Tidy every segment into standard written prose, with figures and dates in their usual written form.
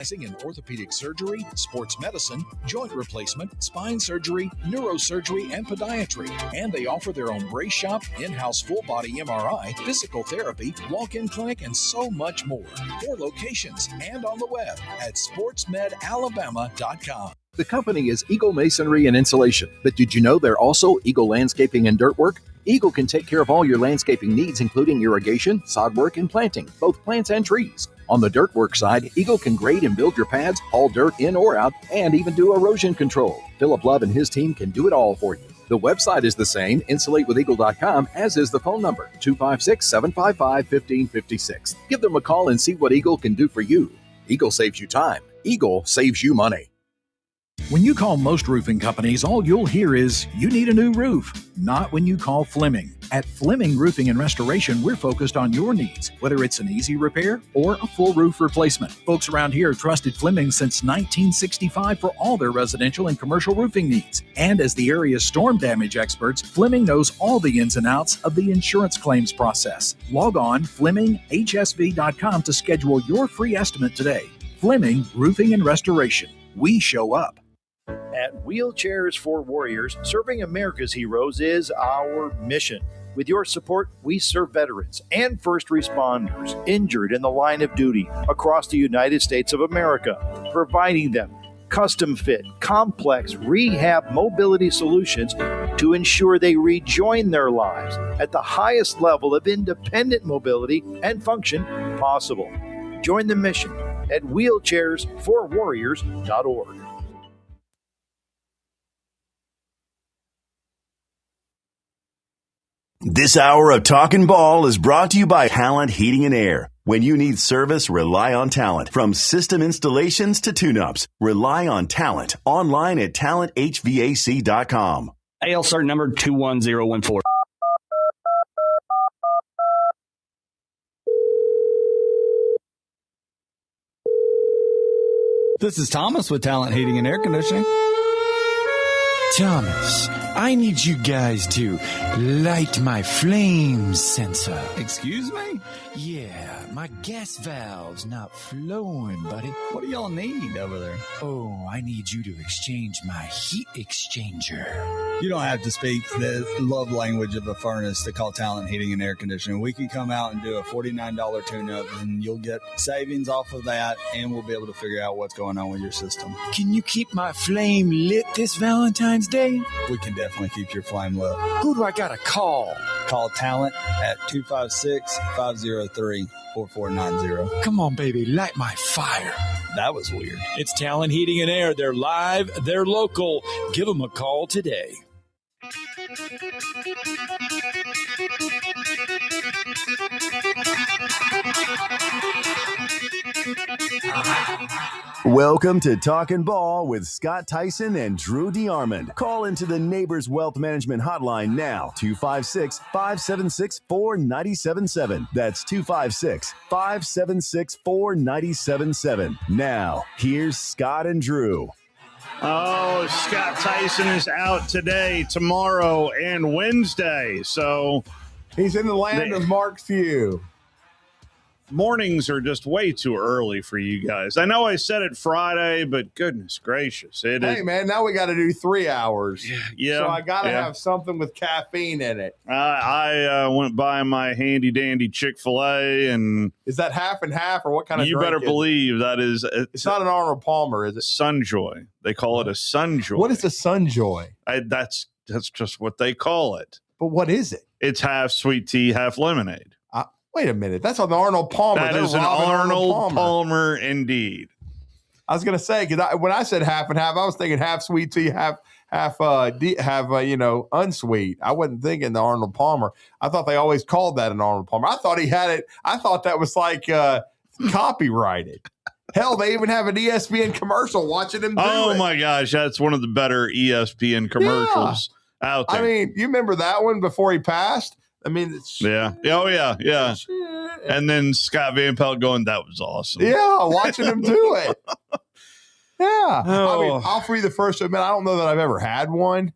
In orthopedic surgery, sports medicine, joint replacement, spine surgery, neurosurgery, and podiatry. And they offer their own brace shop, in-house full-body MRI, physical therapy, walk-in clinic, and so much more. 4 locations and on the web at sportsmedalabama.com. The company is Eagle Masonry and Insulation, but did you know they're also Eagle Landscaping and Dirt Work? Eagle can take care of all your landscaping needs, including irrigation, sod work, and planting, both plants and trees. On the dirt work side, Eagle can grade and build your pads, haul dirt in or out, and even do erosion control. Philip Love and his team can do it all for you. The website is the same, insulatewitheagle.com, as is the phone number, 256-755-1556. Give them a call and see what Eagle can do for you. Eagle saves you time. Eagle saves you money. When you call most roofing companies, all you'll hear is, you need a new roof. Not when you call Fleming. At Fleming Roofing and Restoration, we're focused on your needs, whether it's an easy repair or a full roof replacement. Folks around here have trusted Fleming since 1965 for all their residential and commercial roofing needs. And as the area's storm damage experts, Fleming knows all the ins and outs of the insurance claims process. Log on FlemingHSV.com to schedule your free estimate today. Fleming Roofing and Restoration. We show up. At Wheelchairs for Warriors, serving America's heroes is our mission. With your support, we serve veterans and first responders injured in the line of duty across the United States of America, providing them custom fit, complex rehab mobility solutions to ensure they rejoin their lives at the highest level of independent mobility and function possible. Join the mission at wheelchairsforwarriors.org. This hour of Talkin Ball is brought to you by Talent Heating and Air. When you need service, rely on Talent. From system installations to tune-ups, rely on Talent. Online at talenthvac.com. AL cert number 21014. This is Thomas with Talent Heating and Air Conditioning. Thomas, I need you guys to light my flame sensor. Excuse me? Yeah, my gas valve's not flowing, buddy. What do y'all need over there? Oh, I need you to exchange my heat exchanger. You don't have to speak the love language of a furnace to call Talent Heating and Air Conditioning. We can come out and do a $49 tune-up, and you'll get savings off of that, and we'll be able to figure out what's going on with your system. Can you keep my flame lit this Valentine's Day? We can definitely keep your flame lit. Who do I gotta call? Call Talent at 256-503-4490. Come on, baby, light my fire. That was weird. It's Talent Heating and Air. They're live, they're local. Give them a call today. Welcome to Talkin Ball with Scott Tyson and Drew DeArmond. Call into the Neighbors Wealth Management Hotline now, 256-576-4977. That's 256-576-4977. Now, here's Scott and Drew. Oh, Scott Tyson is out today, tomorrow, and Wednesday. So he's in the land of Mark's Few. Mornings are just way too early for you guys. I know I said it Friday, but goodness gracious. Hey, man, now we got to do 3 hours. Yeah. So I got to have something with caffeine in it. I went by my handy-dandy Chick-fil-A. And is that half and half, or what kind of you drink better believe that is. It's not an Arnold Palmer, is it? Sunjoy. They call it a Sunjoy. What is a Sunjoy? That's just what they call it. But what is it? It's half sweet tea, half lemonade. Wait a minute. That's on the Arnold Palmer. That is an Arnold Palmer indeed. I was going to say, because when I said half and half, I was thinking half sweet tea, half unsweet. I wasn't thinking the Arnold Palmer. I thought they always called that an Arnold Palmer. I thought he had it. I thought that was like copyrighted. Hell, they even have an ESPN commercial watching him do it. Oh, my gosh. That's one of the better ESPN commercials out there. I mean, you remember that one before he passed? I mean, it's yeah. Oh, yeah. And then Scott Van Pelt going, that was awesome. Yeah, watching him do it. Yeah. Oh. I mean, I'll free the first to admit, I don't know that I've ever had one.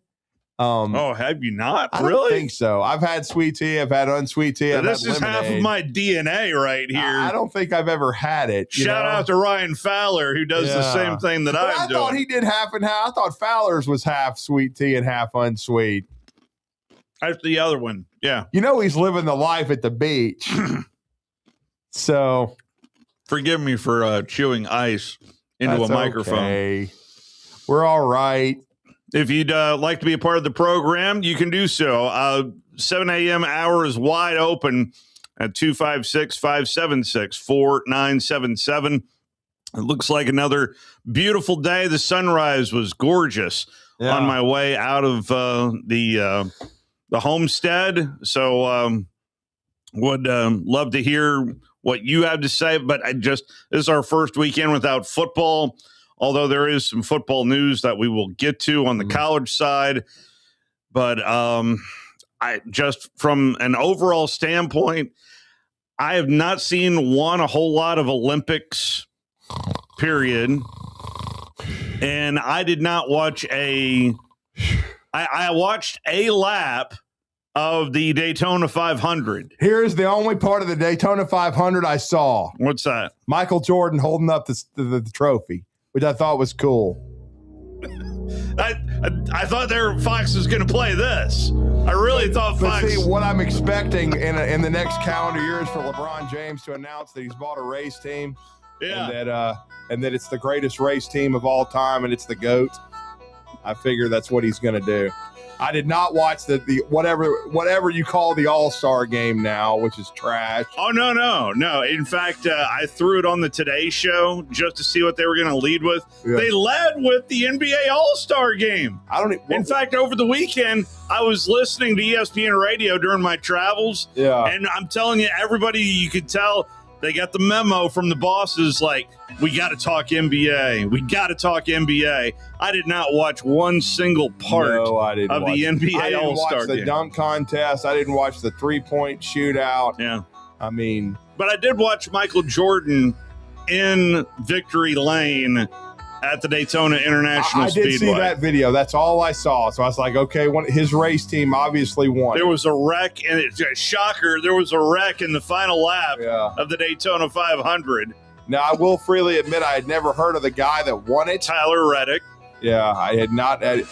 Have you not? I Really? don't think so. I've had sweet tea. I've had unsweet tea. This is half of my DNA right here. I don't think I've ever had it. Shout out to Ryan Fowler, who does the same thing that I'm doing. I thought he did half and half. I thought Fowler's was half sweet tea and half unsweet. That's the other one. Yeah. He's living the life at the beach. So. Forgive me for chewing ice into a microphone. Okay. We're all right. If you'd like to be a part of the program, you can do so. 7 a.m. hour is wide open at 256-576-4977. It looks like another beautiful day. The sunrise was gorgeous on my way out of the homestead. So would love to hear what you have to say. But this is our first weekend without football. Although there is some football news that we will get to on the college side. But I just from an overall standpoint, I have not seen a whole lot of Olympics, period. And I did not watch I watched a lap of the Daytona 500. Here's the only part of the Daytona 500 I saw. What's that? Michael Jordan holding up the trophy, which I thought was cool. I thought Fox was going to play this. I really thought Fox. But see, what I'm expecting in the next calendar year is for LeBron James to announce that he's bought a race team. Yeah. And that it's the greatest race team of all time and it's the GOAT. I figure that's what he's going to do. I did not watch the whatever you call the All-Star game now, which is trash. Oh, no. In fact, I threw it on the Today Show just to see what they were going to lead with. Yeah. They led with the NBA All-Star game. In fact, over the weekend, I was listening to ESPN radio during my travels. Yeah. And I'm telling you, everybody, you could tell they got the memo from the bosses like, we got to talk NBA. We got to talk NBA. I did not watch one single part of the NBA All-Star game. I didn't watch the dunk contest. I didn't watch the three-point shootout. Yeah. I mean. But I did watch Michael Jordan in Victory Lane at the Daytona International Speedway. I did see that video. That's all I saw. So I was like, okay, his race team obviously won. There was a wreck, and it's a shocker. There was a wreck in the final lap of the Daytona 500. Now, I will freely admit I had never heard of the guy that won it. Tyler Reddick. Yeah, I had not. I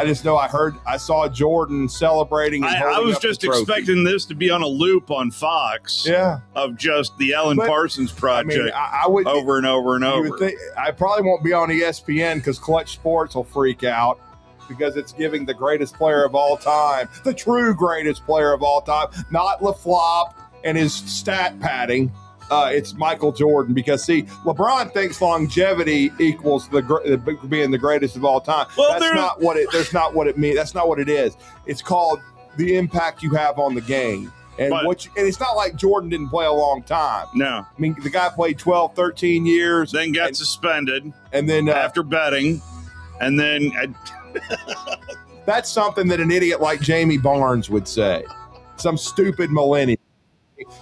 just know I saw Jordan celebrating. And I was just expecting this to be on a loop on Fox. Yeah, of just the Alan Parsons project. I would over and over and over. I probably won't be on ESPN because Clutch Sports will freak out because it's giving the greatest player of all time, the true greatest player of all time, not LaFlop and his stat padding. It's Michael Jordan because, see, LeBron thinks longevity equals being the greatest of all time. Well, that's not what it means. That's not what it is. It's called the impact you have on the game. And and it's not like Jordan didn't play a long time. No. I mean, the guy played 12, 13 years. Then got suspended. And then after betting. And then that's something that an idiot like Jamie Barnes would say. Some stupid millennial.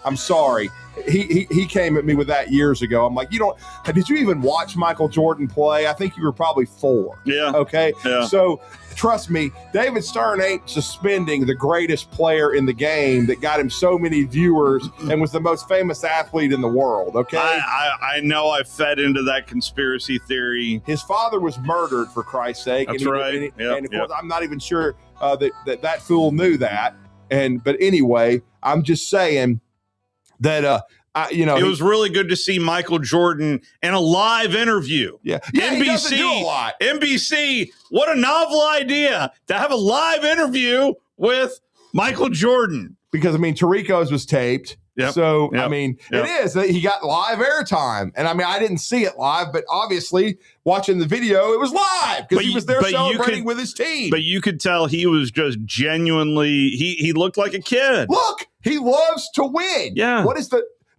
I'm sorry. He came at me with that years ago. I'm like, did you even watch Michael Jordan play? I think you were probably 4. Yeah. Okay. Yeah. So trust me, David Stern ain't suspending the greatest player in the game that got him so many viewers and was the most famous athlete in the world. Okay. I know I fed into that conspiracy theory. His father was murdered, for Christ's sake. That's right. And of course, I'm not even sure that fool knew that. But anyway, I'm just saying that it was really good to see Michael Jordan in a live interview. Yeah, NBC, he doesn't do a lot. NBC, what a novel idea to have a live interview with Michael Jordan. Because Tirico's was taped. Yep. So, it is. He got live airtime. And I didn't see it live, but obviously watching the video, it was live because he was there celebrating with his team. But you could tell he was just genuinely, he looked like a kid. Look, he loves to win. Yeah.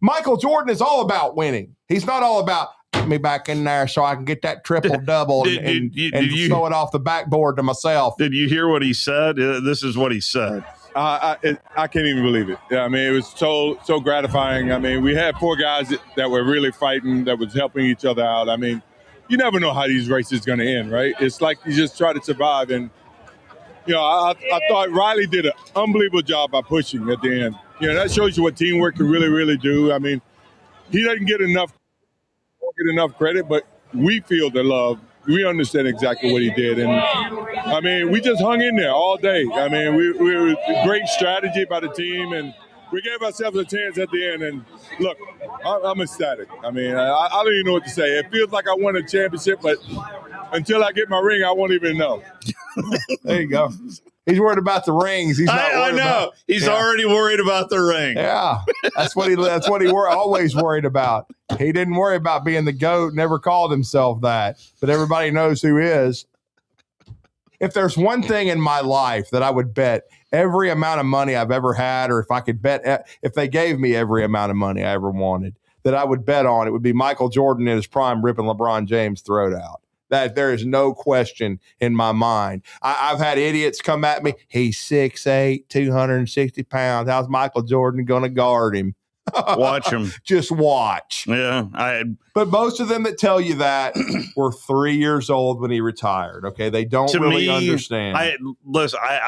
Michael Jordan is all about winning. He's not all about get me back in there so I can get that triple-double and throw it off the backboard to myself. Did you hear what he said? This is what he said. I can't even believe it. Yeah, it was so gratifying. We had 4 guys that were really fighting, that was helping each other out. You never know how these races going to end, right? It's like you just try to survive. And I thought Riley did an unbelievable job by pushing at the end. That shows you what teamwork can really, really do. I mean, he doesn't get enough credit, but we feel the love. We understand exactly what he did. And, I mean, we just hung in there all day. I mean, we were great strategy by the team, and we gave ourselves a chance at the end. And, look, I'm ecstatic. I mean, I don't even know what to say. It feels like I won a championship, but until I get my ring, I won't even know. There you go. He's worried about the rings. He's not worried about. He's already worried about the ring. Yeah, that's what he always worried about. He didn't worry about being the GOAT. Never called himself that. But everybody knows who is. If there's one thing in my life that I would bet every amount of money I've ever had, or if I could bet, if they gave me every amount of money I ever wanted, that I would bet on, it would be Michael Jordan in his prime ripping LeBron James' throat out. That there is no question in my mind. I've had idiots come at me. He's 6'8", 260 pounds. How's Michael Jordan going to guard him? Watch him. Just watch. Yeah. But most of them that tell you that were 3 years old when he retired. Okay. They don't really understand. I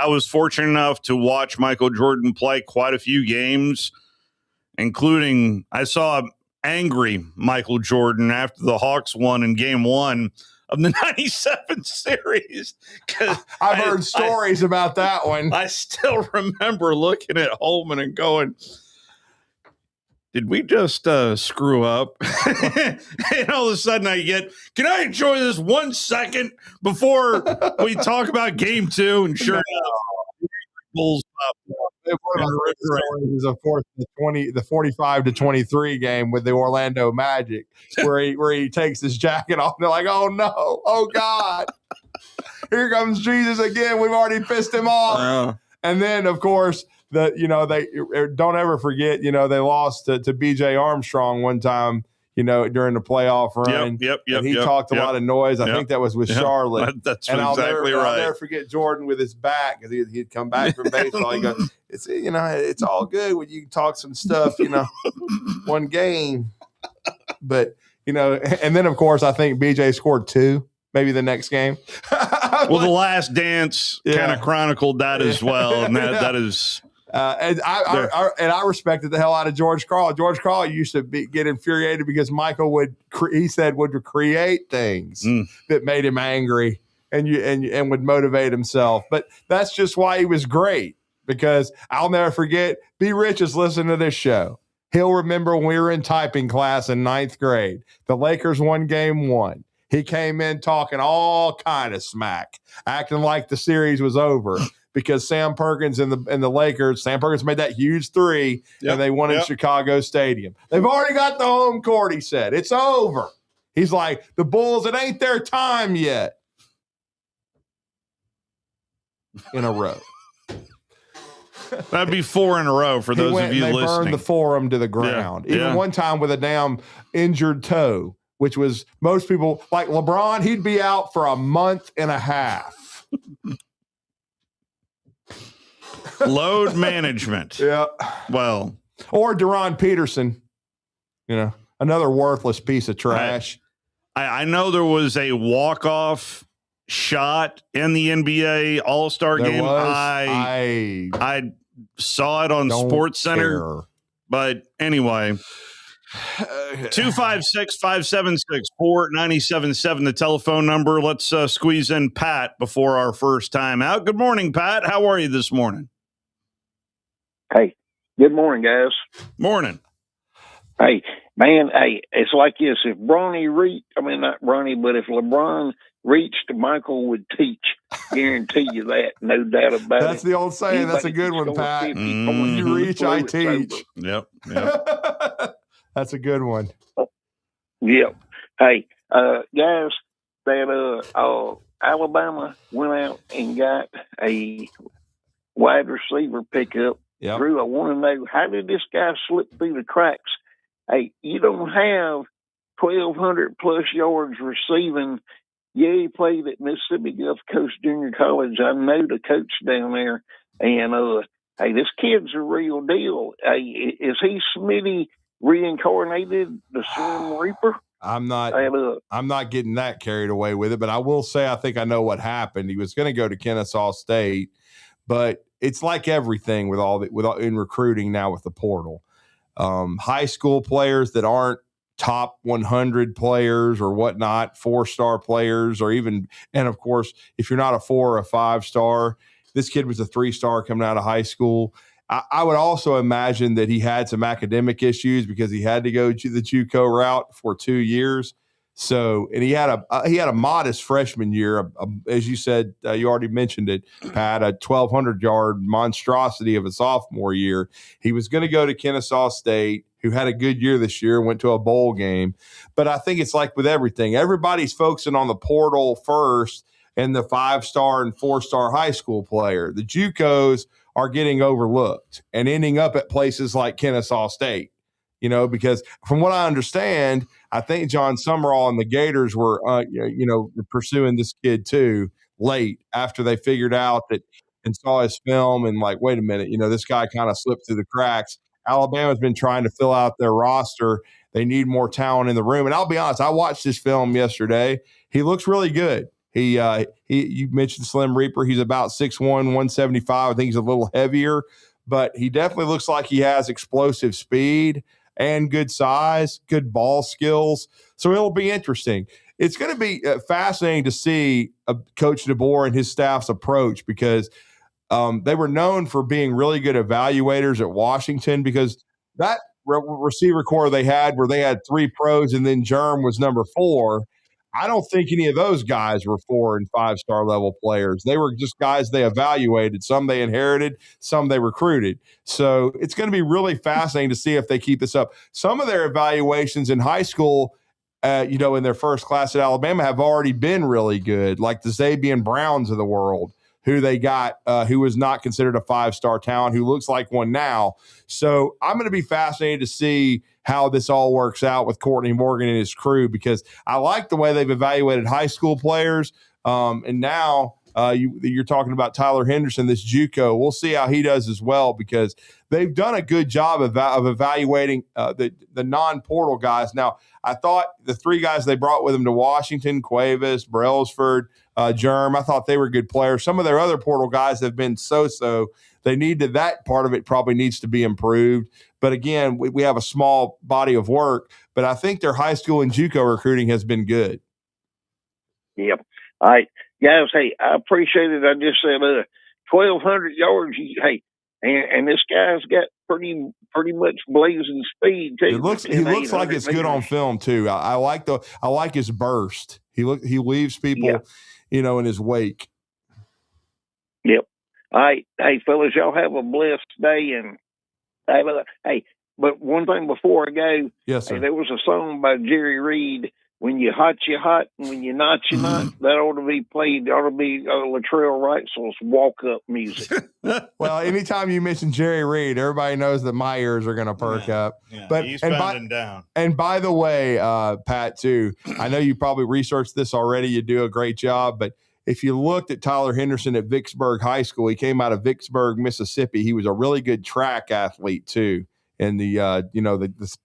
was fortunate enough to watch Michael Jordan play quite a few games, including I saw angry Michael Jordan after the Hawks won in game 1 of the 97 series. I've heard stories about that one. I still remember looking at Holman and going, did we just screw up? And all of a sudden I get, can I enjoy this 1 second before we talk about game 2? And sure enough, Bulls popped up. One of my stories is, of course, the 45-23 game with the Orlando Magic, where he takes his jacket off. They're like, "Oh no! Oh God! Here comes Jesus again. We've already pissed him off." And then, of course, they don't ever forget. They lost to B.J. Armstrong one time. During the playoff run. Yep. And he talked a lot of noise. I think that was with Charlotte. That's and exactly right. I'll never forget Jordan with his back, because he'd come back from baseball. He goes, it's all good when you talk some stuff, one game. But, and then, of course, I think BJ scored 2, maybe the next game. Well, The Last Dance kind of chronicled that as well. And that is... And I respected the hell out of George Karl. George Karl used to get infuriated because Michael would create things that made him angry and would motivate himself. But that's just why he was great, because I'll never forget, B. Rich is listening to this show. He'll remember when we were in typing class in 9th grade. The Lakers won game 1. He came in talking all kind of smack, acting like the series was over. Because Sam Perkins and the Lakers, Sam Perkins made that huge 3, and they won in Chicago Stadium. They've already got the home court, he said. It's over. He's like, the Bulls, it ain't their time yet. In a row. That'd be 4 in a row for those of you listening. They burned the forum to the ground. Even one time with a damn injured toe, which was, most people, like LeBron, he'd be out for a month and a half. Load management. Yeah. Well. Or Deron Peterson, another worthless piece of trash. I know there was a walk-off shot in the NBA All-Star game. I saw it on SportsCenter. But anyway, 256-576-4977, the telephone number. Let's squeeze in Pat before our first time out. Good morning, Pat. How are you this morning? Hey, good morning, guys. Morning. Hey, man, it's like this. If not Bronny, but if LeBron reached, Michael would teach. Guarantee you that, no doubt about it. That's the old saying. That's a good one, Pat. When you reach, I teach. Yep. That's a good one. Yep. Hey, guys, that Alabama went out and got a wide receiver pickup. Yep. Drew, I want to know, how did this guy slip through the cracks? Hey, you don't have 1,200 plus yards receiving. Yeah, he played at Mississippi Gulf Coast Junior College. I know the coach down there. And, hey, this kid's a real deal. Hey, is he Smitty reincarnated, the Slim Reaper? I'm not getting that carried away with it, but I will say I think I know what happened. He was going to go to Kennesaw State, but it's like everything in recruiting now with the portal. High school players that aren't top 100 players or whatnot, 4-star players, and of course, if you're not a 4 or a 5-star, this kid was a 3-star coming out of high school. I would also imagine that he had some academic issues because he had to go to the JUCO route for 2 years. So, and he had a modest freshman year, as you said, you already mentioned it, Pat, a 1,200-yard monstrosity of a sophomore year. He was going to go to Kennesaw State, who had a good year this year, went to a bowl game. But I think it's like with everything. Everybody's focusing on the portal first and the 5-star and 4-star high school player. The JUCOs are getting overlooked and ending up at places like Kennesaw State, because from what I understand, I think John Summerall and the Gators were, pursuing this kid too late after they figured out that and saw his film and like, wait a minute, this guy kind of slipped through the cracks. Alabama's been trying to fill out their roster. They need more talent in the room. And I'll be honest, I watched this film yesterday. He looks really good. You mentioned Slim Reaper. He's about 6'1", 175. I think he's a little heavier, but he definitely looks like he has explosive speed and good size, good ball skills. So it'll be interesting. It's going to be fascinating to see Coach DeBoer and his staff's approach because they were known for being really good evaluators at Washington because that receiver core they had where they had 3 pros and then Germ was number 4. I don't think any of those guys were 4- and 5-star level players. They were just guys they evaluated. Some they inherited, some they recruited. So it's going to be really fascinating to see if they keep this up. Some of their evaluations in high school, in their first class at Alabama have already been really good, like the Zabian Browns of the world, who they got, who was not considered a 5-star talent, who looks like one now. So I'm going to be fascinated to see how this all works out with Courtney Morgan and his crew, because I like the way they've evaluated high school players. And now you're talking about Tyler Henderson, this JUCO. We'll see how he does as well, because they've done a good job of evaluating the non-portal guys. Now, I thought the 3 guys they brought with them to Washington, Cuevas, Brailsford, Germ, I thought they were good players. Some of their other portal guys have been so-so. That part of it probably needs to be improved. But again, we have a small body of work, but I think their high school and JUCO recruiting has been good. Yep. All right, guys. Hey, I appreciate it. I just said 1,200 yards. And this guy's got pretty much blazing speed too. He looks like it's good on film too. I like his burst. He leaves people, in his wake. Yep. All right, hey fellas, y'all have a blessed day. And hey, but one thing before I go, yes, sir. Hey, there was a song by Jerry Reed. When you hot, and when you not, that ought to be played. Ought to be Latrell Wright's walk up music. Well, anytime you mention Jerry Reed, everybody knows that my ears are going to perk up. Yeah, but he's pounding down. And by the way, Pat, too, I know you probably researched this already. You do a great job, but if you looked at Tyler Henderson at Vicksburg High School, he came out of Vicksburg, Mississippi. He was a really good track athlete too. And the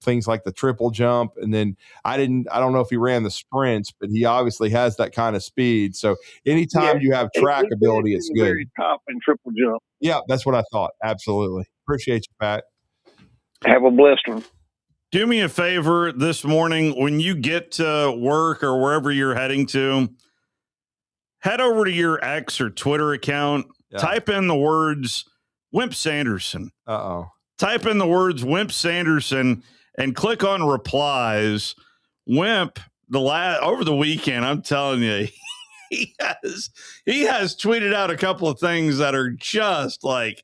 things like the triple jump. And then I don't know if he ran the sprints, but he obviously has that kind of speed. So anytime you have track ability, it's good. Very top and triple jump. Yeah, that's what I thought. Absolutely. Appreciate you, Pat. Have a blessed one. Do me a favor this morning when you get to work or wherever you're heading to, head over to your X or Twitter account, type in the words Wimp Sanderson. Uh-oh. Type in the words Wimp Sanderson and click on replies. Wimp, over the weekend, I'm telling you, he has tweeted out a couple of things that are just like,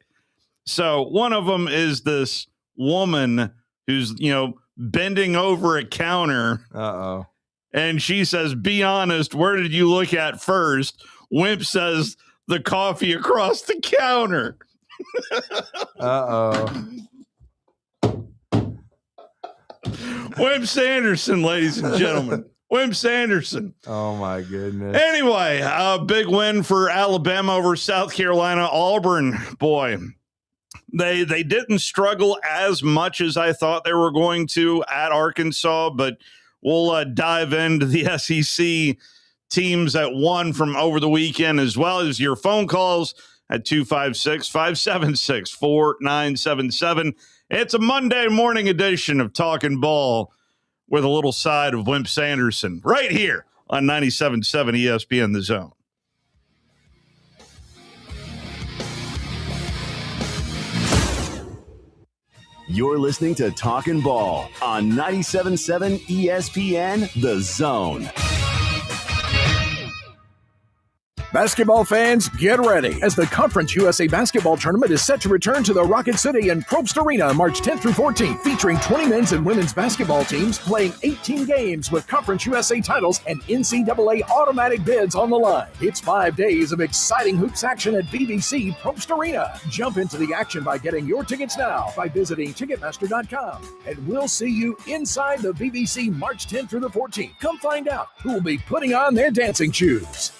so one of them is this woman who's, bending over a counter. Uh-oh. And she says, be honest, where did you look at first? Wimp says, the coffee across the counter. Uh-oh. Wimp Sanderson, ladies and gentlemen. Wimp Sanderson. Oh, my goodness. Anyway, a big win for Alabama over South Carolina. Auburn, boy, they didn't struggle as much as I thought they were going to at Arkansas, but We'll dive into the SEC teams that won from over the weekend, as well as your phone calls at 256-576-4977. It's a Monday morning edition of Talkin Ball with a little side of Wimp Sanderson right here on 97.7 ESPN The Zone. You're listening to Talkin Ball on 97.7 ESPN The Zone. Basketball fans, get ready as the Conference USA Basketball Tournament is set to return to the Rocket City and Probst Arena March 10th through 14th, featuring 20 men's and women's basketball teams playing 18 games with Conference USA titles and NCAA automatic bids on the line. It's 5 days of exciting hoops action at BBC Probst Arena. Jump into the action by getting your tickets now by visiting Ticketmaster.com. And we'll see you inside the BBC March 10th through the 14th. Come find out who will be putting on their dancing shoes.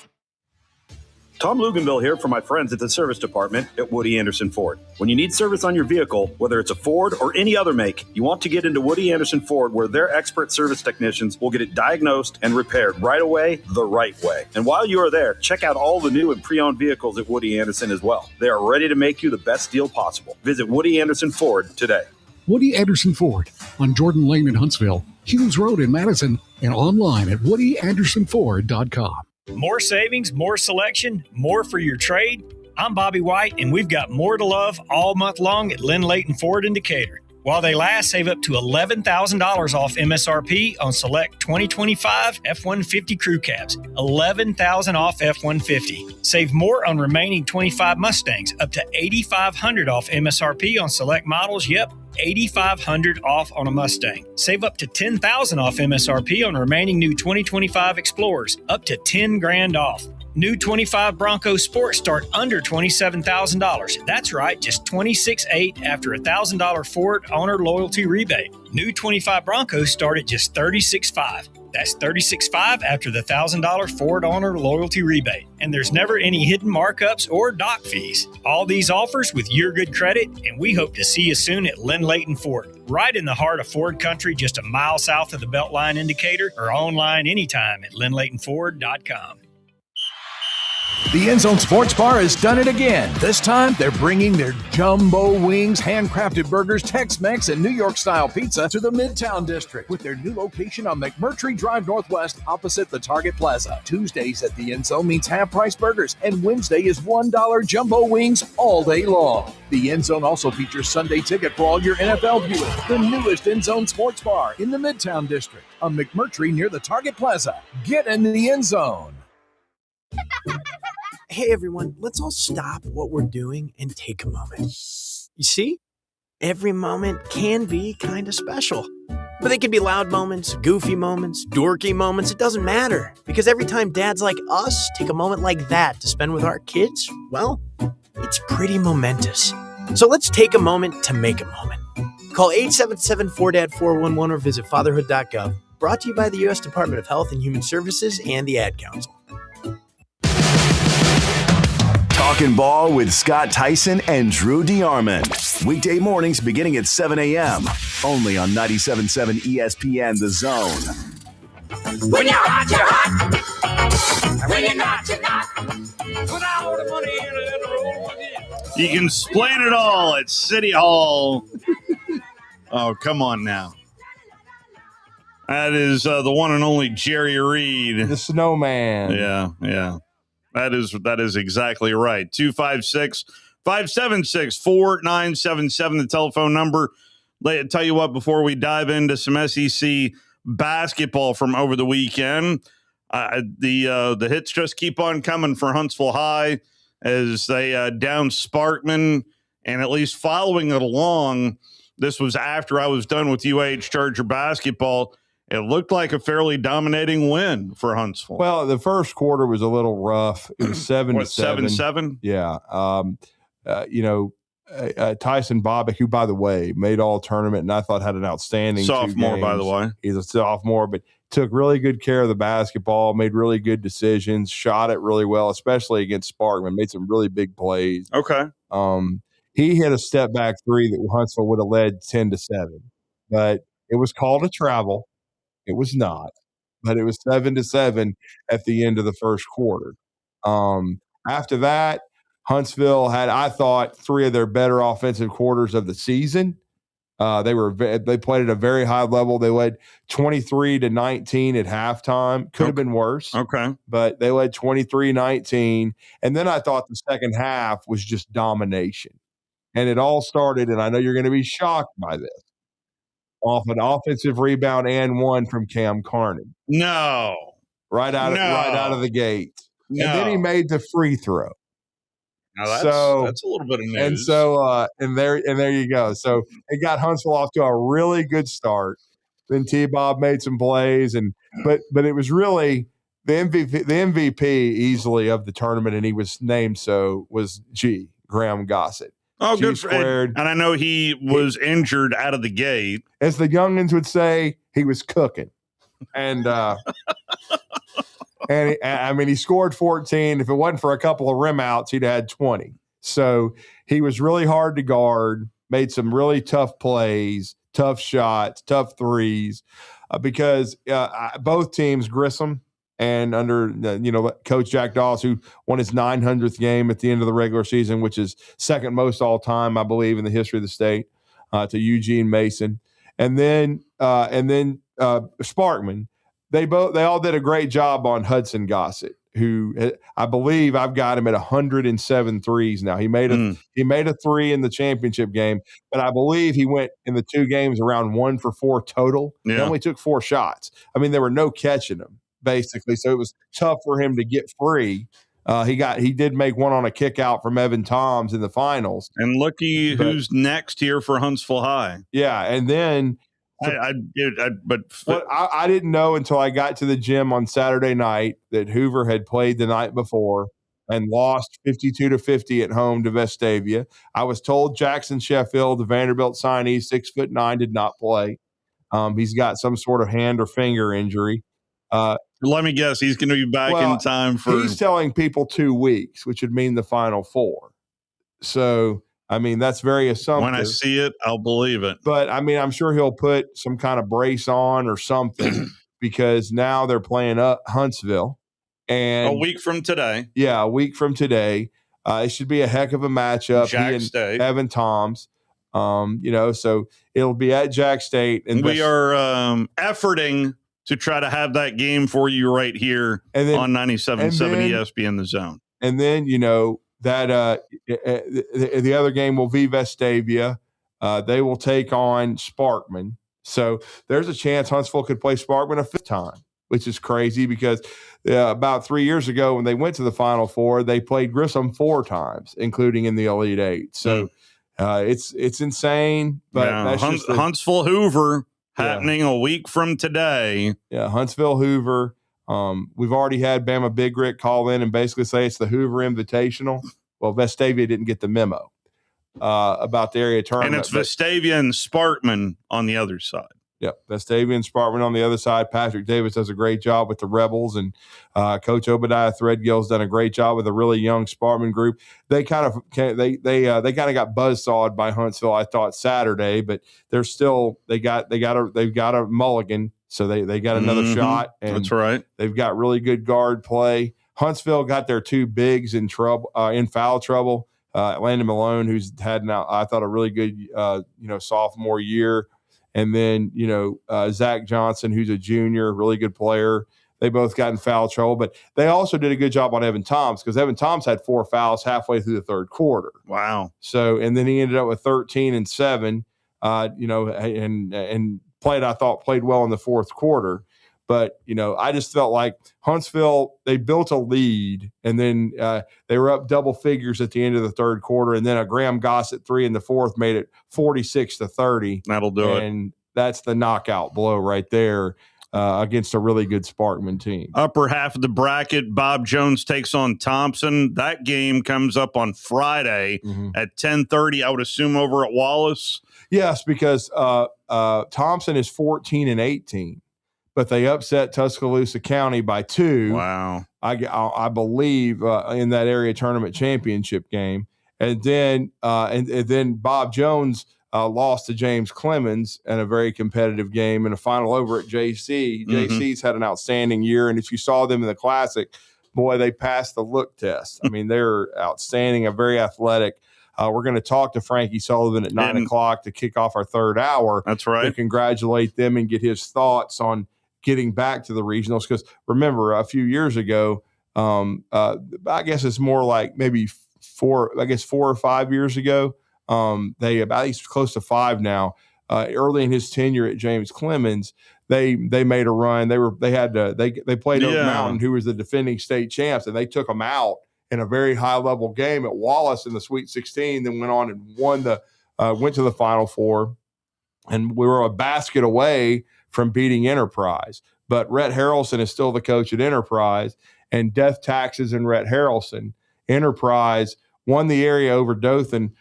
Tom Luganville here for my friends at the service department at Woody Anderson Ford. When you need service on your vehicle, whether it's a Ford or any other make, you want to get into Woody Anderson Ford, where their expert service technicians will get it diagnosed and repaired right away, the right way. And while you are there, check out all the new and pre-owned vehicles at Woody Anderson as well. They are ready to make you the best deal possible. Visit Woody Anderson Ford today. Woody Anderson Ford on Jordan Lane in Huntsville, Hughes Road in Madison, and online at WoodyAndersonFord.com. More savings, more selection, more for your trade. I'm Bobby White, and we've got more to love all month long at Lynn Layton Ford in Decatur. While they last, save up to $11,000 off MSRP on select 2025 F-150 crew cabs. $11,000 off F-150. Save more on remaining 25 Mustangs, up to $8,500 off MSRP on select models. Yep, $8,500 off on a Mustang. Save up to $10,000 off MSRP on remaining new 2025 Explorers, up to $10,000 off. New 25 Bronco Sport start under $27,000. That's right, just $26,800 after a $1,000 Ford owner loyalty rebate. New 25 Broncos start at just $36,500. That's $36,500 after the $1,000 Ford owner loyalty rebate. And there's never any hidden markups or dock fees. All these offers with your good credit, and we hope to see you soon at Lynn Layton Ford, right in the heart of Ford country, just a mile south of the Beltline indicator, or online anytime at LynnLaytonFord.com. The End Zone Sports Bar has done it again. This time, they're bringing their jumbo wings, handcrafted burgers, Tex-Mex, and New York-style pizza to the Midtown District with their new location on McMurtry Drive Northwest opposite the Target Plaza. Tuesdays at the End Zone means half-price burgers, and Wednesday is $1 jumbo wings all day long. The End Zone also features Sunday ticket for all your NFL viewing. The newest End Zone Sports Bar in the Midtown District on McMurtry near the Target Plaza. Get in the End Zone. Hey everyone, let's all stop what we're doing and take a moment. You see? Every moment can be kind of special. But they can be loud moments, goofy moments, dorky moments. It doesn't matter. Because every time dads like us take a moment like that to spend with our kids, well, it's pretty momentous. So let's take a moment to make a moment. Call 877-4DAD-411 or visit fatherhood.gov. Brought to you by the U.S. Department of Health and Human Services and the Ad Council. Talkin Ball with Scott Tyson and Drew DeArmond. Weekday mornings beginning at 7 a.m. Only on 97.7 ESPN The Zone. When you're hot, you're hot. When you're not, you're not. Put all the money in and let it roll again. You can explain it all at City Hall. Oh, come on now. That is the one and only Jerry Reed. The snowman. Yeah. That is exactly right. 256-576-4977, the telephone number. Tell you what, before we dive into some SEC basketball from over the weekend, the hits just keep on coming for Huntsville High as they down Sparkman, and at least following it along, this was after I was done with UH Charger basketball. It looked like a fairly dominating win for Huntsville. Well, the first quarter was a little rough. It was 7-7. 7-7? Yeah. Tyson Bobbick, who, by the way, made all tournament and I thought had an outstanding sophomore, by the way. He's a sophomore, but took really good care of the basketball, made really good decisions, shot it really well, especially against Sparkman, made some really big plays. Okay. He hit a step back three that Huntsville would have led 10-7, but it was called a travel. It was not, but it was 7-7 at the end of the first quarter. After that, Huntsville had, I thought, three of their better offensive quarters of the season. They played at a very high level. They led 23-19 at halftime. Could have been worse. Okay. But they led 23-19. And then I thought the second half was just domination. And it all started, and I know you're going to be shocked by this, off an offensive rebound and one from Cam Carney. No. Right out of the gate. No. And then he made the free throw. Now that's a little bit of news. And so and there you go. So it got Huntsville off to a really good start. Then T-Bob made some plays, but it was really the MVP easily of the tournament, and he was named was Graham Gossett. Oh, G good squared. And I know he was injured out of the gate. As the youngins would say, he was cooking. And he scored 14. If it wasn't for a couple of rim outs, he'd had 20. So he was really hard to guard, made some really tough plays, tough shots, tough threes, because both teams, Grissom and under Coach Jack Dawes, who won his 900th game at the end of the regular season, which is second most all time, I believe, in the history of the state, to Eugene Mason, and then Sparkman. They all did a great job on Hudson Gossett, who I believe I've got him at 107 threes now. He made a three in the championship game, but I believe he went in the two games around 1 for 4 total. Yeah. He only took 4 shots. I mean, there were no catching him basically, so it was tough for him to get free. He did make one on a kick out from Evan Toms in the finals. And who's next here for Huntsville High. Yeah, and then. I didn't know until I got to the gym on Saturday night that Hoover had played the night before and lost 52-50 at home to Vestavia. I was told Jackson Sheffield, the Vanderbilt signee, 6'9", did not play. He's got some sort of hand or finger injury. Let me guess, he's going to be back in time for. He's telling people 2 weeks, which would mean the Final Four. So. I mean, that's very assumptive. When I see it, I'll believe it. But, I mean, I'm sure he'll put some kind of brace on or something because now they're playing Huntsville. And a week from today. Yeah, a week from today. It should be a heck of a matchup. Jack State. Evan Toms. So it'll be at Jack State. And we are efforting to try to have that game for you right here on 97.7 ESPN The Zone. And then, that the other game will be Vestavia. They will take on Sparkman. So there's a chance Huntsville could play Sparkman a 5th time, which is crazy because about 3 years ago when they went to the Final Four, they played Grissom 4 times, including in the Elite Eight. So it's insane. But that's just Huntsville Hoover happening a week from today. Yeah, Huntsville Hoover. We've already had Bama Big Rick call in and basically say it's the Hoover Invitational. Well, Vestavia didn't get the memo about the area tournament. And it's Vestavia and Sparkman on the other side. Yep, Vestavia and Sparkman on the other side. Patrick Davis does a great job with the Rebels, and Coach Obadiah Threadgill's done a great job with a really young Sparkman group. They kind of got buzzsawed by Huntsville, I thought, Saturday, but they've got a mulligan. So they got another shot. And that's right. They've got really good guard play. Huntsville got their 2 bigs in foul trouble. Landon Malone, who's had now, I thought, a really good sophomore year, and then Zach Johnson, who's a junior, really good player. They both got in foul trouble, but they also did a good job on Evan Toms because Evan Toms had 4 fouls halfway through the third quarter. Wow. So and then he ended up with 13 and 7. And played well in the fourth quarter. But, I just felt like Huntsville, they built a lead, and then they were up double figures at the end of the third quarter, and then a Graham Gossett 3 in the fourth made it 46-30. That'll do it. And that's the knockout blow right there against a really good Sparkman team. Upper half of the bracket, Bob Jones takes on Thompson. That game comes up on Friday at 10:30, I would assume, over at Wallace. Yes, because Thompson is 14-18, but they upset Tuscaloosa County by 2. Wow! I believe in that area tournament championship game, and then Bob Jones lost to James Clemens in a very competitive game in a final over at JC. JC's had an outstanding year, and if you saw them in the Classic, boy, they passed the look test. I mean, they're outstanding, very athletic. We're going to talk to Frankie Sullivan at 9 o'clock to kick off our third hour. That's right. To congratulate them and get his thoughts on getting back to the regionals. Because remember, a few years ago, I guess it's more like maybe 4 or 5 years ago. They about he's close to 5 now. Early in his tenure at James Clemens, they made a run. They played Oak Mountain, who was the defending state champs, and they took them out in a very high level game at Wallace in the Sweet 16. Then went on and went to the Final Four, and we were a basket away from beating Enterprise. But Rhett Harrelson is still the coach at Enterprise, and Death Taxes and Rhett Harrelson. Enterprise won the area over Dothan.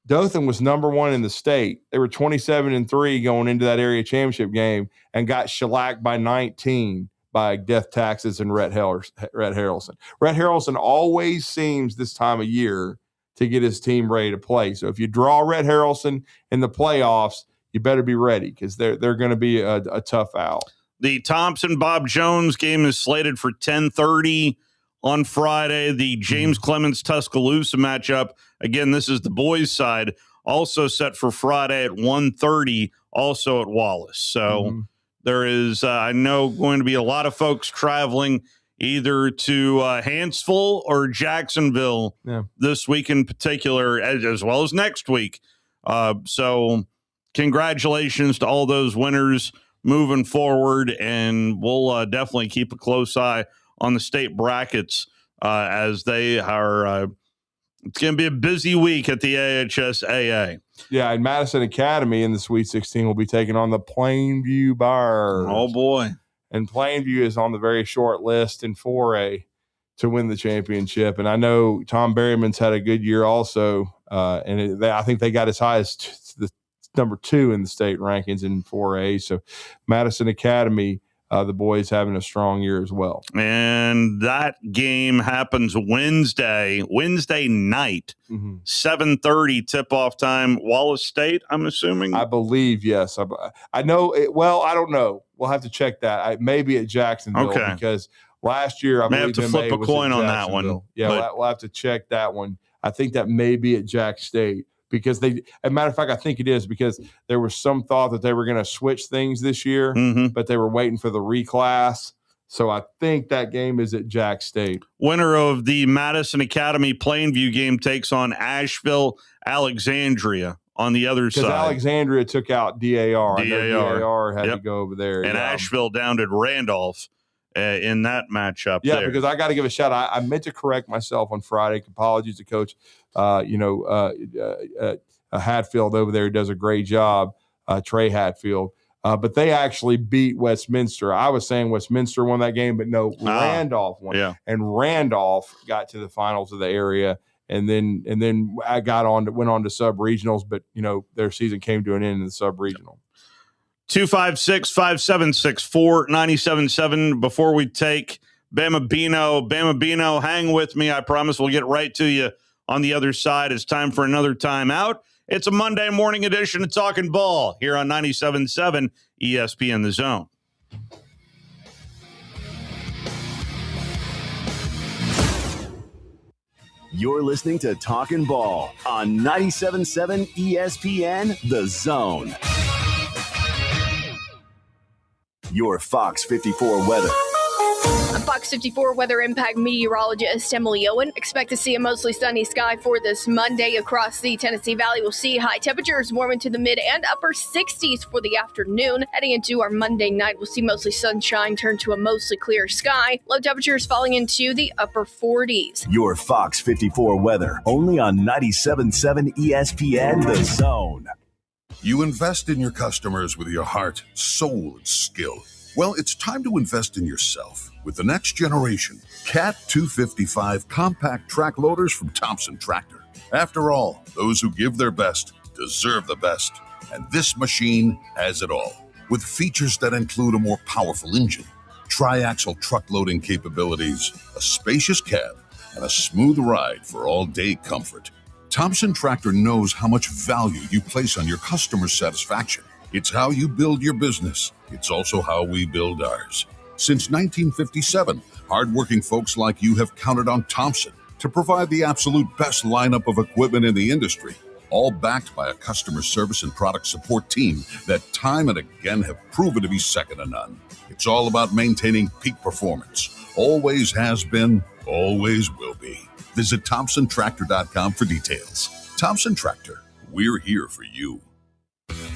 Dothan was number 1 in the state. They were 27-3 going into that area championship game and got shellacked by 19 by Death Taxes and Rhett Harrelson. Rhett Harrelson always seems this time of year to get his team ready to play. So if you draw Rhett Harrelson in the playoffs, you better be ready because they're going to be a tough out. The Thompson-Bob Jones game is slated for 10:30 on Friday. The James Clemens-Tuscaloosa matchup, again, this is the boys' side, also set for Friday at 1:30, also at Wallace. So there is, I know, going to be a lot of folks traveling either to Hanceville or Jacksonville this week in particular, as well as next week. So congratulations to all those winners moving forward, and we'll definitely keep a close eye on the state brackets as they are. It's going to be a busy week at the AHSAA. Yeah, and Madison Academy in the Sweet 16 will be taking on the Plainview Birds. Oh, boy. And Plainview is on the very short list in 4A to win the championship. And I know Tom Berryman's had a good year also, and I think they got as high as the number 2 in the state rankings in 4A. So Madison Academy, the boys having a strong year as well. And that game happens Wednesday night, 7:30 tip-off time. Wallace State, I'm assuming? I believe, yes. I know it, well, I don't know. We'll have to check that. Maybe at Jacksonville because last year I may have to flip a coin on that one. Yeah, we'll have to check that one. I think that may be at Jack State. Because as a matter of fact, I think it is because there was some thought that they were going to switch things this year, but they were waiting for the reclass. So I think that game is at Jack State. Winner of the Madison Academy Plainview game takes on Asheville Alexandria on the other side. Because Alexandria took out DAR. DAR had to go over there. And Asheville downed at Randolph in that matchup. Yeah, because I got to give a shout out. I meant to correct myself on Friday. Apologies to Coach Hatfield over there does a great job, Trey Hatfield. But they actually beat Westminster. I was saying Westminster won that game, but no, Randolph won. Yeah. And Randolph got to the finals of the area, and then I went on to sub-regionals, but their season came to an end in the sub-regional. 256-576-4977. Before we take Bama Bino, hang with me. I promise we'll get right to you on the other side. It's time for another timeout. It's a Monday morning edition of Talkin Ball here on 97.7 ESPN The Zone. You're listening to Talkin Ball on 97.7 ESPN The Zone. Your Fox 54 weather. I'm Fox 54 Weather Impact meteorologist Emily Owen. Expect to see a mostly sunny sky for this Monday across the Tennessee Valley. We'll see high temperatures warm into the mid and upper 60s for the afternoon. Heading into our Monday night, we'll see mostly sunshine turn to a mostly clear sky. Low temperatures falling into the upper 40s. Your Fox 54 weather, only on 97.7 ESPN The Zone. You invest in your customers with your heart, soul, and skill. Well, it's time to invest in yourself with the next generation Cat 255 compact track loaders from Thompson Tractor. After all, those who give their best deserve the best, and this machine has it all. With features that include a more powerful engine, tri-axle truck loading capabilities, a spacious cab, and a smooth ride for all-day comfort. Thompson Tractor knows how much value you place on your customer satisfaction. It's how you build your business. It's also how we build ours. Since 1957, hardworking folks like you have counted on Thompson to provide the absolute best lineup of equipment in the industry, all backed by a customer service and product support team that time and again have proven to be second to none. It's all about maintaining peak performance. Always has been, always will be. Visit ThompsonTractor.com for details. Thompson Tractor, we're here for you.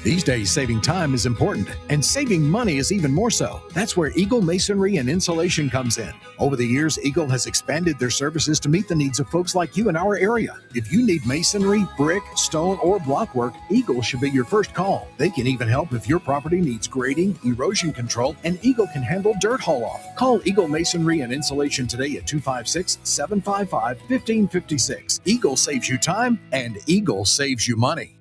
These days, saving time is important, and saving money is even more so. That's where Eagle Masonry and Insulation comes in. Over the years, Eagle has expanded their services to meet the needs of folks like you in our area. If you need masonry, brick, stone, or block work, Eagle should be your first call. They can even help if your property needs grading, erosion control, and Eagle can handle dirt haul-off. Call Eagle Masonry and Insulation today at 256-755-1556. Eagle saves you time, and Eagle saves you money.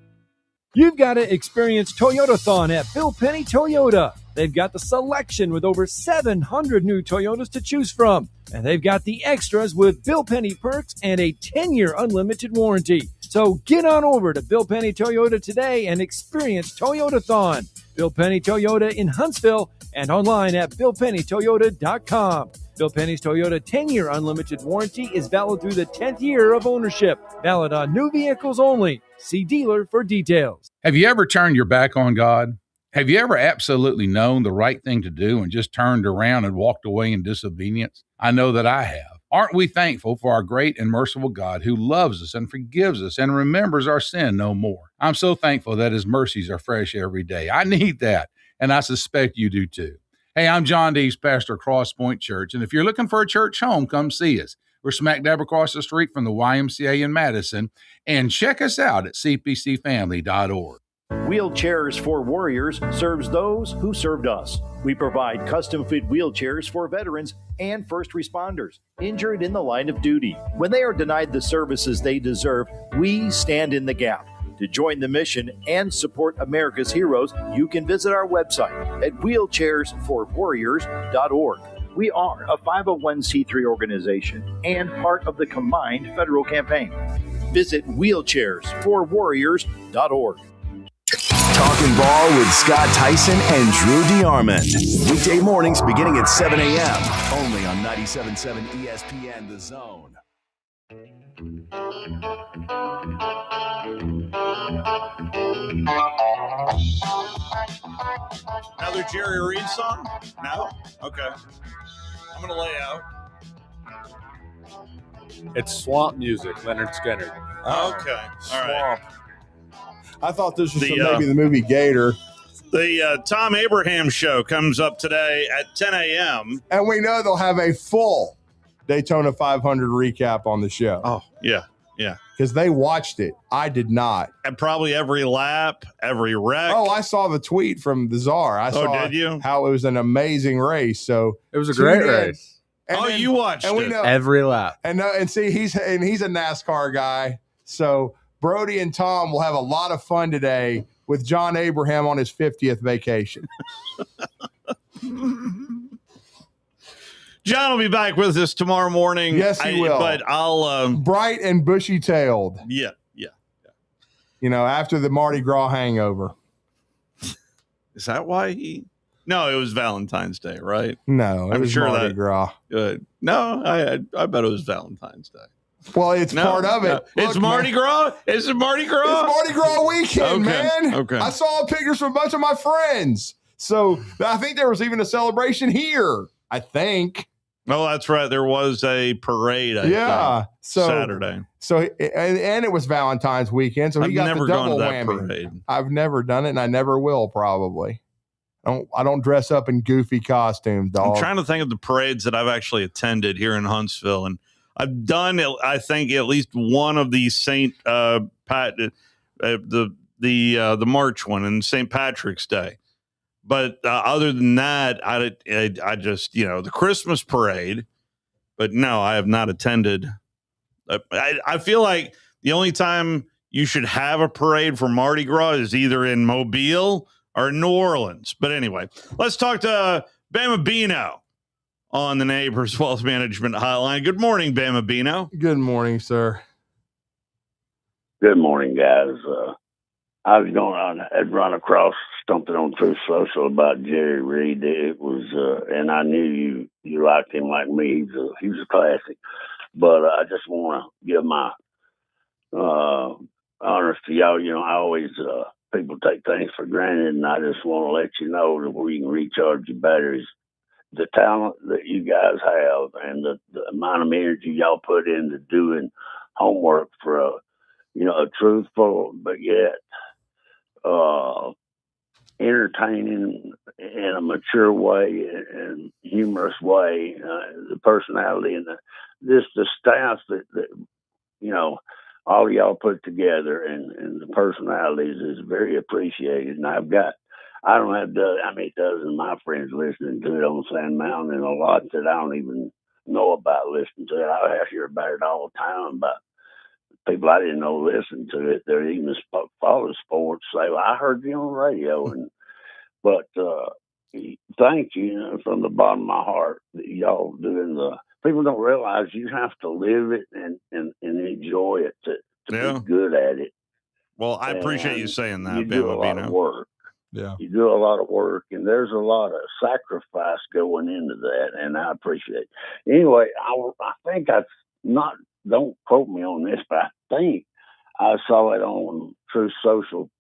You've got to experience Toyotathon at Bill Penny Toyota. They've got the selection with over 700 new Toyotas to choose from. And they've got the extras with Bill Penny perks and a 10-year unlimited warranty. So get on over to Bill Penny Toyota today and experience Toyotathon. Bill Penny Toyota in Huntsville and online at BillPennyToyota.com. Bill Penny's Toyota 10-year unlimited warranty is valid through the 10th year of ownership. Valid on new vehicles only. See dealer for details. Have you ever turned your back on God? Have you ever absolutely known the right thing to do and just turned around and walked away in disobedience? I know that I have. Aren't we thankful for our great and merciful God who loves us and forgives us and remembers our sin no more? I'm so thankful that his mercies are fresh every day. I need that, and I suspect you do too. Hey, I'm John Dees, pastor of Cross Point Church, and if you're looking for a church home, come see us. We're smack dab across the street from the YMCA in Madison, and check us out at cpcfamily.org. Wheelchairs for Warriors serves those who served us. We provide custom-fit wheelchairs for veterans and first responders injured in the line of duty. When they are denied the services they deserve, we stand in the gap. To join the mission and support America's heroes, you can visit our website at wheelchairsforwarriors.org. We are a 501c3 organization and part of the combined federal campaign. Visit wheelchairsforwarriors.org. Talkin Ball with Scott Tyson and Drew DeArmond. Weekday mornings beginning at 7 a.m. Only on 97.7 ESPN The Zone. Another Jerry Reed song? No? Okay. I'm going to lay out. It's swamp music, Leonard Skinner. Okay. All right. I thought this was maybe the movie Gator. The Tom Abraham show comes up today at 10 a.m. And we know they'll have a full Daytona 500 recap on the show. Oh, yeah. Yeah. Because they watched it. I did not. And probably every lap, every wreck. Oh, I saw the tweet from the Czar. I saw did you? How it was an amazing race. So it was a great race. And you watched and it. We know, every lap. And see, he's a NASCAR guy. So Brody and Tom will have a lot of fun today with John Abraham on his 50th vacation. John will be back with us tomorrow morning. Yes, he will. But I'll bright and bushy-tailed. Yeah. You know, after the Mardi Gras hangover. Is that why he? No, it was Valentine's Day, right? No, it was sure Mardi Gras. Good. No, I bet it was Valentine's Day. Well, it's part of it. No. It's Mardi Gras? Is it Mardi Gras? It's Mardi Gras weekend, man. Okay. I saw pictures from a bunch of my friends. So I think there was even a celebration here. I think. Oh, that's right. There was a parade, I think, Saturday. So and it was Valentine's weekend, so he got the double whammy. Parade. I've never done it, and I never will probably. I don't dress up in goofy costumes, dog. I'm trying to think of the parades that I've actually attended here in Huntsville, and I've done, I think, at least one of the the March one and St. Patrick's Day. But other than that, I just, the Christmas parade. But no, I have not attended. I feel like the only time you should have a parade for Mardi Gras is either in Mobile or New Orleans. But anyway, let's talk to Bama Bino on the Neighbors Wealth Management Hotline. Good morning, Bama Bino. Good morning, sir. Good morning, guys. I was I'd run across something on Truth Social about Jerry Reed. It was, and I knew you liked him like me. He was a classic. But I just want to give my honors to y'all. You know, I always people take things for granted, and I just want to let you know that where you can recharge your batteries. The talent that you guys have, and the amount of energy y'all put into doing homework for a truthful but yet entertaining in a mature way and humorous way, the personality and the staff that all of y'all put together and the personalities is very appreciated. And I don't have how many dozen of my friends listening to it on Sand Mountain, and a lot that I don't even know about listening to it. I hear about it all the time, but people I didn't know listen to it. They're even follow sports. Say, well, I heard you on the radio, but thank you, from the bottom of my heart that y'all doing the. People don't realize you have to live it and enjoy it to be good at it. Well, I appreciate you saying that. You do a lot of work. Yeah, you do a lot of work, and there's a lot of sacrifice going into that, and I appreciate it. Anyway, I think don't quote me on this, but I think I saw it on Truth Social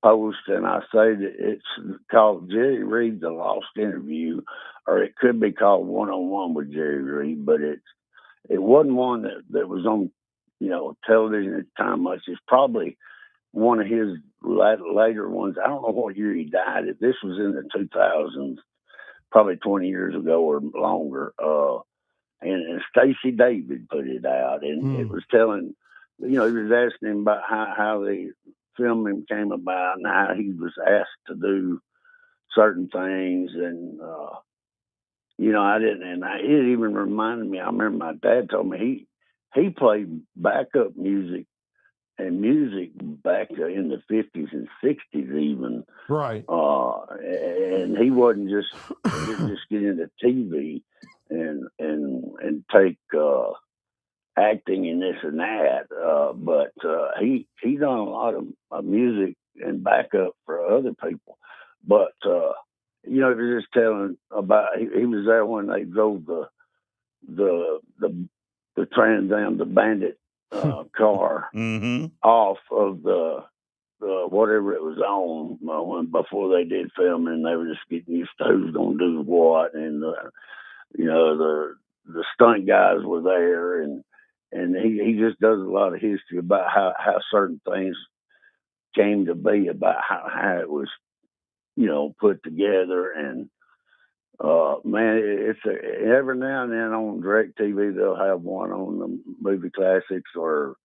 post, and I say that it's called Jerry Reed, The Lost Interview, or it could be called One-on-One with Jerry Reed, but it wasn't one that was on, television at the time much. It's probably one of his later ones. I don't know what year he died. This was in the 2000s, probably 20 years ago or longer. And Stacey David put it out, and it was telling, he was asking him about how the filming came about and how he was asked to do certain things. And, I didn't, and it even reminded me, I remember my dad told me he played backup music and music back in the 50s and 60s even. Right. And he wasn't didn't just get into TV and take acting and this and that, but he done a lot of music and backup for other people. But he was just telling about he was there when they drove the Trans Am, the Bandit car off of the whatever it was on before they did filming. They were just getting used to who's going to do what, and the stunt guys were there, and he just does a lot of history about how certain things came to be, about how it was put together. And man, it's every now and then on DirecTV they'll have one on the movie classics or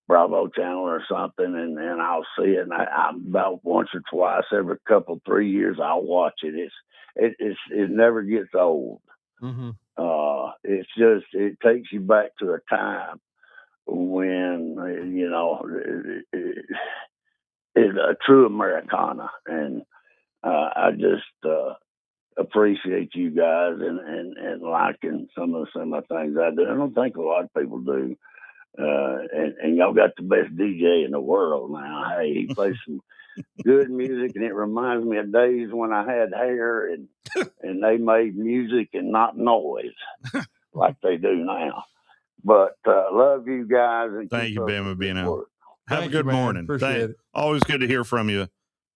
Bravo channel or something, and I'll see it, and I about once or twice every 3 years I'll watch it. It never gets old. Mm-hmm. It's just, it takes you back to a time when it's a true Americana, and I just appreciate you guys and liking some of the things I do. I don't think a lot of people do. And y'all got the best DJ in the world now. Hey, he plays some good music, and it reminds me of days when I had hair and they made music and not noise like they do now. But love you guys. And thank you, Bama Bino. Have Thank a good you, morning. Appreciate it. Always good to hear from you,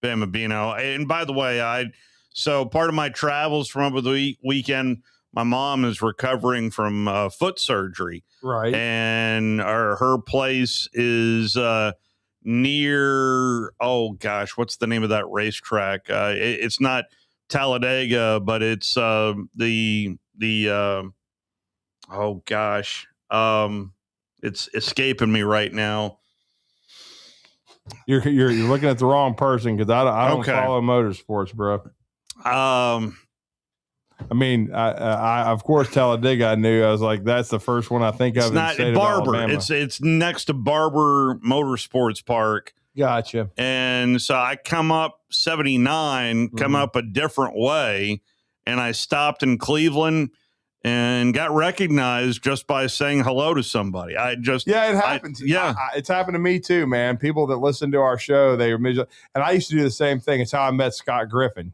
Bama Bino. And by the way, so part of my travels from over the weekend, my mom is recovering from foot surgery. Right. And her place is near, oh gosh, what's the name of that racetrack? It's not Talladega, but it's oh gosh, it's escaping me right now. You're looking at the wrong person, because I don't follow motorsports, bro. I mean, I of course Talladega. I knew. I was like, that's the first one I think of. It's not Barber. It's next to Barber Motorsports Park. Gotcha. And so I come up 79, come up a different way, and I stopped in Cleveland, and got recognized just by saying hello to somebody. It happens. It's happened to me too, man. People that listen to our show, and I used to do the same thing. It's how I met Scott Griffin,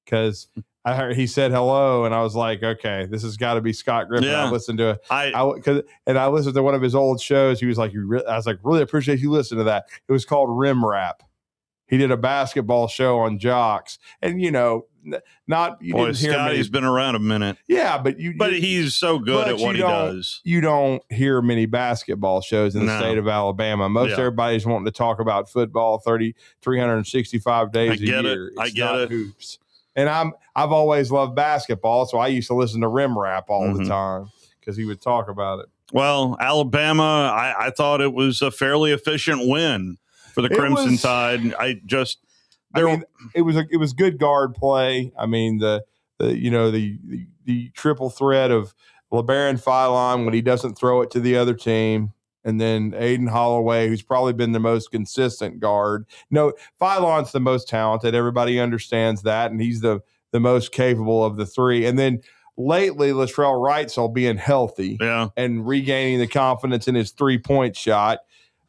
because I heard he said hello, and I was like, okay, this has got to be Scott Griffin. Yeah. I listened to it. I listened to one of his old shows. He was like, I was like, really appreciate you listening to that. It was called Rim Rap. He did a basketball show on Jocks, and Scotty's been around a minute. Yeah, but he's so good at what he does. You don't hear many basketball shows in the state of Alabama. Most everybody's wanting to talk about football 365 days a year. I get it. Hoops. And I've always loved basketball, so I used to listen to Rim Rap all the time because he would talk about it. Well, Alabama, I thought it was a fairly efficient win for the Crimson Tide. It was good guard play. I mean, the triple threat of LeBaron Philon when he doesn't throw it to the other team, and then Aiden Holloway, who's probably been the most consistent guard. No, Philon's the most talented. Everybody understands that, and he's the most capable of the three. And then lately, Latrell Wrightsall being healthy and regaining the confidence in his three-point shot.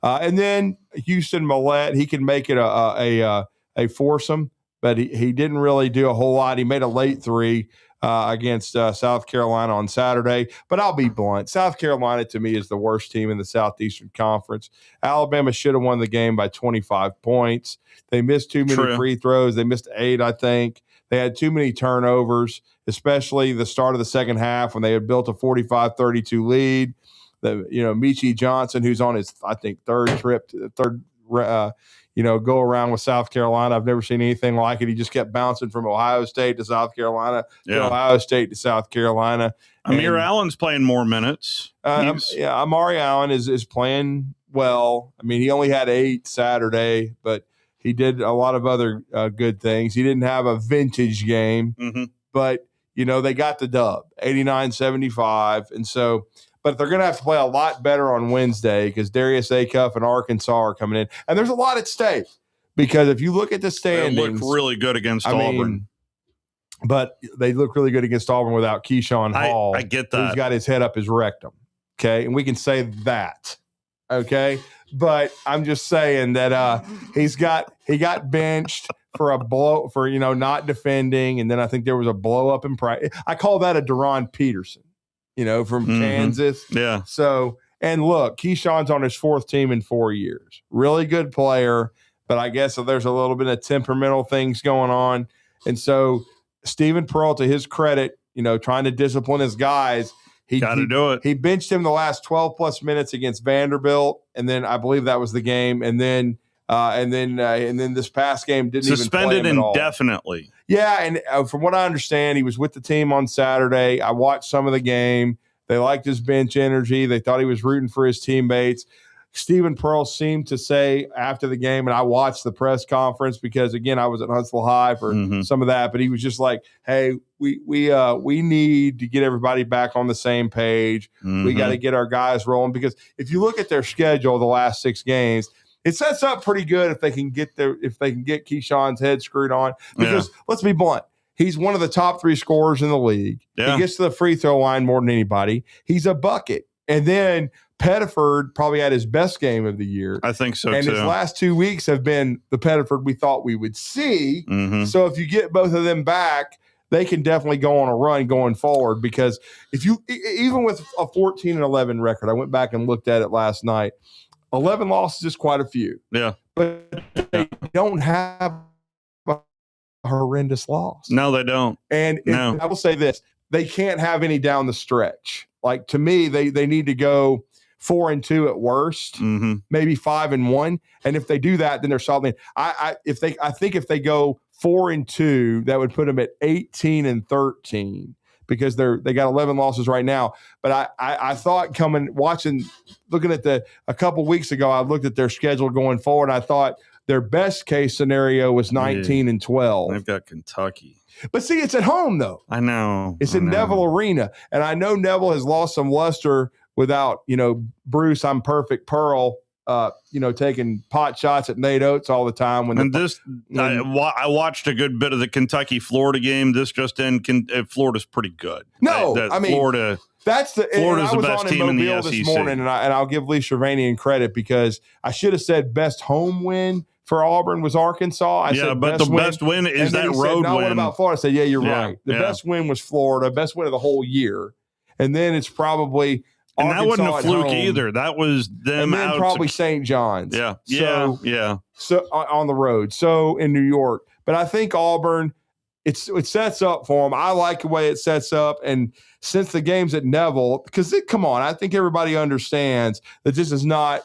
And then Houston Millette, he can make it a foursome, but he didn't really do a whole lot. He made a late three against South Carolina on Saturday. But I'll be blunt. South Carolina, to me, is the worst team in the Southeastern Conference. Alabama should have won the game by 25 points. They missed too many free throws. They missed 8, I think. They had too many turnovers, especially the start of the second half when they had built a 45-32 lead. Michie Johnson, who's on his, I think, third go around with South Carolina. I've never seen anything like it. He just kept bouncing from Ohio State to South Carolina, to Ohio State to South Carolina. Amir Allen's playing more minutes. Amari Allen is playing well. I mean, he only had 8 Saturday, but he did a lot of other good things. He didn't have a vintage game, but, they got the dub, 89-75. And so – but they're going to have to play a lot better on Wednesday because Darius Acuff and Arkansas are coming in. And there's a lot at stake because if you look at the standings. They looked really good against Auburn. But they look really good against Auburn without Keyshawn Hall. I get that. Who's got his head up his rectum. Okay. And we can say that. Okay. But I'm just saying that he got benched for not defending. And then I think there was a blow up in practice. I call that a Deron Peterson. From Kansas. Yeah. So, and look, Keyshawn's on his 4th team in 4 years. Really good player, but I guess there's a little bit of temperamental things going on. And so, Stephen Pearl, to his credit, trying to discipline his guys, he got to do it. He benched him the last 12 plus minutes against Vanderbilt, and then I believe that was the game. And then this past game didn't suspended even play him at all. Indefinitely. Yeah, and from what I understand, he was with the team on Saturday. I watched some of the game. They liked his bench energy. They thought he was rooting for his teammates. Stephen Pearl seemed to say after the game, and I watched the press conference because, again, I was at Huntsville High for some of that, but he was just like, hey, we need to get everybody back on the same page. We got to get our guys rolling because if you look at their schedule the last 6 games, it sets up pretty good if they can get Keyshawn's head screwed on. Because let's be blunt, he's one of the top 3 scorers in the league. Yeah. He gets to the free throw line more than anybody. He's a bucket. And then Pettiford probably had his best game of the year. I think so, and too. His last 2 weeks have been the Pettiford we thought we would see. So if you get both of them back, they can definitely go on a run going forward because even with a 14-11 record, I went back and looked at it last night. 11 losses is quite a few. Yeah. But they don't have a horrendous loss. No, they don't. And I will say this, they can't have any down the stretch. Like, to me, they need to go 4-2 at worst, maybe 5-1. And if they do that, then they're solid. I think if they go 4-2, that would put them at 18-13. Because they got 11 losses right now. But I thought looking at a couple weeks ago, I looked at their schedule going forward. I thought their best case scenario was 19-12. They've got Kentucky. But see, it's at home though. I know. It's in Neville Arena. And I know Neville has lost some luster without, Bruce, I'm perfect Pearl taking pot shots at Nate Oates all the time. I watched a good bit of the Kentucky-Florida game. This just in, Florida's pretty good. Florida's the best team in the SEC. This morning, and I'll give Lee Shervanian credit because I should have said best home win for Auburn was Arkansas. I said best win is that road win. What about Florida? I said, you're right. The best win was Florida, best win of the whole year. And then it's probably and Arkansas that wasn't a fluke home. Either. That was them and then out. Probably St. John's. Yeah. So on the road. So in New York. But I think Auburn, it sets up for them. I like the way it sets up. And since the game's at Neville, because come on, I think everybody understands that this is not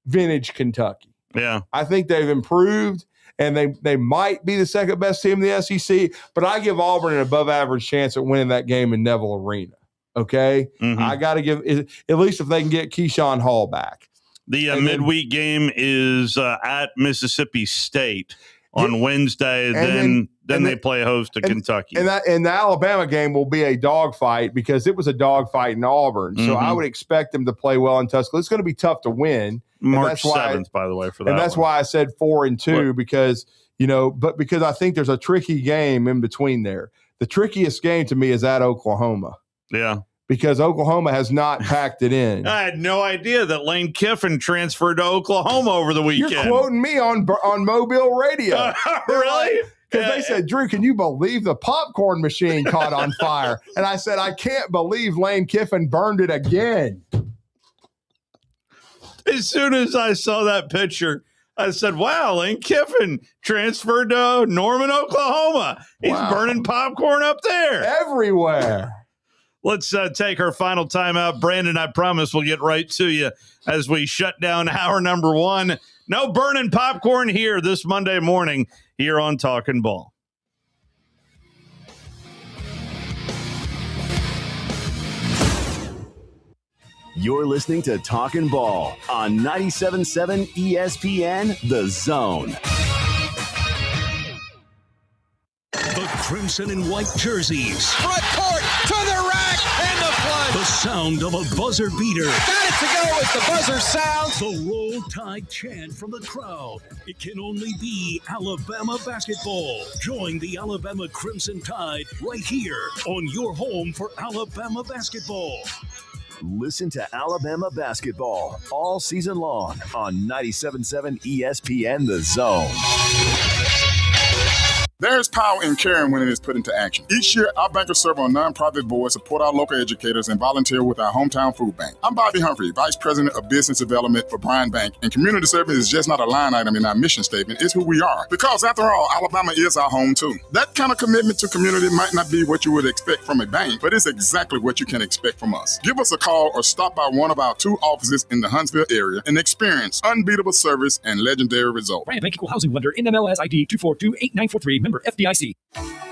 vintage Kentucky. Yeah. I think they've improved, and they might be the second best team in the SEC, but I give Auburn an above average chance at winning that game in Neville Arena. Okay? Mm-hmm. I got to give at least if they can get Keyshawn Hall back. The midweek game is at Mississippi State on Wednesday. Then they play host to Kentucky. And the Alabama game will be a dogfight because it was a dogfight in Auburn. So I would expect them to play well in Tuscaloosa. It's going to be tough to win. March 7th, by the way, for that. And that's why I said 4-2 because because I think there's a tricky game in between there. The trickiest game to me is at Oklahoma. Yeah. Because Oklahoma has not packed it in. I had no idea that Lane Kiffin transferred to Oklahoma over the weekend. You're quoting me on Mobile Radio. Really? Because they said, Drew, can you believe the popcorn machine caught on fire? And I said, I can't believe Lane Kiffin burned it again. As soon as I saw that picture, I said, wow, Lane Kiffin transferred to Norman, Oklahoma. He's burning popcorn up there. Everywhere. Let's take our final timeout. Brandon, I promise we'll get right to you as we shut down hour number 1. No burning popcorn here this Monday morning here on Talkin Ball. You're listening to Talkin Ball on 97.7 ESPN, The Zone. The crimson and white jerseys. Front court to the rack and the play. The sound of a buzzer beater. Got it to go as the buzzer sounds. The Roll Tide chant from the crowd. It can only be Alabama basketball. Join the Alabama Crimson Tide right here on your home for Alabama basketball. Listen to Alabama basketball all season long on 97.7 ESPN The Zone. There's power in caring when it is put into action. Each year, our bankers serve on nonprofit boards, support our local educators, and volunteer with our hometown food bank. I'm Bobby Humphrey, Vice President of Business Development for Bryan Bank, and community service is just not a line item in our mission statement. It's who we are. Because after all, Alabama is our home too. That kind of commitment to community might not be what you would expect from a bank, but it's exactly what you can expect from us. Give us a call or stop by one of our 2 offices in the Huntsville area and experience unbeatable service and legendary results. Bryan Bank Equal Housing Lender, NMLS ID 2428943, member FDIC.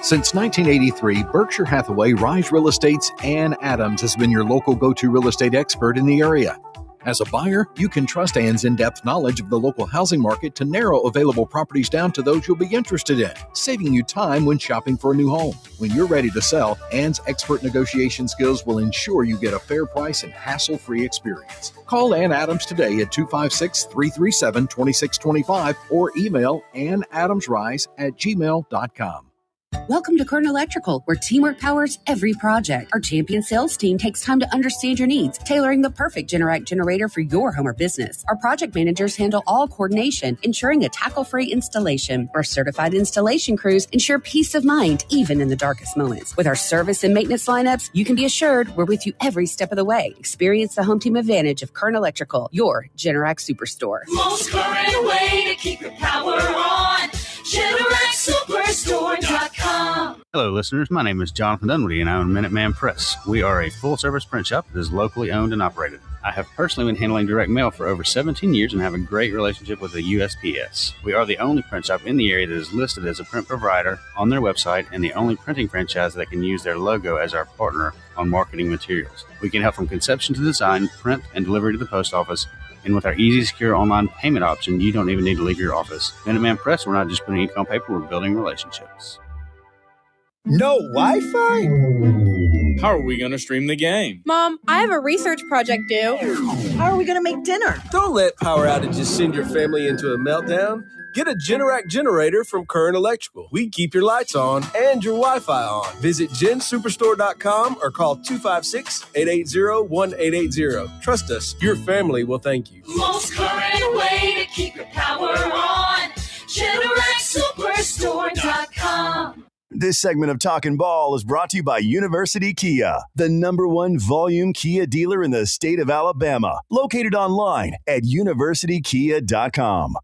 Since 1983, Berkshire Hathaway Rise Real Estate's Ann Adams has been your local go-to real estate expert in the area. As a buyer, you can trust Ann's in-depth knowledge of the local housing market to narrow available properties down to those you'll be interested in, saving you time when shopping for a new home. When you're ready to sell, Ann's expert negotiation skills will ensure you get a fair price and hassle-free experience. Call Ann Adams today at 256-337-2625 or email annadamsrise@gmail.com. Welcome to Kern Electrical, where teamwork powers every project. Our champion sales team takes time to understand your needs, tailoring the perfect Generac generator for your home or business. Our project managers handle all coordination, ensuring a tackle-free installation. Our certified installation crews ensure peace of mind, even in the darkest moments. With our service and maintenance lineups, you can be assured we're with you every step of the way. Experience the home team advantage of Kern Electrical, your Generac superstore. Most current way to keep your power on. GeneracSuperstore.com. Hello, listeners. My name is Jonathan Dunwoody, and I own Minuteman Press. We are a full-service print shop that is locally owned and operated. I have personally been handling direct mail for over 17 years and have a great relationship with the USPS. We are the only print shop in the area that is listed as a print provider on their website and the only printing franchise that can use their logo as our partner on marketing materials. We can help from conception to design, print, and delivery to the post office. And with our easy, secure online payment option, you don't even need to leave your office. Minuteman Press, we're not just putting ink on paper, we're building relationships. No Wi-Fi? How are we going to stream the game? Mom, I have a research project due. How are we going to make dinner? Don't let power outages send your family into a meltdown. Get a Generac generator from Current Electrical. We keep your lights on and your Wi-Fi on. Visit gensuperstore.com or call 256-880-1880. Trust us, your family will thank you. Most current way to keep your power on. GeneracSuperstore.com. This segment of Talkin Ball is brought to you by University Kia, the #1 volume Kia dealer in the state of Alabama. Located online at universitykia.com.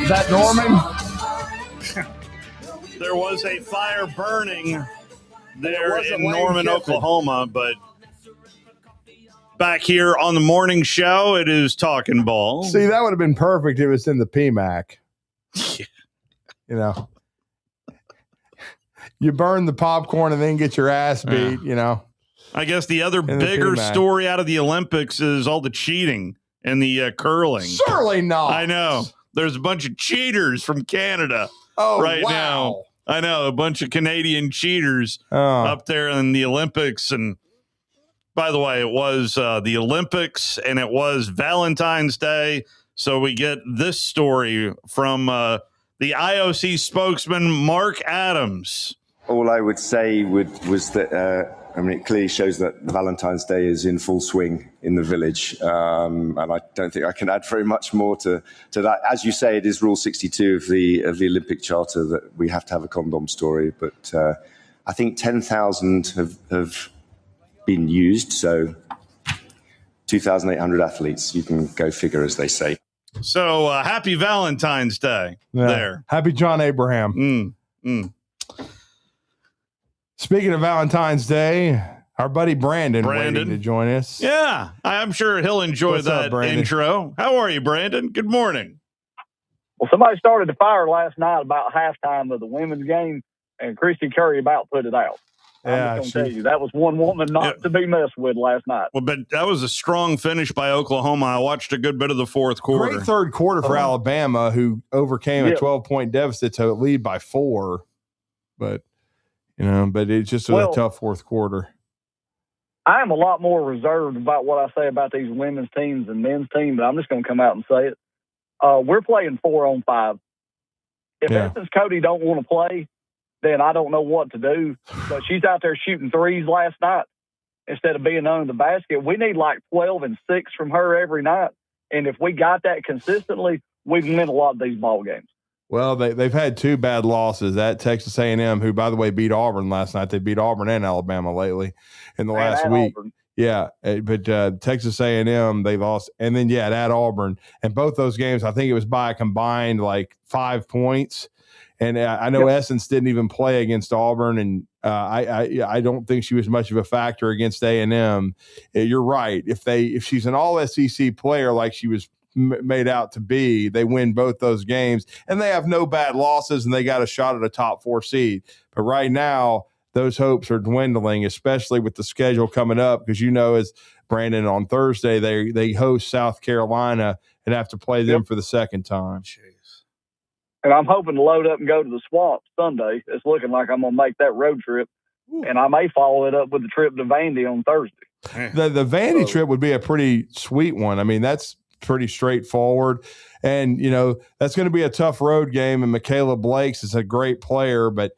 Is that Norman? There was a fire burning there in Norman, Oklahoma, but back here on the morning show, it is Talkin Ball. See, that would have been perfect if it's in the PMAC. You know, you burn the popcorn and then get your ass beat, you know. I guess the other bigger story out of the Olympics is all the cheating and the curling. Surely not. I know. There's a bunch of cheaters from Canada now. I know, a bunch of Canadian cheaters up there in the Olympics. And by the way, it was the Olympics and it was Valentine's Day. So we get this story from the IOC spokesman, Mark Adams. All I would say was that, it clearly shows that Valentine's Day is in full swing in the village. And I don't think I can add very much more to that. As you say, it is Rule 62 of the Olympic Charter that we have to have a condom story. But I think 10,000 have been used. So 2,800 athletes. You can go figure, as they say. So happy Valentine's Day there. Happy John Abraham. Speaking of Valentine's Day, our buddy Brandon waiting to join us. Yeah, I'm sure he'll enjoy that intro. How are you, Brandon? Good morning. Well, somebody started the fire last night about halftime of the women's game, and Christy Curry about put it out. I'm just going to tell you, that was one woman not to be messed with last night. Well, but that was a strong finish by Oklahoma. I watched a good bit of the fourth quarter. Great third quarter for Alabama, who overcame a 12-point deficit to lead by 4. But it's just a tough fourth quarter. I am a lot more reserved about what I say about these women's teams and men's teams, but I'm just going to come out and say it. We're playing 4-on-5. If Essence Cody don't want to play, then I don't know what to do. But she's out there shooting threes last night instead of being under the basket. We need like 12 and 6 from her every night. And if we got that consistently, we can win a lot of these ball games. Well, they've had 2 bad losses at Texas A&M, who, by the way, beat Auburn last night. They beat Auburn and Alabama lately in the last week. Auburn. Yeah, but Texas A&M, they lost. And then, at Auburn. And both those games, I think it was by a combined, 5 points. And I know Essence didn't even play against Auburn, and I don't think she was much of a factor against A&M. You're right. If she's an all-SEC player like she was made out to be, they win both those games, and they have no bad losses, and they got a shot at a top 4 seed. But right now, those hopes are dwindling, especially with the schedule coming up, because as Brandon, on Thursday they host South Carolina and have to play them for the second time. And I'm hoping to load up and go to the Swamp Sunday. It's looking like I'm going to make that road trip, and I may follow it up with the trip to Vandy on Thursday. The Vandy trip would be a pretty sweet one. I mean, that's pretty straightforward. And, that's going to be a tough road game. And Michaela Blakes is a great player. But,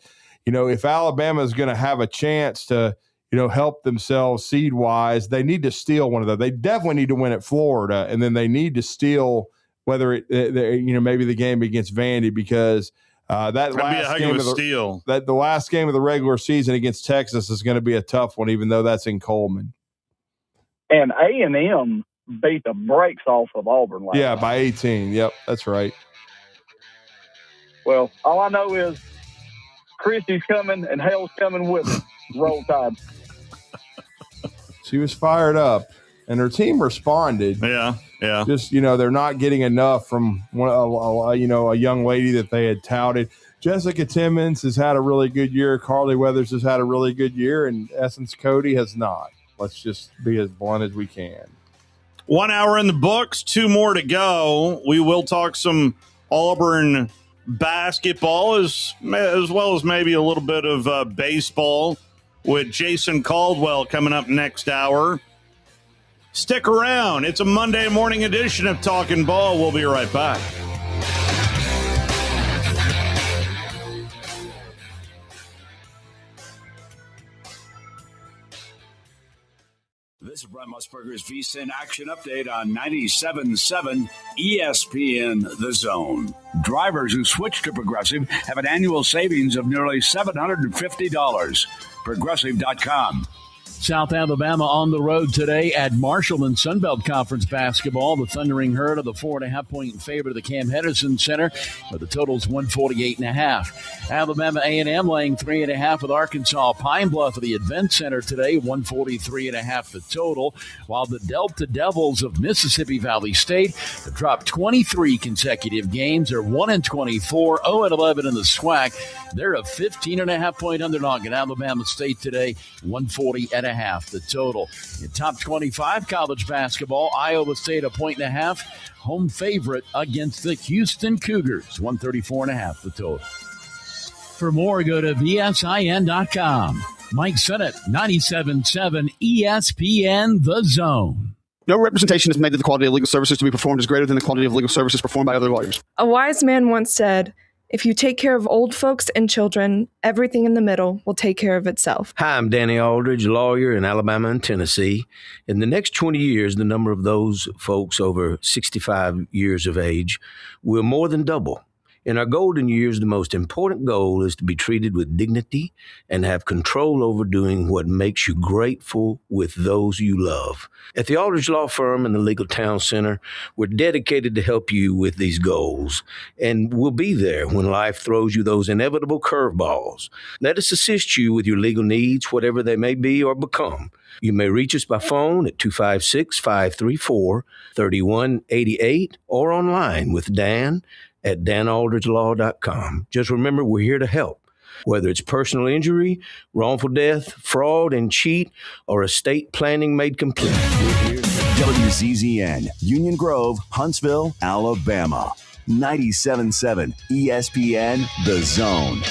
if Alabama is going to have a chance to, help themselves seed-wise, they need to steal one of those. They definitely need to win at Florida, and then they need to steal whether maybe the game against Vandy, because the last game of the regular season against Texas is going to be a tough one, even though that's in Coleman. And A&M beat the brakes off of Auburn last night. By 18. Yep, that's right. Well, all I know is Christy's coming and hell's coming with her. Roll Tide. She was fired up, and her team responded. Yeah. Just, they're not getting enough from a young lady that they had touted. Jessica Timmons has had a really good year. Carly Weathers has had a really good year, and Essence Cody has not. Let's just be as blunt as we can. 1 hour in the books, 2 more to go. We will talk some Auburn basketball as well as maybe a little bit of baseball with Jason Caldwell coming up next hour. Stick around. It's a Monday morning edition of Talkin Ball. We'll be right back. This is Brent Musburger's VSiN Action Update on 97.7 ESPN The Zone. Drivers who switch to Progressive have an annual savings of nearly $750. Progressive.com. South Alabama on the road today at Marshall in Sunbelt Conference basketball. The Thundering Herd of the 4.5-point favorite of the Cam Henderson Center, where the total's 148.5. Alabama A&M laying 3.5 with Arkansas Pine Bluff at the Advent Center today, 143.5 the total. While the Delta Devils of Mississippi Valley State have dropped 23 consecutive games. They're 1-24, 0-11 in the SWAC. They're a 15.5-point underdog at Alabama State today, 140.5 the total. In top 25 college basketball, Iowa State 1.5 home favorite against the Houston Cougars, 134.5 the total. For more, go to VSIN.com. Mike Sennett, 97.7 ESPN The Zone. No representation is made that the quality of legal services to be performed is greater than the quality of legal services performed by other lawyers. A wise man once said, if you take care of old folks and children, everything in the middle will take care of itself. Hi, I'm Danny Aldridge, lawyer in Alabama and Tennessee. In the next 20 years, the number of those folks over 65 years of age will more than double. In our golden years, the most important goal is to be treated with dignity and have control over doing what makes you grateful with those you love. At the Aldridge Law Firm and the Legal Town Center, we're dedicated to help you with these goals, and we'll be there when life throws you those inevitable curveballs. Let us assist you with your legal needs, whatever they may be or become. You may reach us by phone at 256-534-3188 or online with Dan at danaldridgelaw.com. Just remember, we're here to help. Whether it's personal injury, wrongful death, fraud and cheat, or estate planning made complete, we're here. WZZN, Union Grove, Huntsville, Alabama. 97.7 ESPN The Zone.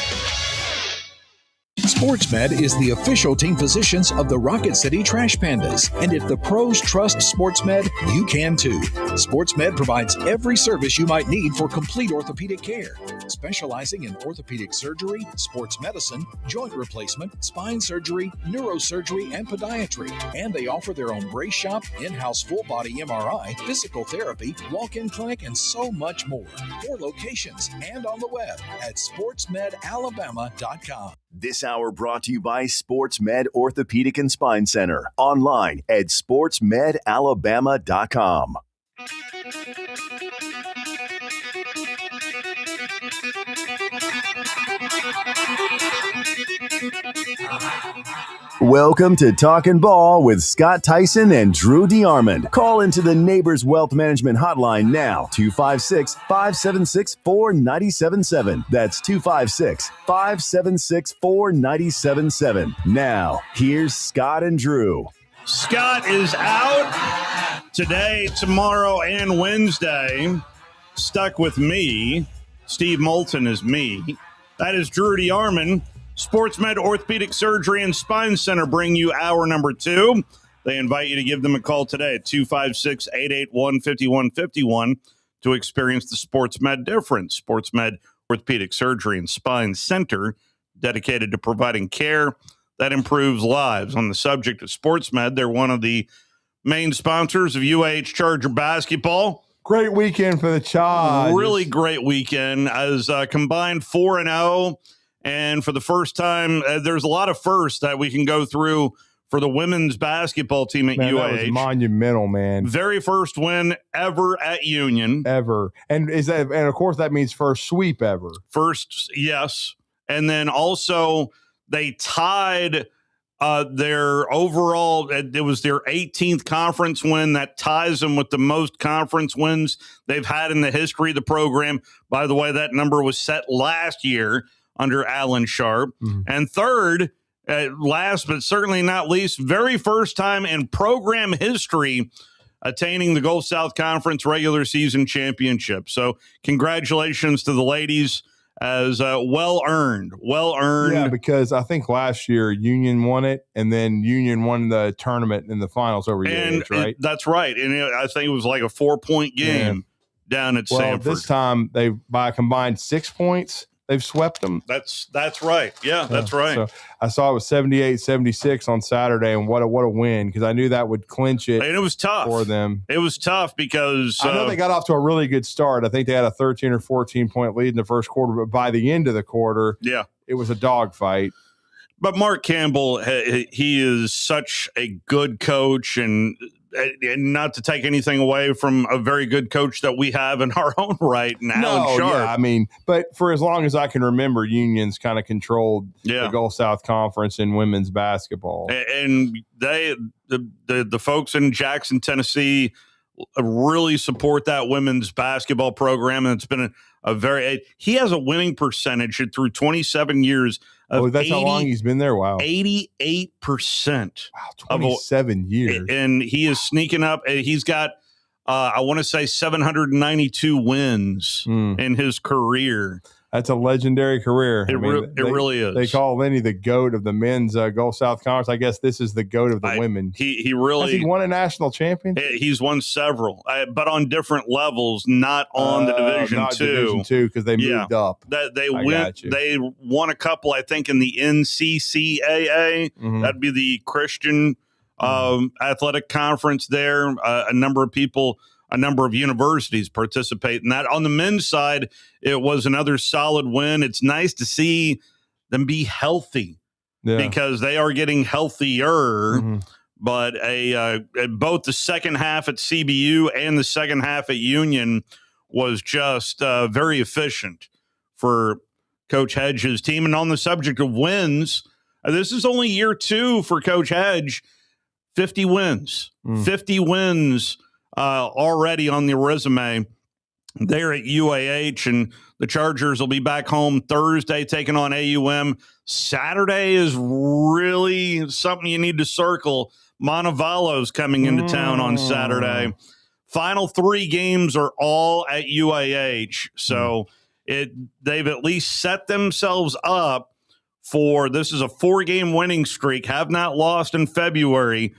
SportsMed is the official team physicians of the Rocket City Trash Pandas. And if the pros trust SportsMed, you can too. SportsMed provides every service you might need for complete orthopedic care, specializing in orthopedic surgery, sports medicine, joint replacement, spine surgery, neurosurgery, and podiatry. And they offer their own brace shop, in-house full-body MRI, physical therapy, walk-in clinic, and so much more. 4 locations and on the web at sportsmedalabama.com. This hour brought to you by SportsMed Orthopedic and Spine Center. Online at sportsmedalabama.com. Welcome to Talkin Ball with Scott Tyson and Drew DeArmond. Call into the Neighbors Wealth Management Hotline now, 256-576-4977. That's 256-576-4977. Now, here's Scott and Drew. Scott is out today, tomorrow, and Wednesday. Stuck with me. Steve Moulton is me. That is Drew DeArmond. SportsMed Orthopedic Surgery and Spine Center bring you hour number 2. They invite you to give them a call today at 256-881-5151 to experience the SportsMed difference. SportsMed Orthopedic Surgery and Spine Center, dedicated to providing care that improves lives. On the subject of SportsMed, they're one of the main sponsors of UAH Charger basketball. Great weekend for the Chargers. Really great weekend as combined 4-0. And for the first time, there's a lot of firsts that we can go through for the women's basketball team at UAH. That was monumental, man. Very first win ever at Union. Ever. And of course that means first sweep ever. First, yes. And then also they tied their overall, it was their 18th conference win. That ties them with the most conference wins they've had in the history of the program. By the way, that number was set last year under Alan Sharp. Mm-hmm. And third, last but certainly not least, very first time in program history, attaining the Gulf South Conference regular season championship. So congratulations to the ladies, as well earned. Yeah, because I think last year Union won it, and then Union won the tournament in the finals over UAH, right? That's right. And I think it was like a 4-point game down at Sanford. This time by a combined 6 points, they've swept them. That's right. Yeah, that's right. So I saw it was 78-76 on Saturday, and what a win, because I knew that would clinch it. And it was tough for them. It was tough because I know they got off to a really good start. I think they had a 13 or 14 point lead in the first quarter, but by the end of the quarter, it was a dogfight. But Mark Campbell, he is such a good coach, and not to take anything away from a very good coach that we have in our own right, and Alan Sharp. Yeah, I mean, but for as long as I can remember, Union's kind of controlled the Gulf South Conference in women's basketball. And the folks in Jackson, Tennessee, really support that women's basketball program, and it's been he has a winning percentage through 27 years. That's how long he's been there? Wow. 88%. Wow, 27 years. And he is sneaking up. He's got, I want to say, 792 wins in his career. That's a legendary career. It really is. They call Lenny the GOAT of the men's Gulf South Conference. I guess this is the GOAT of the women. He really has he won a national championship? He's won several, but on different levels, not on the Division Two. Division Two, because they moved up. They won a couple, I think, in the NCCAA. That'd be the Christian Athletic Conference there. A number of universities participate in that. On the men's side, it was another solid win. It's nice to see them be healthy because they are getting healthier. But both the second half at CBU and the second half at Union was just very efficient for Coach Hedge's team. And on the subject of wins, this is only year 2 for Coach Hedge. 50 wins. 50 wins already on the resume there at UAH, and the Chargers will be back home Thursday taking on AUM. Saturday is really something you need to circle. Montevallo's coming into town on Saturday. Final 3 games are all at UAH, so they've at least set themselves up for, this is a 4-game winning streak, have not lost in February,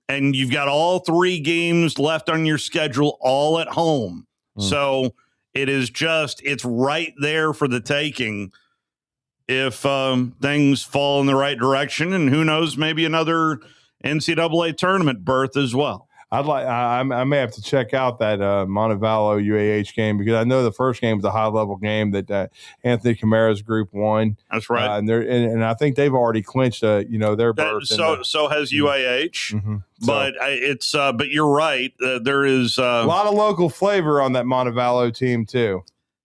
and you've got all 3 games left on your schedule, all at home. So it's right there for the taking if things fall in the right direction, and who knows, maybe another NCAA tournament berth as well. I may have to check out that Montevallo UAH game, because I know the first game was a high level game that Anthony Camara's group won. That's right, and I think they've already clinched their berth. So has UAH, but you're right. There is a lot of local flavor on that Montevallo team too.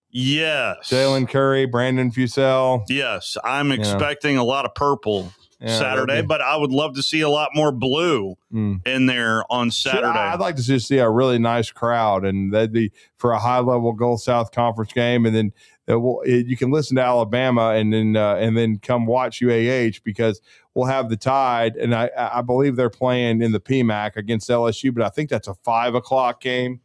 Yes, Jalen Curry, Brandon Fusel. Yes, I'm expecting a lot of purple. Saturday, but I would love to see a lot more blue in there on Saturday. I'd like to just see a really nice crowd, and that'd be for a high-level Gulf South Conference game, and then you can listen to Alabama, and then come watch UAH, because we'll have the Tide, and I believe they're playing in the PMAC against LSU, but I think that's a 5:00 game.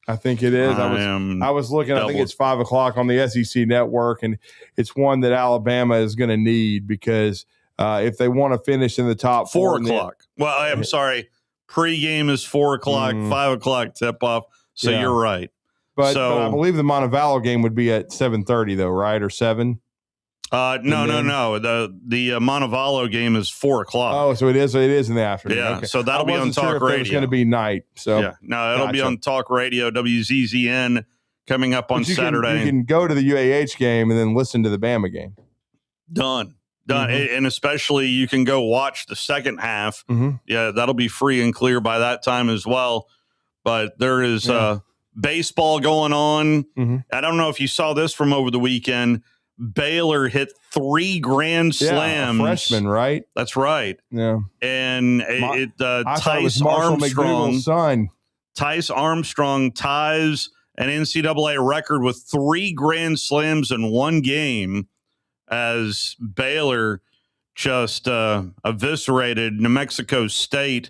I think it is. I was looking. I think it's 5:00 on the SEC network, and it's one that Alabama is going to need, because if they want to finish in the top 4:00. Well, I'm sorry. Pre-game is 4:00, 5:00 tip-off. So you're right. But I believe the Montevallo game would be at 7:30, though, right? Or 7? No. The Montevallo game is 4:00. Oh, so it is in the afternoon. Yeah, okay. So that'll be on Talk Radio. It's going to be night. So it'll be on Talk Radio, WZZN, coming up on Saturday. You can go to the UAH game and then listen to the Bama game. Done. And especially you can go watch the second half. Yeah, that'll be free and clear by that time as well. But there is baseball going on. I don't know if you saw this from over the weekend. Baylor hit 3 grand slams. Freshman, right? That's right. Yeah. And Tice Armstrong. Tice Armstrong ties an NCAA record with 3 grand slams in one game, as Baylor just eviscerated New Mexico State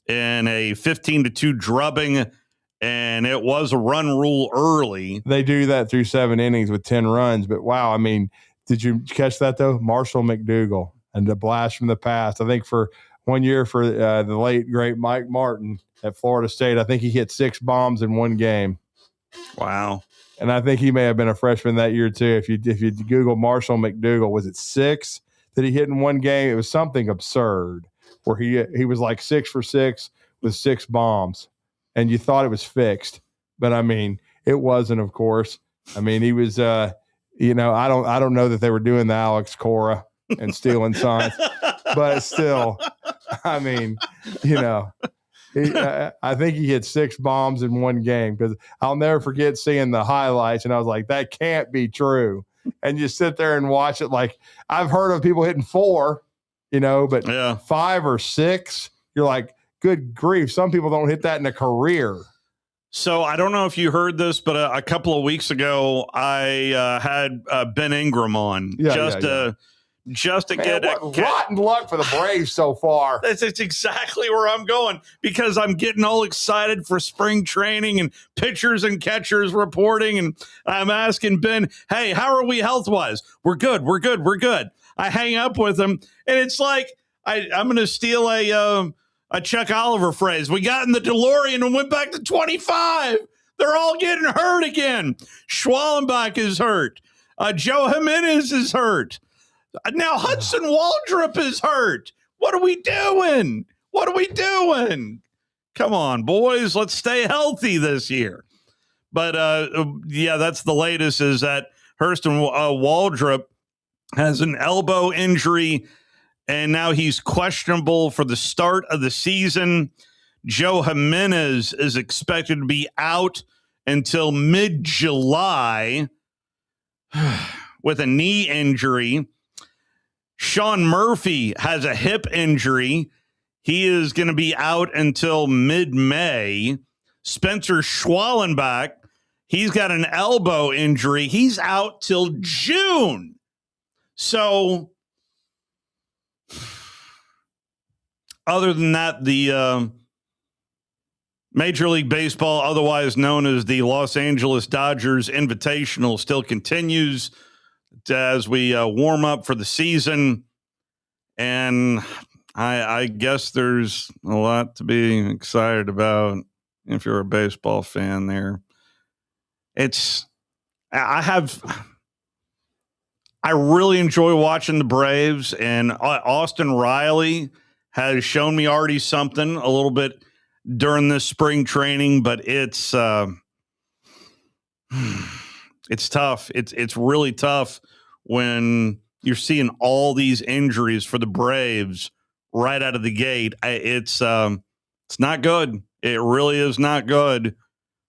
in a 15-2 drubbing, and it was a run rule early. They do that through 7 innings with 10 runs. But, wow, I mean, did you catch that, though? Marshall McDougal and the blast from the past. I think for 1 year for the late, great Mike Martin at Florida State, I think he hit 6 bombs in one game. Wow. And I think he may have been a freshman that year, too. If you Google Marshall McDougal, was it 6 that he hit in one game? It was something absurd where he was like 6 for 6 with 6 bombs. And you thought it was fixed. But, I mean, it wasn't, of course. I mean, he was, I don't know that they were doing the Alex Cora and stealing signs. But still, I mean, I think he hit 6 bombs in one game, because I'll never forget seeing the highlights, and I was like, that can't be true. And you sit there and watch it. Like, I've heard of people hitting 4, but 5 or 6, you're like, good grief. Some people don't hit that in a career. So I don't know if you heard this, but a couple of weeks ago, I had Ben Ingram on just to get rotten luck for the Braves so far. That's exactly where I'm going, because I'm getting all excited for spring training and pitchers and catchers reporting. And I'm asking Ben, hey, how are we health-wise? We're good. I hang up with him, and it's like I'm going to steal a Chuck Oliver phrase. We got in the DeLorean and went back to 25. They're all getting hurt again. Schwallenbach is hurt. Joe Jimenez is hurt. Now Hudson Waldrop is hurt. What are we doing? Come on, boys. Let's stay healthy this year. But, that's the latest, is that Hurston Waldrop has an elbow injury, and now he's questionable for the start of the season. Joe Jimenez is expected to be out until mid-July with a knee injury. Sean Murphy has a hip injury. He is going to be out until mid-May. Spencer Schwallenbach, he's got an elbow injury. He's out till June. So, other than that, the Major League Baseball, otherwise known as the Los Angeles Dodgers Invitational, still continues as we warm up for the season. And I guess there's a lot to be excited about if you're a baseball fan there. I really enjoy watching the Braves, and Austin Riley has shown me already something a little bit during this spring training, but it's tough. It's really tough when you're seeing all these injuries for the Braves right out of the gate. It's not good. It really is not good.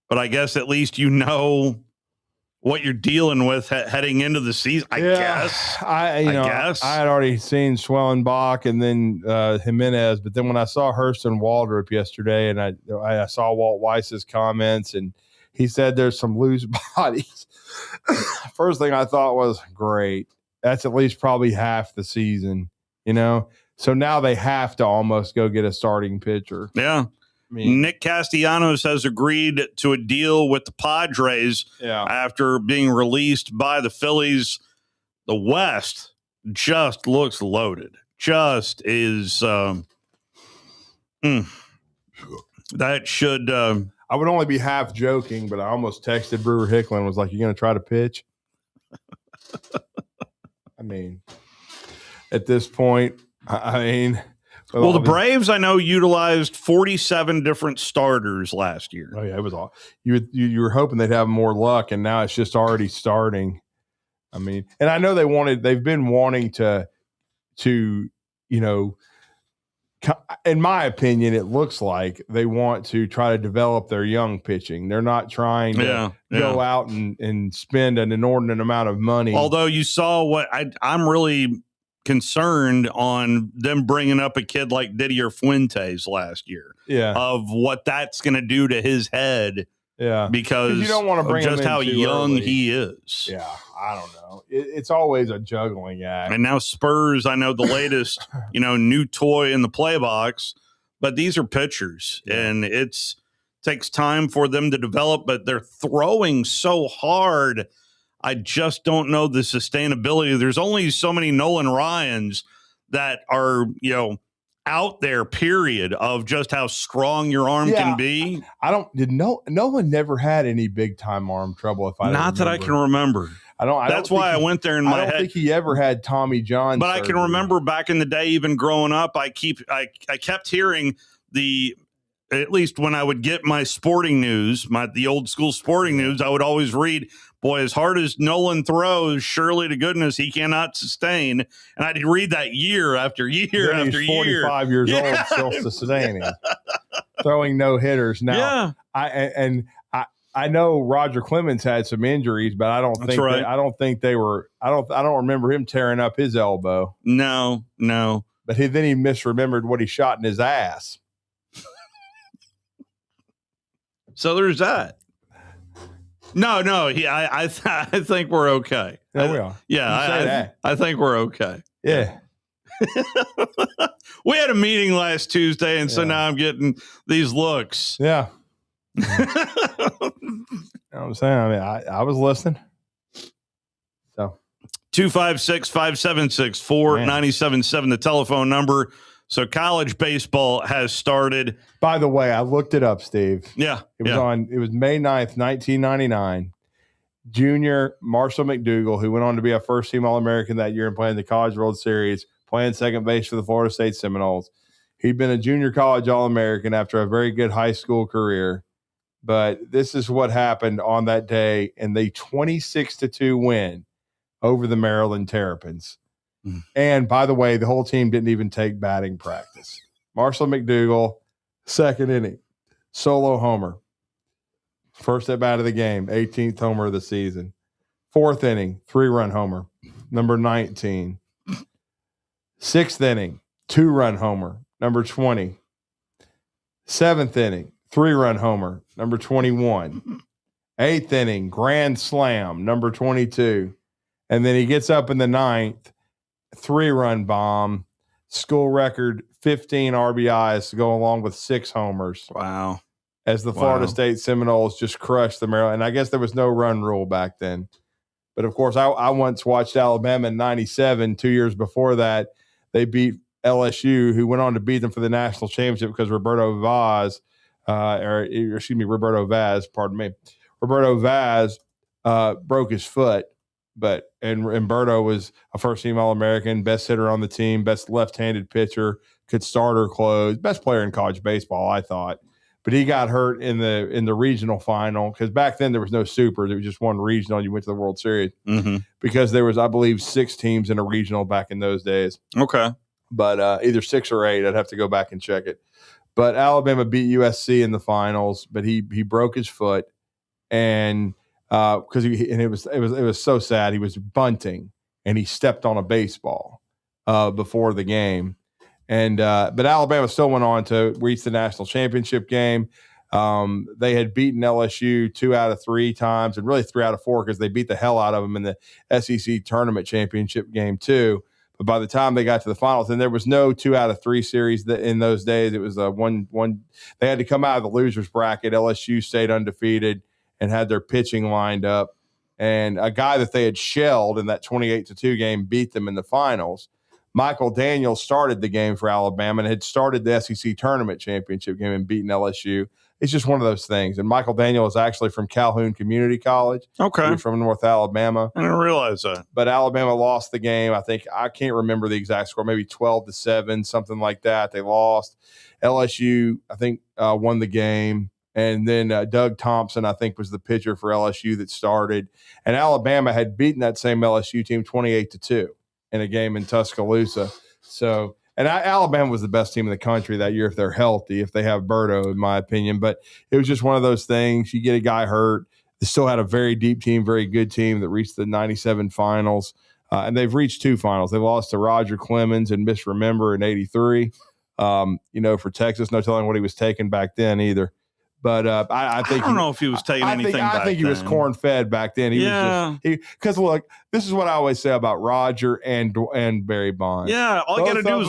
But I guess at least you know what you're dealing with heading into the season. I guess. I had already seen Schwellenbach and then Jimenez, but then when I saw Hurston Waldrop yesterday, and I saw Walt Weiss's comments, and he said there's some loose bodies. First thing I thought was, great. That's at least probably half the season, So now they have to almost go get a starting pitcher. Yeah. Nick Castellanos has agreed to a deal with the Padres after being released by the Phillies. The West just looks loaded. Just is that should I would only be half joking, but I almost texted Brewer Hicklin and was like, you going to try to pitch? I mean, at this point, well, the Braves, I know, utilized 47 different starters last year. Oh, yeah, it was all you were hoping they'd have more luck, and now it's just already starting. I mean, and I know they've been wanting to in my opinion, it looks like they want to try to develop their young pitching. They're not trying to go out and spend an inordinate amount of money. Although you saw what I'm really concerned on them bringing up a kid like Didier Fuentes last year. Of what that's going to do to his head. Yeah, because you don't want to bring just him how young early. he is. Yeah, I don't know. It's always a juggling act. And now Spurs, I know the latest, new toy in the play box, but these are pitchers, and it's takes time for them to develop, but they're throwing so hard. I just don't know the sustainability. There's only so many Nolan Ryans that are, out there, period, of just how strong your arm can be. Nolan never had any big time arm trouble. Not that I can remember. That's why I went there in my head. I don't think he ever had Tommy John. But surgery. I can remember back in the day, even growing up, I kept hearing at least when I would get my sporting news, the old school sporting news, I would always read, boy, as hard as Nolan throws, surely to goodness he cannot sustain. And I'd read that year after year after he's year. 45 years old, still sustaining, throwing no hitters. Now, I know Roger Clemens had some injuries, but I don't think they were. I don't remember him tearing up his elbow. No. But then he misremembered what he shot in his ass. So there's that. No. I think we're okay. Yeah, we are. Yeah, I think we're okay. Yeah. We had a meeting last Tuesday, and so now I'm getting these looks. Yeah. You know what I'm saying? I mean, I was listening. So 256-576-4977, the telephone number. So college baseball has started. By the way, I looked it up, Steve. Yeah. It was May 9th, 1999. Junior Marshall McDougal, who went on to be a first-team All-American that year and played in the College World Series, playing second base for the Florida State Seminoles. He'd been a junior college All-American after a very good high school career. But this is what happened on that day in the 26-2 win over the Maryland Terrapins. And by the way, the whole team didn't even take batting practice. Marshall McDougal, second inning, solo homer. First at bat of the game, 18th homer of the season. Fourth inning, 3-run homer, number 19. Sixth inning, 2-run homer, number 20. Seventh inning, 3-run homer, number 21. Eighth inning, grand slam, number 22. And then he gets up in the ninth, 3-run bomb, school record 15 RBIs to go along with 6 homers. Wow. As the Florida State Seminoles just crushed the Maryland. And I guess there was no run rule back then. But, of course, I once watched Alabama in 97. 2 years before that, they beat LSU, who went on to beat them for the national championship because Roberto Vaz, Roberto Vaz broke his foot. And Berto was a first-team All-American, best hitter on the team, best left-handed pitcher, could start or close, best player in college baseball, I thought. But he got hurt in the regional final because back then there was no super. There was just one regional. You went to the World Series because there was, I believe, 6 teams in a regional back in those days. Okay. But either 6 or 8. I'd have to go back and check it. But Alabama beat USC in the finals, but he broke his foot, and it was so sad. He was bunting and he stepped on a baseball before the game, and but Alabama still went on to reach the national championship game. They had beaten LSU 2 out of 3 times, and really 3 out of 4 because they beat the hell out of them in the SEC tournament championship game too. But by the time they got to the finals, and there was no 2 out of 3 series in those days, it was one. They had to come out of the losers bracket. LSU stayed undefeated and had their pitching lined up. And a guy that they had shelled in that 28-2 game beat them in the finals. Michael Daniels started the game for Alabama and had started the SEC tournament championship game and beaten LSU. It's just one of those things. And Michael Daniel is actually from Calhoun Community College. Okay. He's from North Alabama. I didn't realize that. But Alabama lost the game. I can't remember the exact score, maybe 12-7, something like that. They lost. LSU, I think, won the game. And then Doug Thompson, I think, was the pitcher for LSU that started. And Alabama had beaten that same LSU team 28-2 in a game in Tuscaloosa. So, and Alabama was the best team in the country that year if they're healthy, if they have Berto, in my opinion. But it was just one of those things. You get a guy hurt. They still had a very deep team, very good team that reached the 97 finals. And they've reached 2 finals. They lost to Roger Clemens and misremember in 83. For Texas, no telling what he was taking back then either. But I think I don't know if he was taking anything back I think he was corn-fed back then. He was just because look, this is what I always say about Roger and Barry Bonds. Yeah, all you got to do is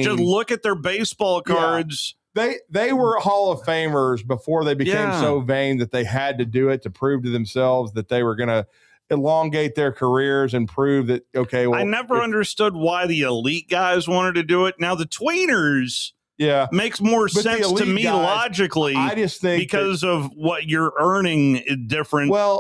just look at their baseball cards. Yeah. They were Hall of Famers before they became so vain that they had to do it to prove to themselves that they were going to elongate their careers and prove that, okay, well. I never understood why the elite guys wanted to do it. Now the tweeners makes more sense to me guys, logically. I just think because of what you're earning is differential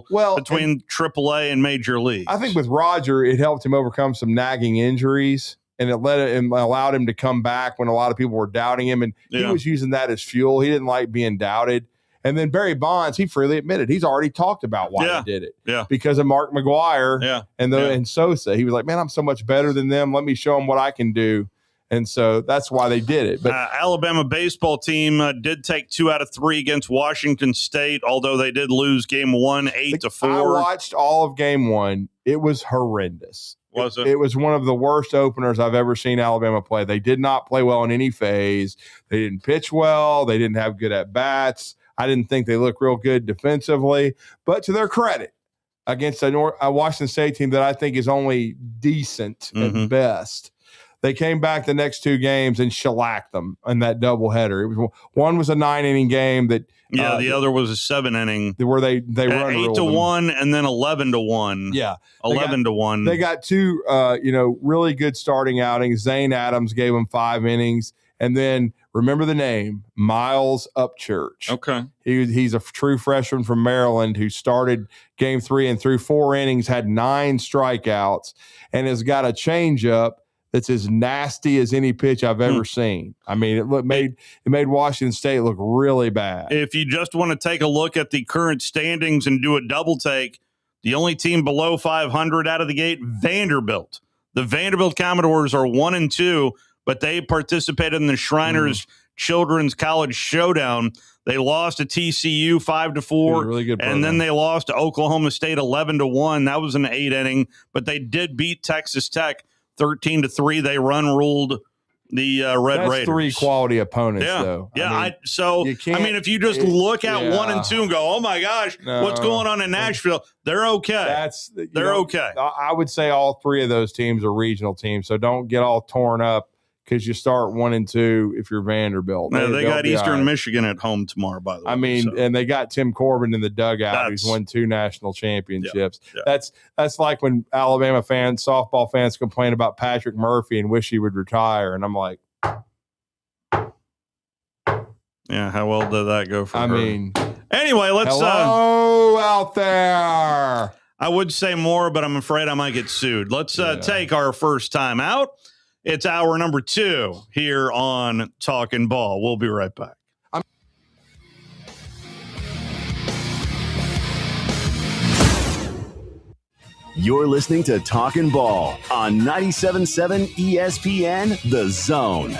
between AAA and Major League. I think with Roger, it helped him overcome some nagging injuries. And it allowed him to come back when a lot of people were doubting him. And he was using that as fuel. He didn't like being doubted. And then Barry Bonds, he freely admitted he's already talked about why he did it. Yeah. Because of Mark McGwire and Sosa. He was like, man, I'm so much better than them. Let me show them what I can do. And so that's why they did it. But Alabama baseball team did take 2 out of 3 against Washington State, although they did lose game 1, 8-4. I watched all of game 1. It was horrendous. Was it? It was one of the worst openers I've ever seen Alabama play. They did not play well in any phase. They didn't pitch well. They didn't have good at-bats. I didn't think they looked real good defensively. But to their credit, against a Washington State team that I think is only decent at best, they came back the next 2 games and shellacked them in that doubleheader. One was a 9-inning game that the other was a 7-inning where they run 8-1 and then 11-1. Yeah, 11-1. They got 2 really good starting outings. Zane Adams gave them 5 innings, and then remember the name Miles Upchurch. Okay, he's a true freshman from Maryland who started game 3 and through 4 innings had 9 strikeouts and has got a changeup that's as nasty as any pitch I've ever seen. I mean, it made Washington State look really bad. If you just want to take a look at the current standings and do a double take, the only team below 500 out of the gate, Vanderbilt. The Vanderbilt Commodores are 1-2, but they participated in the Shriners Children's College Showdown. They lost to TCU 5-4, really good program. And then they lost to Oklahoma State 11-1. That was an 8-inning, but they did beat Texas Tech 13-3. They ruled the Red Raiders. 3 quality opponents, though. Yeah, I mean, if you just look at 1 and 2 and go, oh my gosh, what's going on in Nashville? They're okay. They're okay. I would say all 3 of those teams are regional teams, so don't get all torn up because you start 1 and 2 if you're Vanderbilt. They got Eastern Michigan at home tomorrow, by the way. I mean, and they got Tim Corbin in the dugout. He's won 2 national championships. Yeah. That's like when Alabama fans, softball fans, complain about Patrick Murphy and wish he would retire. And I'm like, yeah, how well did that go for her? Mean, anyway, let's hello out there. I would say more, but I'm afraid I might get sued. Let's take our first time out. It's hour number 2 here on Talkin Ball. We'll be right back. You're listening to Talkin Ball on 97.7 ESPN, The Zone.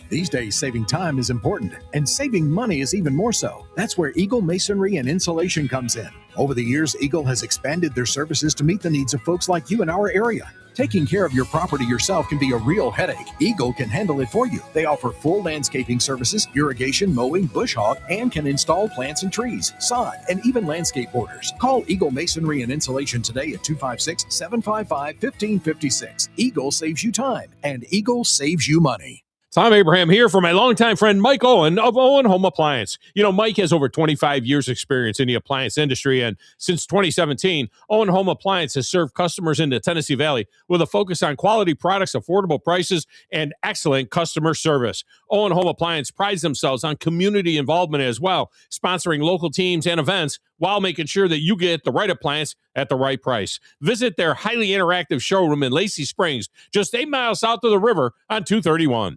These days, saving time is important, and saving money is even more so. That's where Eagle Masonry and Insulation comes in. Over the years, Eagle has expanded their services to meet the needs of folks like you in our area. Taking care of your property yourself can be a real headache. Eagle can handle it for you. They offer full landscaping services, irrigation, mowing, bush hog, and can install plants and trees, sod, and even landscape borders. Call Eagle Masonry and Insulation today at 256-755-1556. Eagle saves you time, and Eagle saves you money. Tom Abraham here for my longtime friend Mike Owen of Owen Home Appliance. You know, Mike has over 25 years experience in the appliance industry, and since 2017, Owen Home Appliance has served customers in the Tennessee Valley with a focus on quality products, affordable prices, and excellent customer service. Owen Home Appliance prides themselves on community involvement as well, sponsoring local teams and events while making sure that you get the right appliance at the right price. Visit their highly interactive showroom in Lacey Springs, just 8 miles south of the river on 231.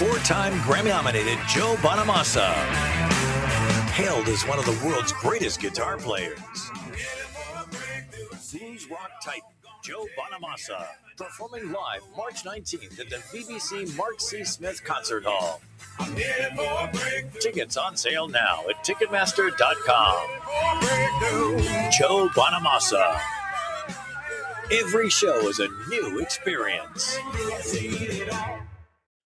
4-time Grammy-nominated Joe Bonamassa, hailed as one of the world's greatest guitar players. Blues rock titan Joe Bonamassa, performing live March 19th at the VBC Mark C. Smith Concert Hall. Tickets on sale now at Ticketmaster.com. Joe Bonamassa. Every show is a new experience.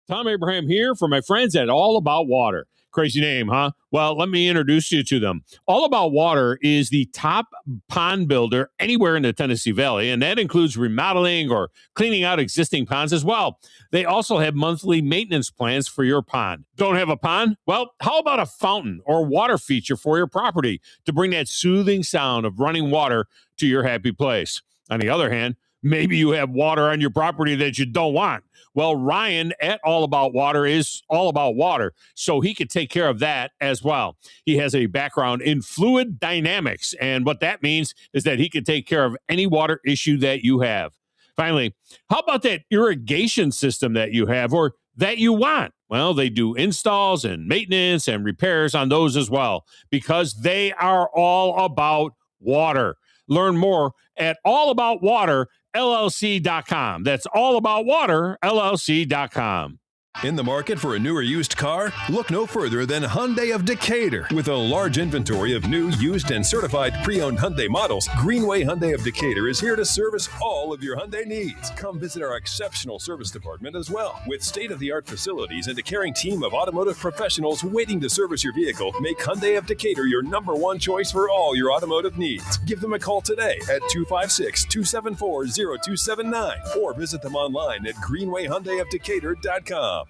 Tom Abraham here for my friends at All About Water. Crazy name, huh? Well, let me introduce you to them. All About Water is the top pond builder anywhere in the Tennessee Valley, and that includes remodeling or cleaning out existing ponds as well. They also have monthly maintenance plans for your pond. Don't have a pond? Well, how about a fountain or water feature for your property to bring that soothing sound of running water to your happy place? On the other hand, maybe you have water on your property that you don't want. Well, Ryan at All About Water is all about water, so he could take care of that as well. He has a background in fluid dynamics, and what that means is that he could take care of any water issue that you have. Finally, how about that irrigation system that you have or that you want? Well, they do installs and maintenance and repairs on those as well, because they are all about water. Learn more at allaboutwaterllc.com. That's allaboutwaterllc.com. In the market for a new or used car? Look no further than Hyundai of Decatur. With a large inventory of new, used, and certified pre-owned Hyundai models, Greenway Hyundai of Decatur is here to service all of your Hyundai needs. Come visit our exceptional service department as well. With state-of-the-art facilities and a caring team of automotive professionals waiting to service your vehicle, make Hyundai of Decatur your #1 choice for all your automotive needs. Give them a call today at 256-274-0279 or visit them online at greenwayhyundaiofdecatur.com.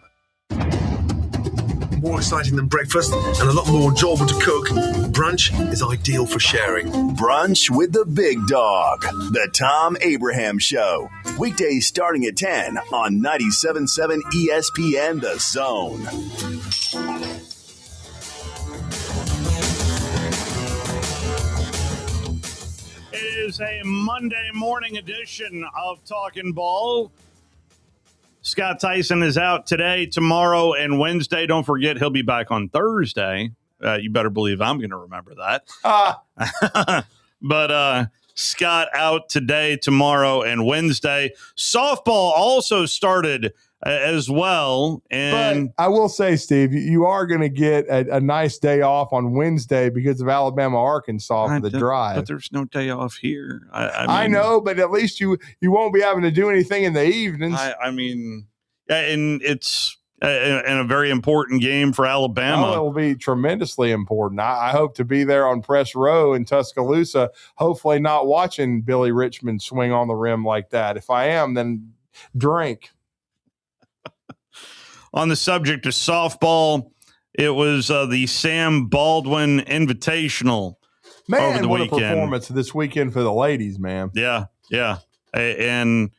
More exciting than breakfast and a lot more enjoyable to cook, brunch is ideal for sharing. Brunch with the Big Dog, the Tom Abraham Show. Weekdays starting at 10 on 97.7 ESPN The Zone. It is a Monday morning edition of Talkin Ball. Scott Tyson is out today, tomorrow, and Wednesday. Don't forget, he'll be back on Thursday. You better believe I'm going to remember that. But Scott out today, tomorrow, and Wednesday. Softball also started as well. And but I will say, Steve, you are going to get a nice day off on Wednesday because of Alabama-Arkansas for the drive. But there's no day off here. I know, but at least you won't be having to do anything in the evenings. And it's in a very important game for Alabama. Oh, it will be tremendously important. I hope to be there on press row in Tuscaloosa, hopefully not watching Billy Richmond swing on the rim like that. If I am, then drink. On the subject of softball, it was the Sam Baldwin Invitational over the weekend. A performance this weekend for the ladies, man. Yeah. And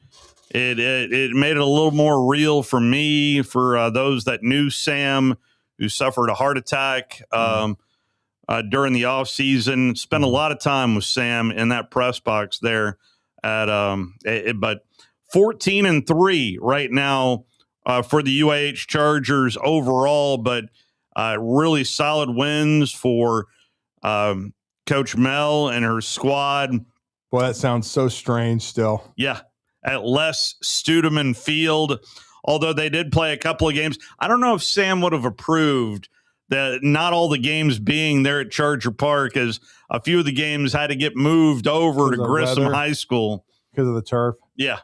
it made it a little more real for me, for those that knew Sam, who suffered a heart attack during the offseason. Spent a lot of time with Sam in that press box there. But 14-3 right now. For the UAH Chargers overall, but really solid wins for Coach Mel and her squad. Boy, that sounds so strange still. Yeah, at Les Studeman Field, although they did play a couple of games. I don't know if Sam would have approved that not all the games being there at Charger Park, as a few of the games had to get moved over to Grissom High School. Because of the turf? Yeah.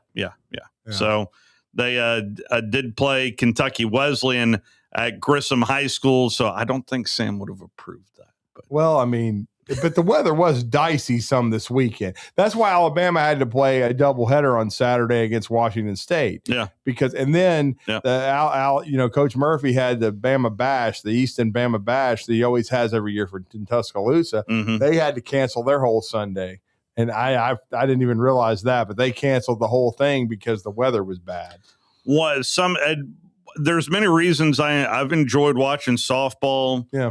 So they did play Kentucky Wesleyan at Grissom High School, so I don't think Sam would have approved that. But. Well, I mean, but the weather was dicey some this weekend. That's why Alabama had to play a doubleheader on Saturday against Washington State. Yeah, Coach Murphy had the Bama Bash, the Easton Bama Bash that he always has every year in Tuscaloosa. Mm-hmm. They had to cancel their whole Sunday. And I didn't even realize that, but they canceled the whole thing because the weather was bad. There's many reasons I've enjoyed watching softball. Yeah,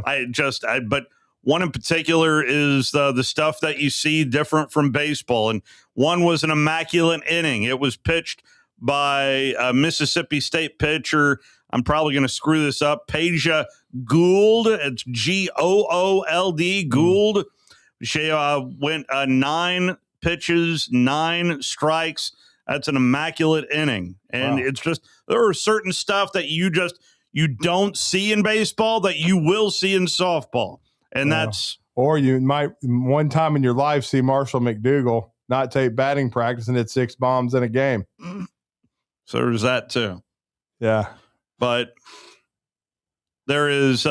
but one in particular is the stuff that you see different from baseball. And one was an immaculate inning. It was pitched by a Mississippi State pitcher. I'm probably going to screw this up. Peja Gould. It's Goold. Gould. She went 9 pitches, 9 strikes. That's an immaculate inning. And It's just, there are certain stuff that you don't see in baseball that you will see in softball. And that's. Or you might one time in your life see Marshall McDougal not take batting practice and hit 6 bombs in a game. So there's that too. Yeah. But there is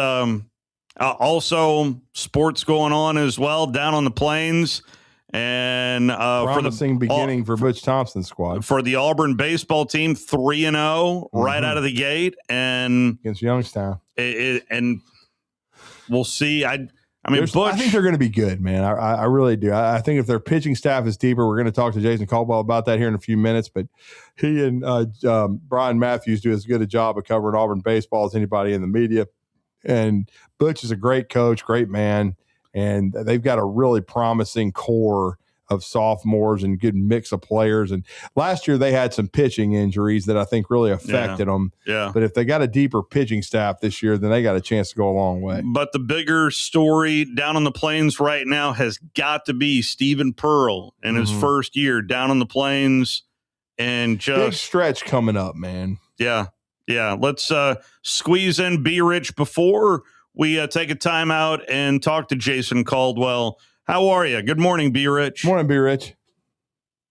also sports going on as well down on the plains. And promising beginning for Butch Thompson's squad. For the Auburn baseball team, 3-0 right out of the gate. And against Youngstown. And we'll see. I mean, Butch, I think they're going to be good, man. I really do. I think if their pitching staff is deeper, we're going to talk to Jason Caldwell about that here in a few minutes. But he and Brian Matthews do as good a job of covering Auburn baseball as anybody in the media. And Butch is a great coach, great man. And they've got a really promising core of sophomores and good mix of players. And last year they had some pitching injuries that I think really affected them. Yeah. But if they got a deeper pitching staff this year, then they got a chance to go a long way. But the bigger story down on the plains right now has got to be Stephen Pearl in his first year down on the plains. And just big stretch coming up, man. Yeah. Yeah. Let's squeeze in B Rich before we take a timeout and talk to Jason Caldwell. How are you? Good morning, B Rich. Morning, B Rich.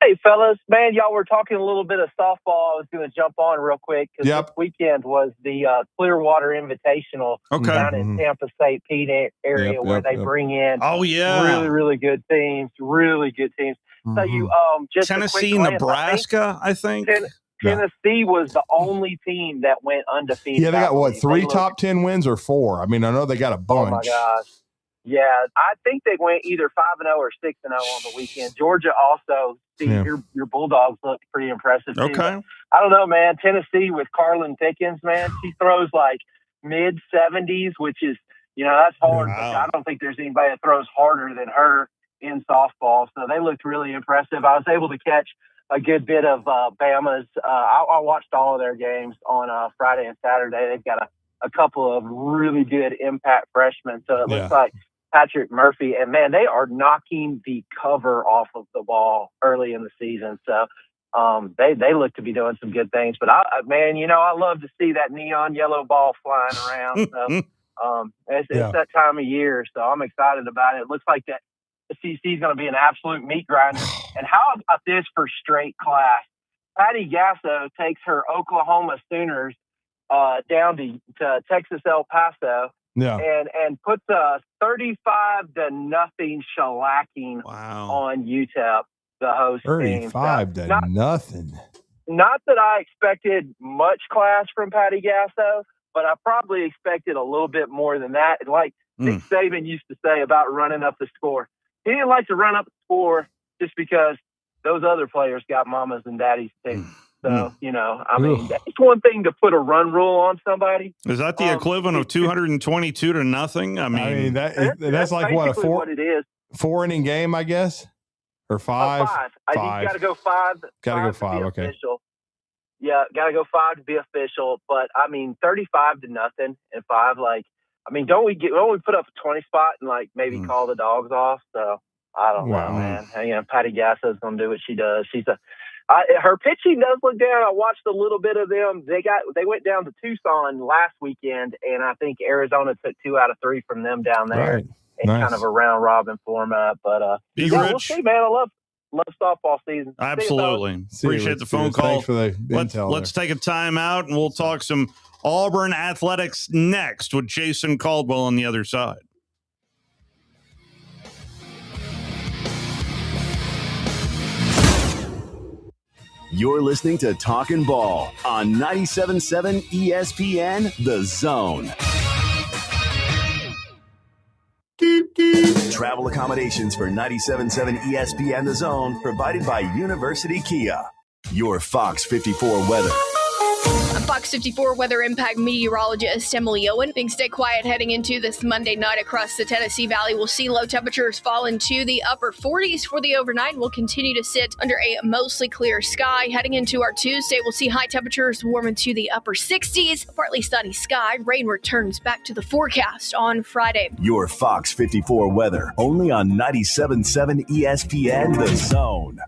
Hey, fellas. Man, y'all were talking a little bit of softball. I was going to jump on real quick because this weekend was the Clearwater Invitational down in Tampa St. Pete area where they bring in really, really good teams, So you just Tennessee, Nebraska, I think. Tennessee was the only team that went undefeated. Yeah, they got what, 3 top 10 wins or 4? I mean, I know they got a bunch. Oh my gosh. Yeah, I think they went either 5-0 or 6-0 on the weekend. Georgia also, your Bulldogs looked pretty impressive too. Okay. I don't know, man. Tennessee with Carlin Pickens, man, she throws like mid-70s, which is, that's hard. Wow. But I don't think there's anybody that throws harder than her in softball. So they looked really impressive. I was able to catch a good bit of Bama's. I watched all of their games on Friday and Saturday. They've got a couple of really good impact freshmen. So it looks like Patrick Murphy, and man, they are knocking the cover off of the ball early in the season. So they look to be doing some good things. But I love to see that neon yellow ball flying around. So it's that time of year. So I'm excited about it. It looks like that the SEC is going to be an absolute meat grinder. And how about this for straight class? Patty Gasso takes her Oklahoma Sooners down to Texas El Paso and puts a 35-0 shellacking on UTEP, the host team. 35-0. Not that I expected much class from Patty Gasso, but I probably expected a little bit more than that. Like Nick Saban used to say about running up the score. He didn't like to run up the score just because those other players got mamas and daddies too. So, it's one thing to put a run rule on somebody. Is that the equivalent of 222-0? I mean that's like what it is. 4-inning game, I guess, or 5. 5. I think you got to go 5. Got to go 5. Okay. Official. Yeah, got to go 5 to be official. But 35-0 and 5. Don't we put up a 20 spot and maybe call the dogs off? So I don't know, man. Patty Gasso's gonna do what she does. Her pitching does look down. I watched a little bit of them. They went down to Tucson last weekend, and I think Arizona took 2 out of 3 from them down there in kind of a round robin format. But we'll see, man. I love softball season. Absolutely. Appreciate the phone call. Thanks for the intel. Let's take a timeout, and we'll talk some Auburn athletics next with Jason Caldwell on the other side. You're listening to Talkin Ball on 97.7 ESPN The Zone. Travel accommodations for 97.7 ESPN The Zone provided by University Kia. Your Fox 54 weather. I'm Fox 54 Weather Impact meteorologist Emily Owen. Things stay quiet heading into this Monday night across the Tennessee Valley. We'll see low temperatures fall into the upper 40s for the overnight. We'll continue to sit under a mostly clear sky. Heading into our Tuesday, we'll see high temperatures warm into the upper 60s. Partly sunny sky. Rain returns back to the forecast on Friday. Your Fox 54 weather only on 97.7 ESPN The Zone.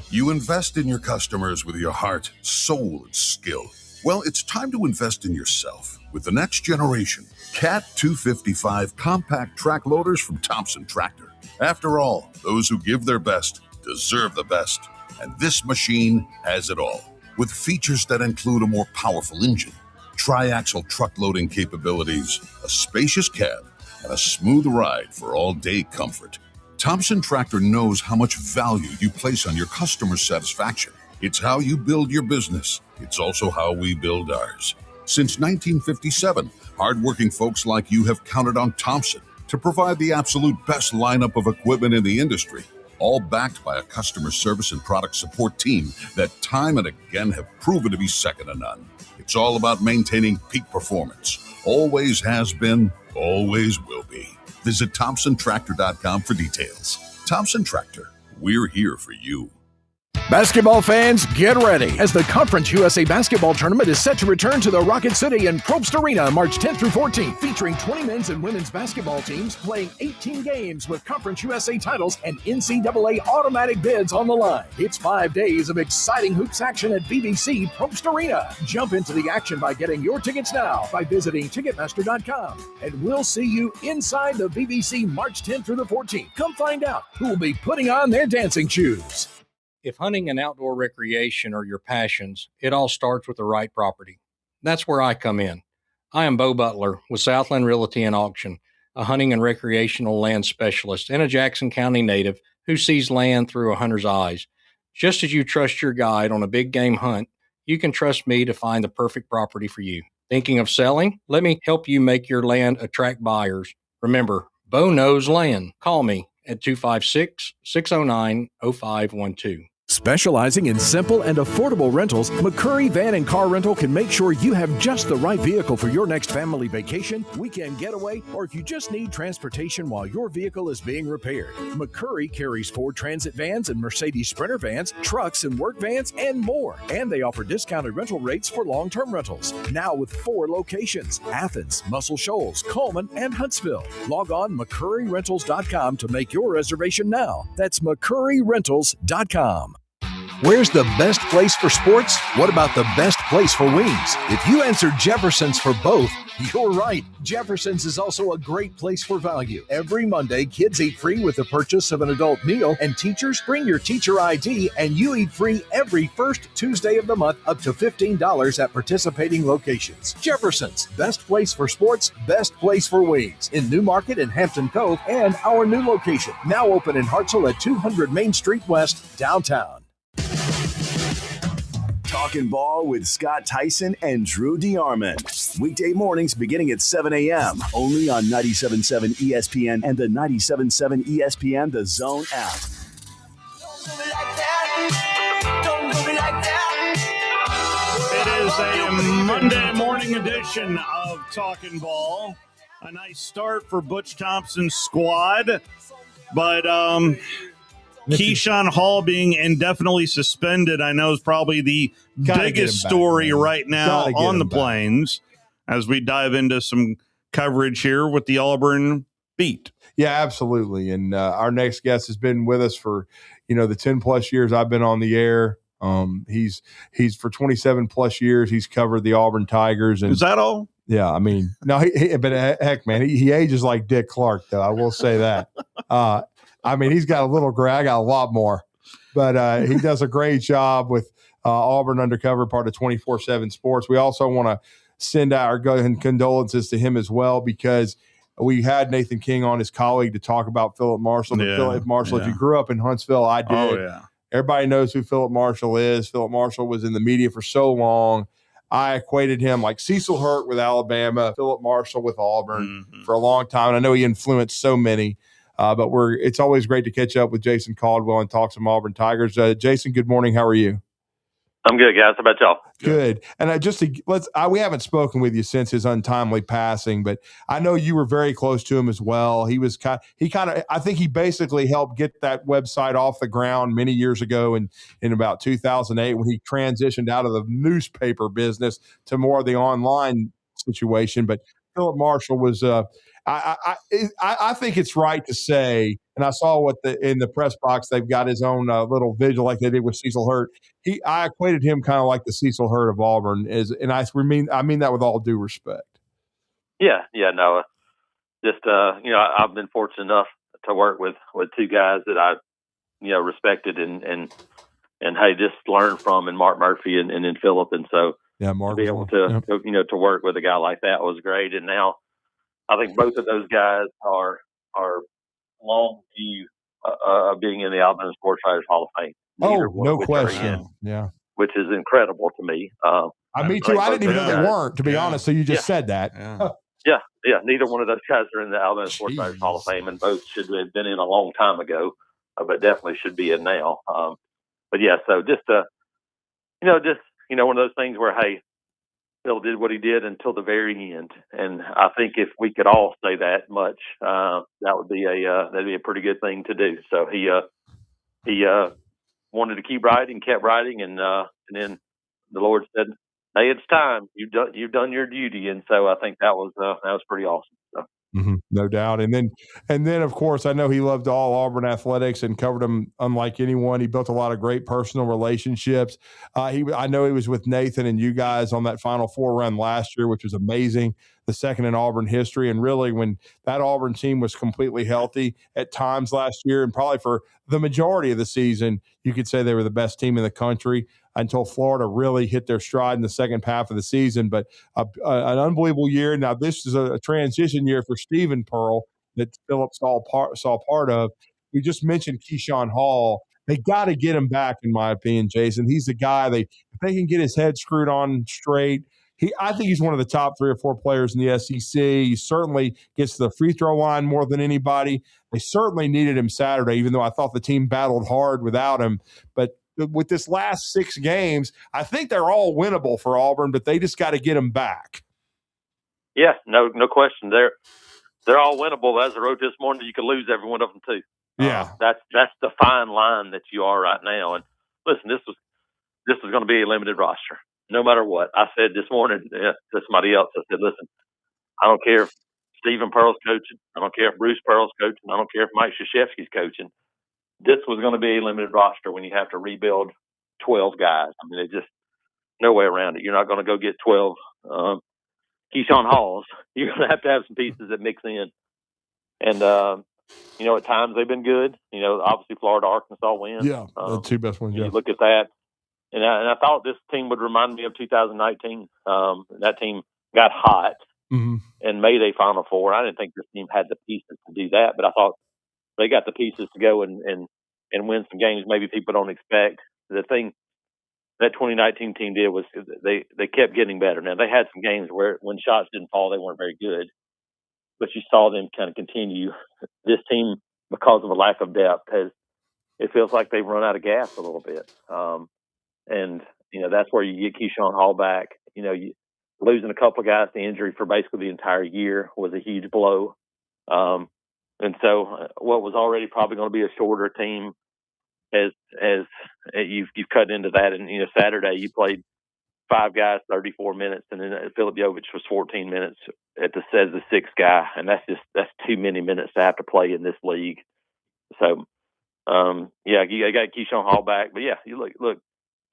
You invest in your customers with your heart, soul, and skill. Well, it's time to invest in yourself with the next generation Cat 255 compact track loaders from Thompson Tractor. After all, those who give their best deserve the best. And this machine has it all, with features that include a more powerful engine, tri-axle truck loading capabilities, a spacious cab, and a smooth ride for all-day comfort. Thompson Tractor knows how much value you place on your customer satisfaction. It's how you build your business. It's also how we build ours. Since 1957, hardworking folks like you have counted on Thompson to provide the absolute best lineup of equipment in the industry, all backed by a customer service and product support team that time and again have proven to be second to none. It's all about maintaining peak performance. Always has been, always will be. Visit ThompsonTractor.com for details. Thompson Tractor, we're here for you. Basketball fans, get ready as the Conference USA Basketball Tournament is set to return to the Rocket City and Probst Arena March 10th through 14th, featuring 20 men's and women's basketball teams playing 18 games with Conference USA titles and NCAA automatic bids on the line. It's 5 days of exciting hoops action at BBC Probst Arena. Jump into the action by getting your tickets now by visiting Ticketmaster.com. And we'll see you inside the BBC March 10th through the 14th. Come find out who will be putting on their dancing shoes. If hunting and outdoor recreation are your passions, it all starts with the right property. That's where I come in. I am Bo Butler with Southland Realty and Auction, a hunting and recreational land specialist and a Jackson County native who sees land through a hunter's eyes. Just as you trust your guide on a big game hunt, you can trust me to find the perfect property for you. Thinking of selling? Let me help you make your land attract buyers. Remember, Bo knows land. Call me at 256-609-0512. Specializing in simple and affordable rentals, McCurry Van and Car Rental can make sure you have just the right vehicle for your next family vacation, weekend getaway, or if you just need transportation while your vehicle is being repaired. McCurry carries Ford Transit vans and Mercedes Sprinter vans, trucks and work vans, and more. And they offer discounted rental rates for long-term rentals. Now with 4 locations: Athens, Muscle Shoals, Coleman, and Huntsville. Log on McCurryRentals.com to make your reservation now. That's McCurryRentals.com. Where's the best place for sports? What about the best place for wings? If you answered Jefferson's for both, you're right. Jefferson's is also a great place for value. Every Monday, kids eat free with the purchase of an adult meal, and teachers bring your teacher ID, and you eat free every first Tuesday of the month, up to $15 at participating locations. Jefferson's, best place for sports, best place for wings, in New Market and Hampton Cove, and our new location, now open in Hartselle at 200 Main Street West, downtown. Talkin Ball with Scott Tyson and Drew DeArmond. Weekday mornings beginning at 7 a.m. only on 97.7 ESPN and the 97.7 ESPN The Zone app. It is a Monday morning edition of Talkin Ball. A nice start for Butch Thompson's squad, but Keyshawn Hall being indefinitely suspended, I know, is probably the biggest story right now on the Plains as we dive into some coverage here with the Auburn beat. Yeah, absolutely. And our next guest has been with us for, the 10 plus years I've been on the air. He's for 27 plus years. He's covered the Auburn Tigers. And is that all? Yeah, I mean, no, but heck, man, he ages like Dick Clark, though. I will say that. I mean, he's got a little gray. I got a lot more. But he does a great job with Auburn Undercover, part of 24/7 Sports. We also want to send our condolences to him as well, because we had Nathan King on, his colleague, to talk about Philip Marshall. But Philip Marshall, if you grew up in Huntsville, I did. Oh, yeah. Everybody knows who Philip Marshall is. Philip Marshall was in the media for so long. I equated him like Cecil Hurt with Alabama, Philip Marshall with Auburn for a long time. And I know he influenced so many. But it's always great to catch up with Jason Caldwell and talk some Auburn Tigers. Jason, good morning. How are you? I'm good, guys. How about y'all? Good. And we haven't spoken with you since his untimely passing, but I know you were very close to him as well. I think he basically helped get that website off the ground many years ago in about 2008, when he transitioned out of the newspaper business to more of the online situation. But Philip Marshall was I think it's right to say, and I saw in the press box, they've got his own little vigil like they did with Cecil Hurt. I equated him kind of like the Cecil Hurt of Auburn, and I mean that with all due respect. Yeah, no, just I've been fortunate enough to work with two guys that I respected and hey, just learned from, and Mark Murphy and then Philip, and so Yeah, Mark to be able to, to work with a guy like that was great. And now I think both of those guys are long due of being in the Alabama Sports Writers Hall of Fame. Oh, no question. Yeah. Which is incredible to me. Me too. I didn't even know they weren't, to be honest. So you just said that. Yeah. Neither one of those guys are in the Alabama Sports Writers Hall of Fame, and both should have been in a long time ago, but definitely should be in now. But yeah, so just one of those things where, hey, Phil did what he did until the very end, and I think if we could all say that much, that would be that'd be a pretty good thing to do. So he wanted to keep writing, kept writing, and then the Lord said, "Hey, it's time. You've done your duty," and so I think that was pretty awesome. So. No doubt. And then of course, I know he loved all Auburn athletics and covered them unlike anyone. He built a lot of great personal relationships. I know he was with Nathan and you guys on that Final Four run last year, which was amazing, the second in Auburn history. And really, when that Auburn team was completely healthy at times last year, and probably for the majority of the season, you could say they were the best team in the country until Florida really hit their stride in the second half of the season. But an unbelievable year. Now, this is a transition year for Stephen Pearl that Philip saw part of. We just mentioned Keyshawn Hall. They got to get him back, in my opinion, Jason. He's the guy. If they can get his head screwed on straight, I think he's one of the top 3 or 4 players in the SEC. He certainly gets to the free throw line more than anybody. They certainly needed him Saturday, even though I thought the team battled hard without him. But with this last 6 games, I think they're all winnable for Auburn, but they just got to get them back. Yeah, no question. They're all winnable. As I wrote this morning, you could lose every one of them too. Yeah, that's the fine line that you are right now. And listen, this is going to be a limited roster, no matter what. I said this morning to somebody else. I said, listen, I don't care if Stephen Pearl's coaching. I don't care if Bruce Pearl's coaching. I don't care if Mike Krzyzewski's coaching. This was going to be a limited roster when you have to rebuild 12 guys. I mean, it's just no way around it. You're not going to go get 12 Keyshawn Halls. You're going to have some pieces that mix in. And, at times they've been good. Obviously Florida, Arkansas wins. Yeah, the 2 best ones. You look at that. And I thought this team would remind me of 2019. That team got hot and made a Final Four. I didn't think this team had the pieces to do that, but I thought they got the pieces to go and win some games maybe people don't expect. The thing that 2019 team did was they kept getting better. Now, they had some games where when shots didn't fall, they weren't very good, but you saw them kind of continue. This team, because of a lack of depth, it feels like they've run out of gas a little bit. And that's where you get Keyshawn Hall back. You losing a couple of guys to injury for basically the entire year was a huge blow. And so what was already probably going to be a shorter team as you've cut into that. And, Saturday you played 5 guys, 34 minutes, and then Philip Jovich was 14 minutes as the 6th guy. And that's too many minutes to have to play in this league. So, you got Keyshawn Hall back. But, yeah, you look,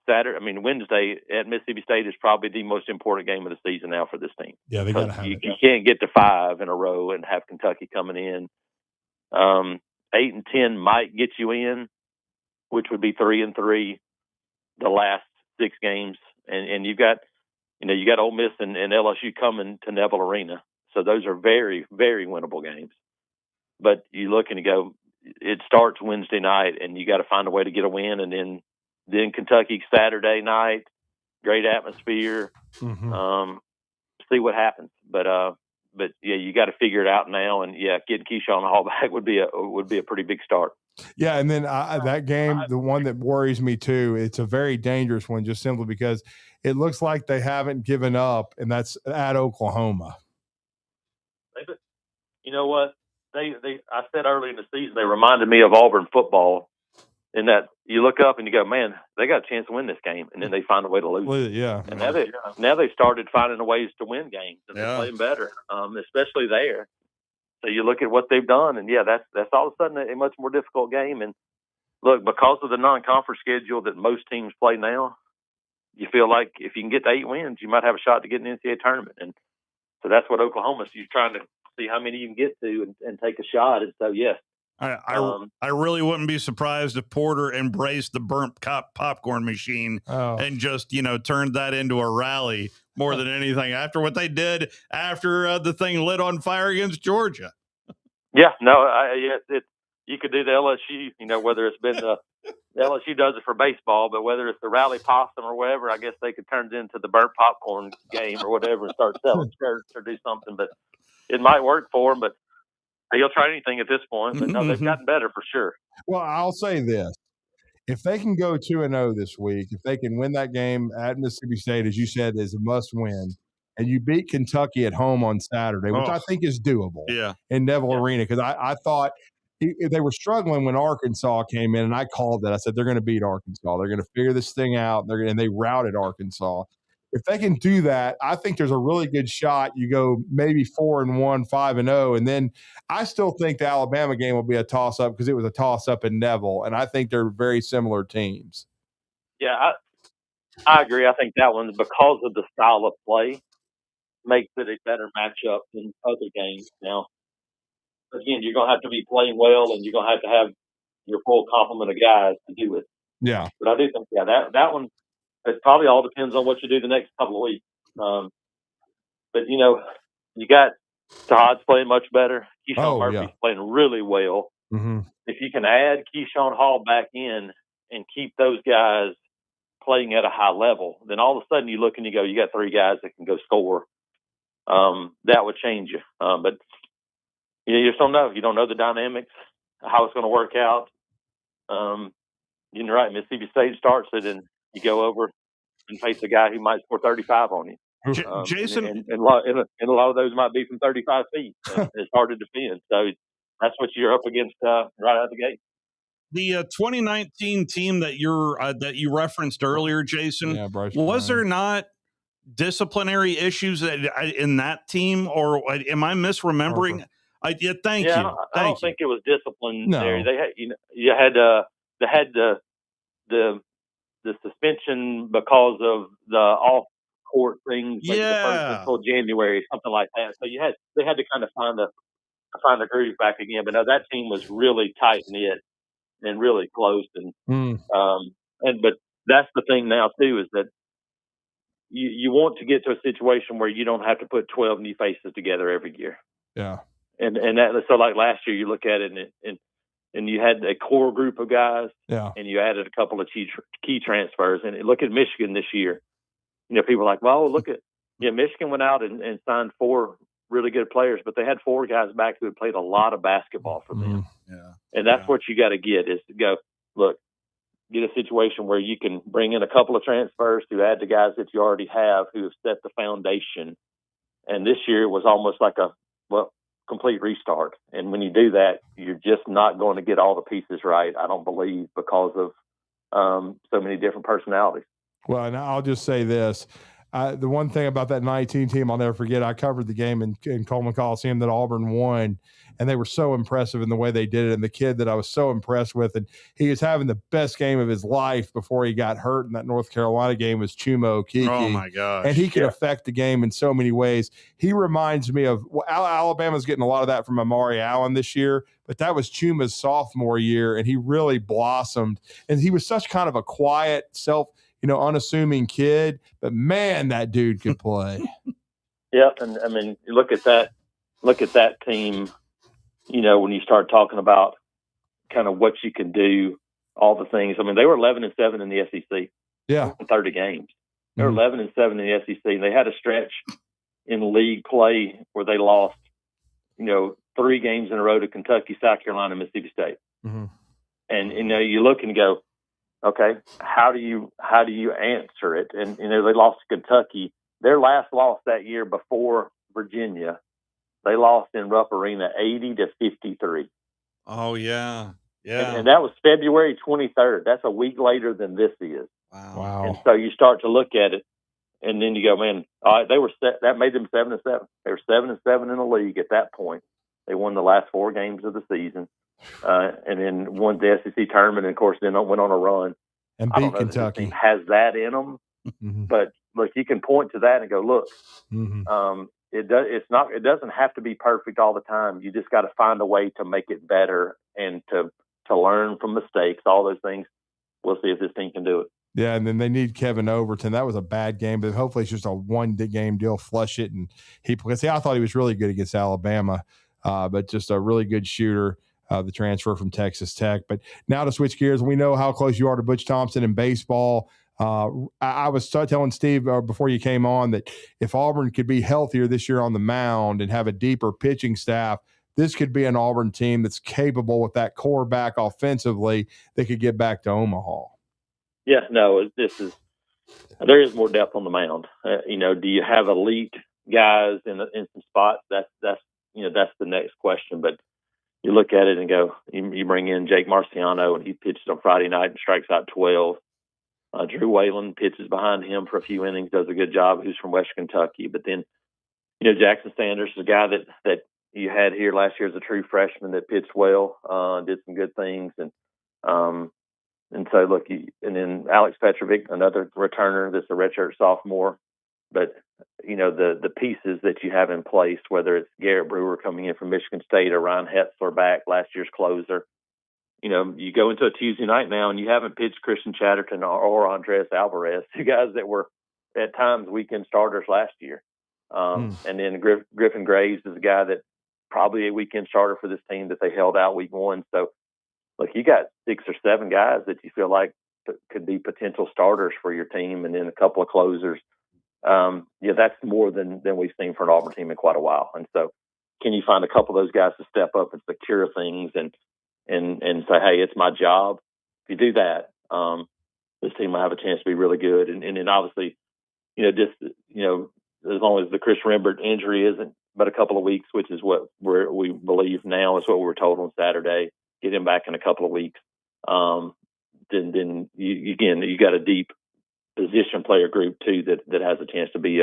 Wednesday at Mississippi State is probably the most important game of the season now for this team. Yeah, they got to have it. You can't get to 5 in a row and have Kentucky coming in. 8 and 10 might get you in, which would be 3-3 the last 6 games, and you've got you got Ole Miss and LSU coming to Neville Arena, so those are very, very winnable games. But you look and you go, it starts Wednesday night, and you got to find a way to get a win, and then Kentucky Saturday night, great atmosphere. See what happens, but yeah, you got to figure it out now, and getting Keyshawn Hall back would be a pretty big start. Yeah, and then that game, the one that worries me too, it's a very dangerous one, just simply because it looks like they haven't given up, and that's at Oklahoma. You know what? I said early in the season they reminded me of Auburn football, in that you look up and you go, man, they got a chance to win this game, and then they find a way to lose. Yeah. And now they started finding ways to win games, and they're playing better, especially there. So you look at what they've done, and that's all of a sudden a much more difficult game. And look, because of the non-conference schedule that most teams play now, you feel like if you can get to 8 wins, you might have a shot to get in the NCAA tournament. And so that's what Oklahoma's. You're trying to see how many you can get to and take a shot. And so, yes, I really wouldn't be surprised if Porter embraced the burnt popcorn machine and just, turned that into a rally more than anything after what they did after the thing lit on fire against Georgia. Yeah, no, you could do the LSU, whether it's been the LSU does it for baseball, but whether it's the rally possum or whatever, I guess they could turn it into the burnt popcorn game or whatever and start selling shirts or do something. But it might work for them, but he'll try anything at this point. But no, they've gotten better for sure. Well, I'll say this. If they can go 2-0 this week, if they can win that game at Mississippi State, as you said, is a must-win, and you beat Kentucky at home on Saturday, which I think is doable in Neville Arena, because I thought they were struggling when Arkansas came in, and I called that. I said, they're going to beat Arkansas. They're going to figure this thing out, and they routed Arkansas. If they can do that, I think there's a really good shot. You go maybe 4-1, 5-0, and then I still think the Alabama game will be a toss-up because it was a toss-up in Neville, and I think they're very similar teams. Yeah, I agree. I think that one, because of the style of play, makes it a better matchup than other games. Now, again, you're going to have to be playing well, and you're going to have your full complement of guys to do it. Yeah. But I do think, that one, it probably all depends on what you do the next couple of weeks. But, you got Todd's playing much better. Keyshawn Murphy's playing really well. Mm-hmm. If you can add Keyshawn Hall back in and keep those guys playing at a high level, then all of a sudden you look and you go, you got three guys that can go score. That would change you. But you just don't know. You don't know the dynamics, how it's going to work out. You're right. Mississippi State starts it, and you go over and face a guy who might score 35 on you. Jason, and a lot of those might be from 35 feet. It's hard to defend. So that's what you're up against right out of the gate. The 2019 team that you referenced earlier, Jason, was there not disciplinary issues in that team, or am I misremembering? Thank you. I don't think it was disciplinary. They had the suspension because of the off court things, like the first until January, something like that. So they had to kind of find a groove back again. But no, that team was really tight knit and really close, but that's the thing now too, is that you want to get to a situation where you don't have to put 12 new faces together every year. Yeah. And that, so like last year, you look at it and you had a core group of guys, and you added a couple of key transfers. And look at Michigan this year. People are like, well, look at Michigan went out and signed 4 really good players, but they had 4 guys back who had played a lot of basketball for them. Yeah. And that's what you got to get, is to go, look, get a situation where you can bring in a couple of transfers to add to guys that you already have who have set the foundation. And this year was almost like a complete restart. And when you do that, you're just not going to get all the pieces right, I don't believe, because of so many different personalities. Well, and I'll just say this. The one thing about that 19 team I'll never forget, I covered the game in Coleman Coliseum that Auburn won, and they were so impressive in the way they did it. And the kid that I was so impressed with, and he was having the best game of his life before he got hurt in that North Carolina game, was Chuma Okeke. Oh, my gosh. And he can affect the game in so many ways. He reminds me of Alabama's getting a lot of that from Amari Allen this year, but that was Chuma's sophomore year, and he really blossomed. And he was such kind of a quiet, unassuming kid, but man, that dude could play. Yep. And I mean, look at that team, when you start talking about kind of what you can do, all the things. I mean, they were 11-7 in the SEC. Yeah. In 30 games. They were 11-7 in the SEC. And they had a stretch in league play where they lost, 3 games in a row to Kentucky, South Carolina, Mississippi State. Mm-hmm. And, you look and go, okay, how do you answer it? And, they lost to Kentucky. Their last loss that year before Virginia, they lost in Rupp Arena 80-53. Oh, yeah. Yeah. And that was February 23rd. That's a week later than this is. Wow. And so you start to look at it, and then you go, man, all right, that made them 7-7. They were 7-7 in the league at that point. They won the last 4 games of the season. And then won the SEC tournament, and of course, then went on a run. And beat Kentucky. Has that in them, but look, you can point to that and go, look, mm-hmm. it doesn't have to be perfect all the time. You just got to find a way to make it better and to learn from mistakes, all those things. We'll see if this team can do it. Yeah, and then they need Kevin Overton. That was a bad game, but hopefully it's just a one-game deal. Flush it, and I thought he was really good against Alabama, but just a really good shooter. The transfer from Texas Tech. But now to switch gears, we know how close you are to Butch Thompson in baseball. I was telling Steve before you came on that if Auburn could be healthier this year on the mound and have a deeper pitching staff, this could be an Auburn team that's capable with that core back offensively that could get back to Omaha. Yeah, no, there is more depth on the mound. Do you have elite guys in some spots? That's the next question. But you look at it and go, you bring in Jake Marciano, and he pitched on Friday night and strikes out 12. Drew Whalen pitches behind him for a few innings, does a good job, who's from West Kentucky. But then, Jackson Sanders is a guy that you had here last year as a true freshman that pitched well, did some good things. And so, look, and then Alex Petrovic, another returner that's a redshirt sophomore. But, the pieces that you have in place, whether it's Garrett Brewer coming in from Michigan State or Ryan Hetzler back, last year's closer, you go into a Tuesday night now and you haven't pitched Christian Chatterton or Andres Alvarez, two guys that were at times weekend starters last year. And then Griffin Graves is a guy that probably a weekend starter for this team that they held out week one. So, look, you got 6 or 7 guys that you feel like could be potential starters for your team, and then a couple of closers. That's more than we've seen for an Auburn team in quite a while. And so, can you find a couple of those guys to step up and secure things and say, hey, it's my job? If you do that, this team will have a chance to be really good. And then obviously, as long as the Chris Rembert injury isn't but a couple of weeks, which is what we believe now is what we were told on Saturday, get him back in a couple of weeks. Then you got a deep position player group too that has a chance to be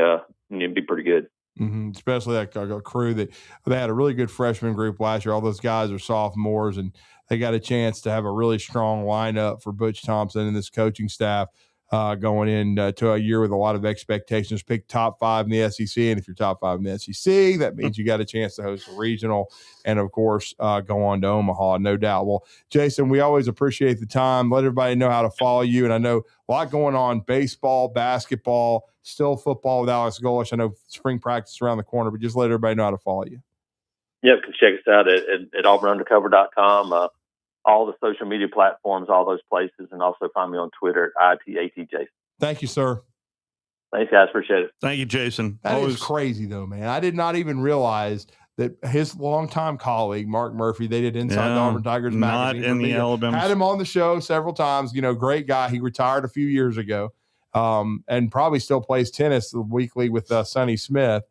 pretty good. Mm-hmm. Especially that crew that they had a really good freshman group last year. All those guys are sophomores, and they got a chance to have a really strong lineup for Butch Thompson and this coaching staff going into a year with a lot of expectations. Pick top 5 in the SEC, and if you're top 5 in the SEC, that means you got a chance to host a regional, and of course go on to Omaha, no doubt. Well, Jason, we always appreciate the time. Let everybody know how to follow you, and I know a lot going on: baseball, basketball, still football with Alex Golish. I know spring practice is around the corner, but just let everybody know how to follow you. Yeah, you can check us out at auburnundercover.com. All the social media platforms, all those places, and also find me on Twitter at ITATJason. Thank you, sir. Thanks, guys. Appreciate it. Thank you, Jason. That is crazy, though, man. I did not even realize that his longtime colleague, Mark Murphy, they did Inside the Auburn Tigers magazine. Not in the Alabama. Had him on the show several times. Great guy. He retired a few years ago and probably still plays tennis weekly with Sonny Smith.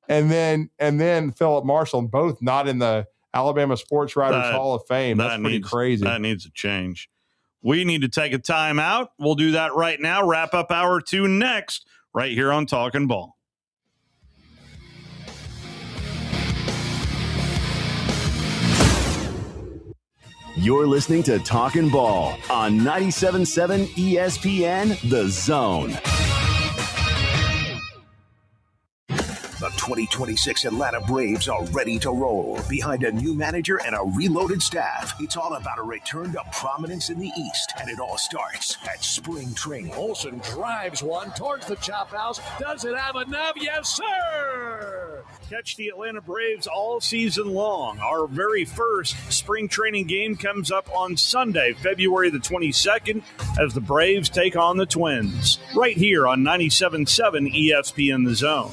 and then Philip Marshall, both not in the Alabama Sports Writers Hall of Fame. That's pretty crazy. That needs a change. We need to take a time out. We'll do that right now. Wrap up hour 2 next, right here on Talkin Ball. You're listening to Talkin Ball on 97.7 ESPN, The Zone. The 2026 Atlanta Braves are ready to roll behind a new manager and a reloaded staff. It's all about a return to prominence in the East, and it all starts at spring training. Olsen drives one towards the chop house. Does it have enough? Yes, sir! Catch the Atlanta Braves all season long. Our very first spring training game comes up on Sunday, February the 22nd, as the Braves take on the Twins. Right here on 97.7 ESPN The Zone.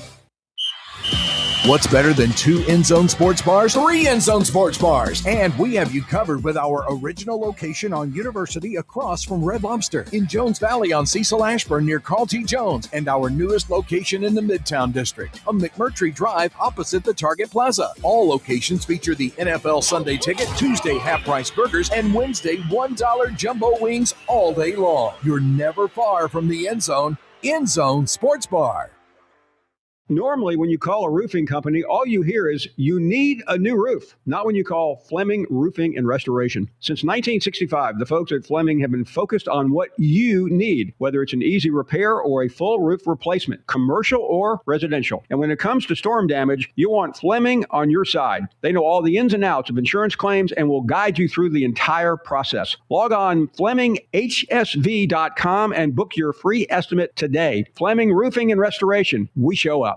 What's better than 2 in-zone sports bars? 3 in-zone sports bars. And we have you covered with our original location on University across from Red Lobster, in Jones Valley on Cecil Ashburn near Carl T. Jones, and our newest location in the Midtown District on McMurtry Drive opposite the Target Plaza. All locations feature the NFL Sunday Ticket, Tuesday half-price burgers, and Wednesday $1 jumbo wings all day long. You're never far from the in-zone Sports Bar. Normally, when you call a roofing company, all you hear is, you need a new roof. Not when you call Fleming Roofing and Restoration. Since 1965, the folks at Fleming have been focused on what you need, whether it's an easy repair or a full roof replacement, commercial or residential. And when it comes to storm damage, you want Fleming on your side. They know all the ins and outs of insurance claims and will guide you through the entire process. Log on FlemingHSV.com and book your free estimate today. Fleming Roofing and Restoration. We show up.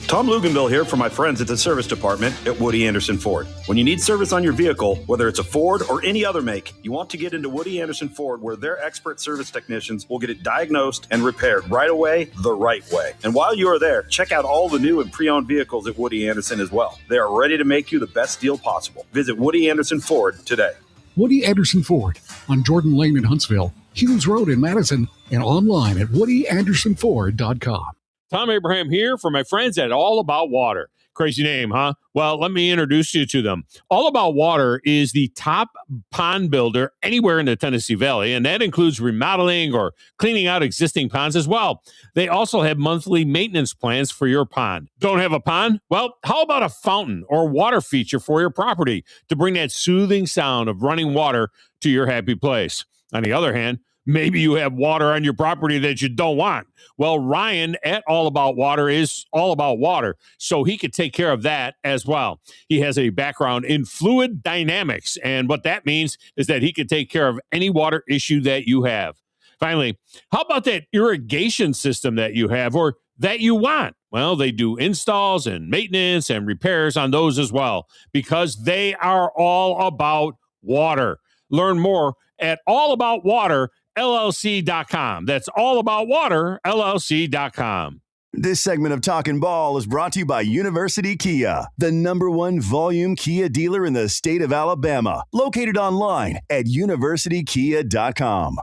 Tom Luganville here for my friends at the service department at Woody Anderson Ford. When you need service on your vehicle, whether it's a Ford or any other make, you want to get into Woody Anderson Ford, where their expert service technicians will get it diagnosed and repaired right away, the right way. And while you are there, check out all the new and pre-owned vehicles at Woody Anderson as well. They are ready to make you the best deal possible. Visit Woody Anderson Ford today. Woody Anderson Ford on Jordan Lane in Huntsville, Hughes Road in Madison, and online at WoodyAndersonFord.com. Tom Abraham here for my friends at All About Water. Crazy name, huh? Well, let me introduce you to them. All About Water is the top pond builder anywhere in the Tennessee Valley, and that includes remodeling or cleaning out existing ponds as well. They also have monthly maintenance plans for your pond. Don't have a pond? Well, how about a fountain or water feature for your property to bring that soothing sound of running water to your happy place? On the other hand, maybe you have water on your property that you don't want. Well, Ryan at All About Water is all about water, so he could take care of that as well. He has a background in fluid dynamics, and what that means is that he could take care of any water issue that you have. Finally, how about that irrigation system that you have or that you want? Well, they do installs and maintenance and repairs on those as well, because they are all about water. Learn more at allaboutwaterllc.com. That's allaboutwaterllc.com. This segment of Talkin Ball is brought to you by University Kia, the #1 volume Kia dealer in the state of Alabama. Located online at universitykia.com.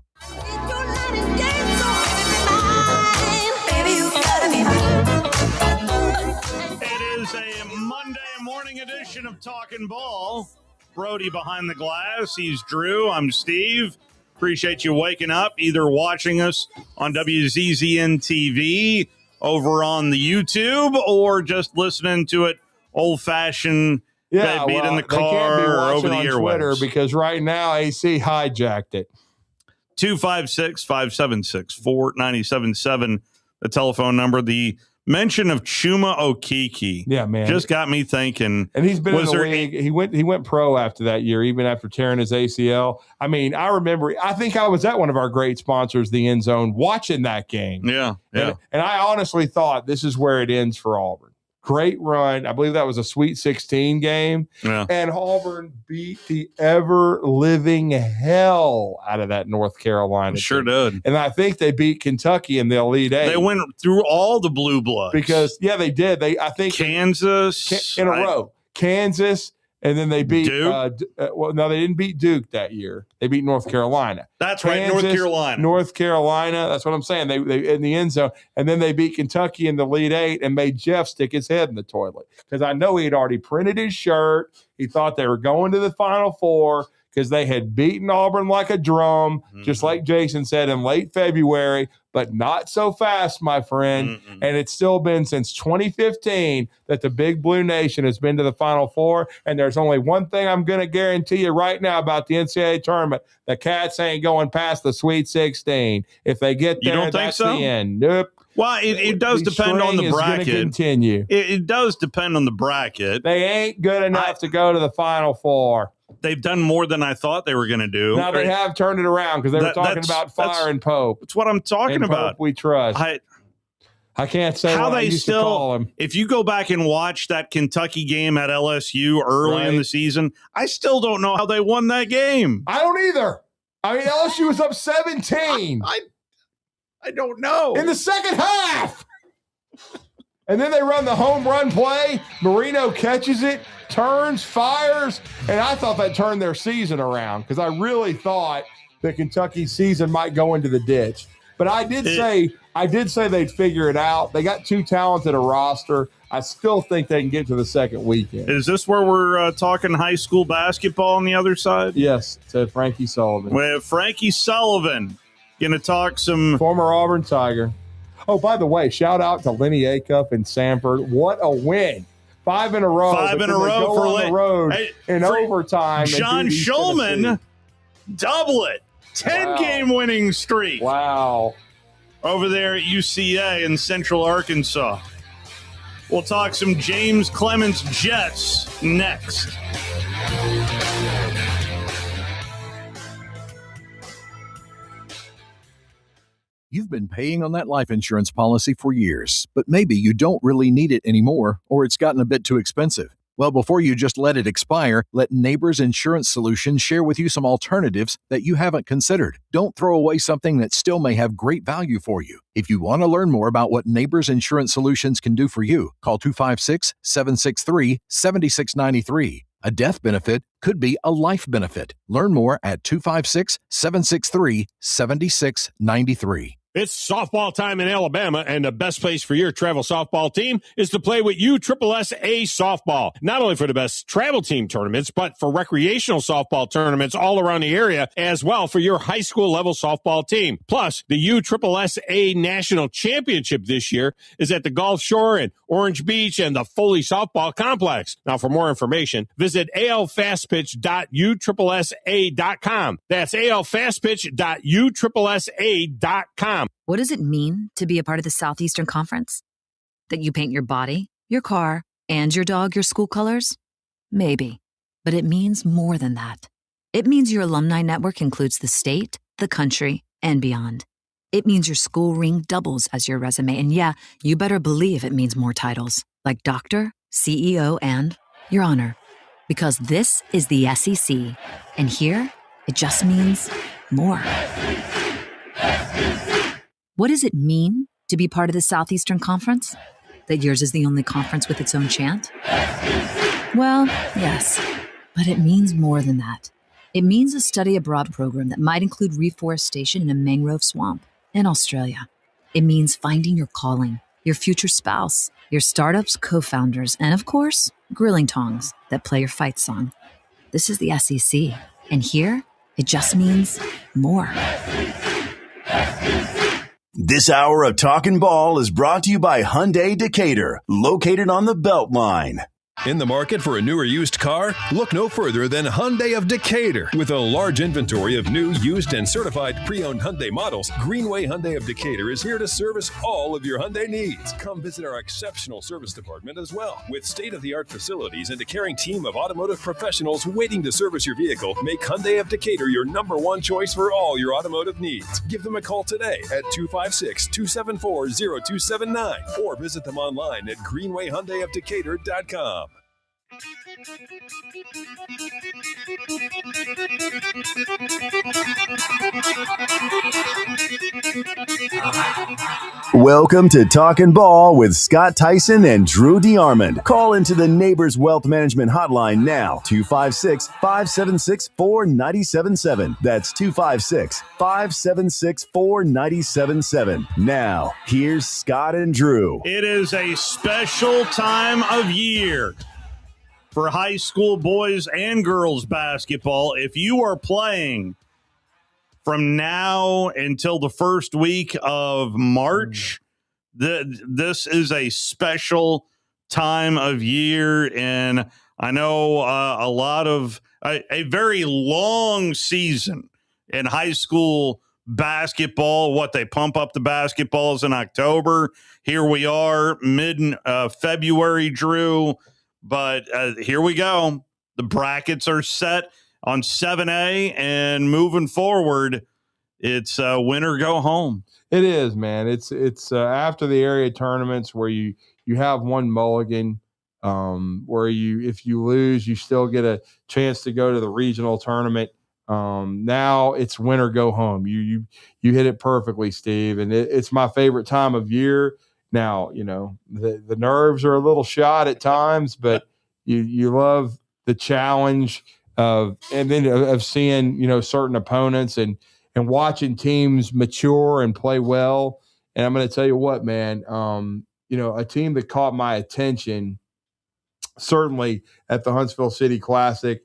It is a Monday morning edition of Talkin Ball. Brody behind the glass. He's Drew. I'm Steve. Appreciate you waking up, either watching us on WZZN TV over on the YouTube or just listening to it old-fashioned, beat in the car or over the airwaves. Because right now AC hijacked it. 256-576-4977, the telephone number. The mention of Chuma Okeke, just got me thinking. And he's been in the league. He went pro after that year, even after tearing his ACL. I mean, I remember. I think I was at one of our great sponsors, the End Zone, watching that game. Yeah. And I honestly thought this is where it ends for Auburn. Great run. I believe that was a Sweet 16 game. Yeah. And Auburn beat the ever-living hell out of that North Carolina Sure team. did. And I think they beat Kentucky in the Elite Eight. They went through all the blue bloods. Because, they did. I think Kansas. In a row. Kansas, and then they beat Duke? They didn't beat Duke that year. They beat North Carolina. That's right, North Carolina. North Carolina. That's what I'm saying. They in the end zone, and then they beat Kentucky in the Elite Eight and made Jeff stick his head in the toilet, because I know he had already printed his shirt. He thought they were going to the Final Four because they had beaten Auburn like a drum, just like Jason said, in late February, but not so fast, my friend. And it's still been since 2015 that the Big Blue Nation has been to the Final Four. And there's only one thing I'm going to guarantee you right now about the NCAA tournament: the Cats ain't going past the Sweet 16. If they get there, you don't think that's so? the end. Nope. Well, it does depend on the bracket. Continue. It does depend on the bracket. They ain't good enough to go to the Final Four. They've done more than I thought they were going to do. Now they have turned it around, because they were talking about firing Pope. That's what I'm talking about. Pope we trust. I can't say how what they I used to call him. If you go back and watch that Kentucky game at LSU early in the season, I still don't know how they won that game. I don't either. I mean, LSU was up 17. I don't know. In the second half. And then they run the home run play. Marino catches it, turns, fires. And I thought that turned their season around, because I really thought that Kentucky's season might go into the ditch. But I did say they'd figure it out. They got too talented a roster. I still think they can get to the second weekend. Is this where we're talking high school basketball on the other side? Yes, to Frankie Sullivan. With Frankie Sullivan, going to talk some former Auburn Tiger. Oh, by the way, shout out to Lenny Acuff and Sanford. What a win. 5 in a row. 5 in a row for on the road in overtime. John Schulman, double it. 10-game winning streak. Wow. Over there at UCA in Central Arkansas. We'll talk some James Clements Jets next. You've been paying on that life insurance policy for years, but maybe you don't really need it anymore, or it's gotten a bit too expensive. Well, before you just let it expire, let Neighbors Insurance Solutions share with you some alternatives that you haven't considered. Don't throw away something that still may have great value for you. If you want to learn more about what Neighbors Insurance Solutions can do for you, call 256-763-7693. A death benefit could be a life benefit. Learn more at 256-763-7693. It's softball time in Alabama, and the best place for your travel softball team is to play with USSSA softball. Not only for the best travel team tournaments, but for recreational softball tournaments all around the area, as well for your high school level softball team. Plus, the USSSA National Championship this year is at the Gulf Shore in Orange Beach and the Foley Softball Complex. Now, for more information, visit alfastpitch.uSSSA.com. That's alfastpitch.uSSSA.com. What does it mean to be a part of the Southeastern Conference? That you paint your body, your car, and your dog your school colors? Maybe. But it means more than that. It means your alumni network includes the state, the country, and beyond. It means your school ring doubles as your resume. And yeah, you better believe it means more titles, like doctor, CEO, and your honor. Because this is the SEC. And here, it just means more. What does it mean to be part of the Southeastern Conference? That yours is the only conference with its own chant? Well, yes, but it means more than that. It means a study abroad program that might include reforestation in a mangrove swamp in Australia. It means finding your calling, your future spouse, your startup's co-founders, and of course, grilling tongs that play your fight song. This is the SEC, and here, it just means more. This hour of Talkin Ball is brought to you by Hyundai Decatur, located on the Beltline. In the market for a newer used car? Look no further than Hyundai of Decatur. With a large inventory of new, used, and certified pre-owned Hyundai models, Greenway Hyundai of Decatur is here to service all of your Hyundai needs. Come visit our exceptional service department as well. With state-of-the-art facilities and a caring team of automotive professionals waiting to service your vehicle, make Hyundai of Decatur your #1 choice for all your automotive needs. Give them a call today at 256-274-0279 or visit them online at greenwayhyundaiofdecatur.com. Welcome to Talkin Ball with Scott Tyson and Drew DeArmond. Call into the Neighbors Wealth Management Hotline now, 256-576-4977. That's 256-576-4977. Now, here's Scott and Drew. It is a special time of year for high school boys and girls basketball. If you are playing from now until the first week of March, this is a special time of year. And I know a lot of a very long season in high school basketball. What, they pump up the basketballs in October. Here we are mid-February, Drew. But here we go. The brackets are set on 7A, and moving forward, it's win or go home. It is, man. It's after the area tournaments where you have one mulligan, where if you lose, you still get a chance to go to the regional tournament. Now it's win or go home. You hit it perfectly, Steve, and it's my favorite time of year. Now, the nerves are a little shot at times, but you love the challenge of seeing, certain opponents and watching teams mature and play well. And I'm going to tell you what, man, a team that caught my attention certainly at the Huntsville City Classic,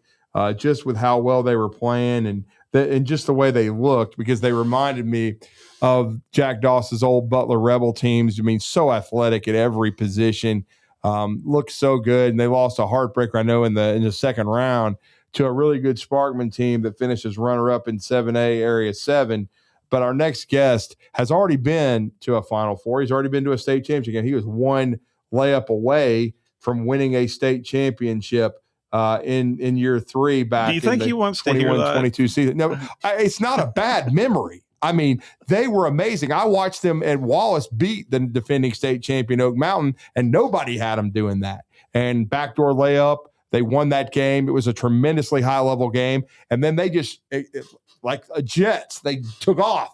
just with how well they were playing. And and just the way they looked, because they reminded me of Jack Doss's old Butler Rebel teams. I mean, so athletic at every position, looked so good. And they lost a heartbreaker, I know, in the second round to a really good Sparkman team that finishes runner-up in 7A Area 7. But our next guest has already been to a Final Four. He's already been to a state championship. He was one layup away from winning a state championship in year 3 back. Do you think he wants to hear that? 21-22 season. No, it's not a bad memory. I mean, they were amazing. I watched them at Wallace beat the defending state champion Oak Mountain, and nobody had them doing that. And backdoor layup, they won that game. It was a tremendously high-level game. And then they just, like Jets, they took off.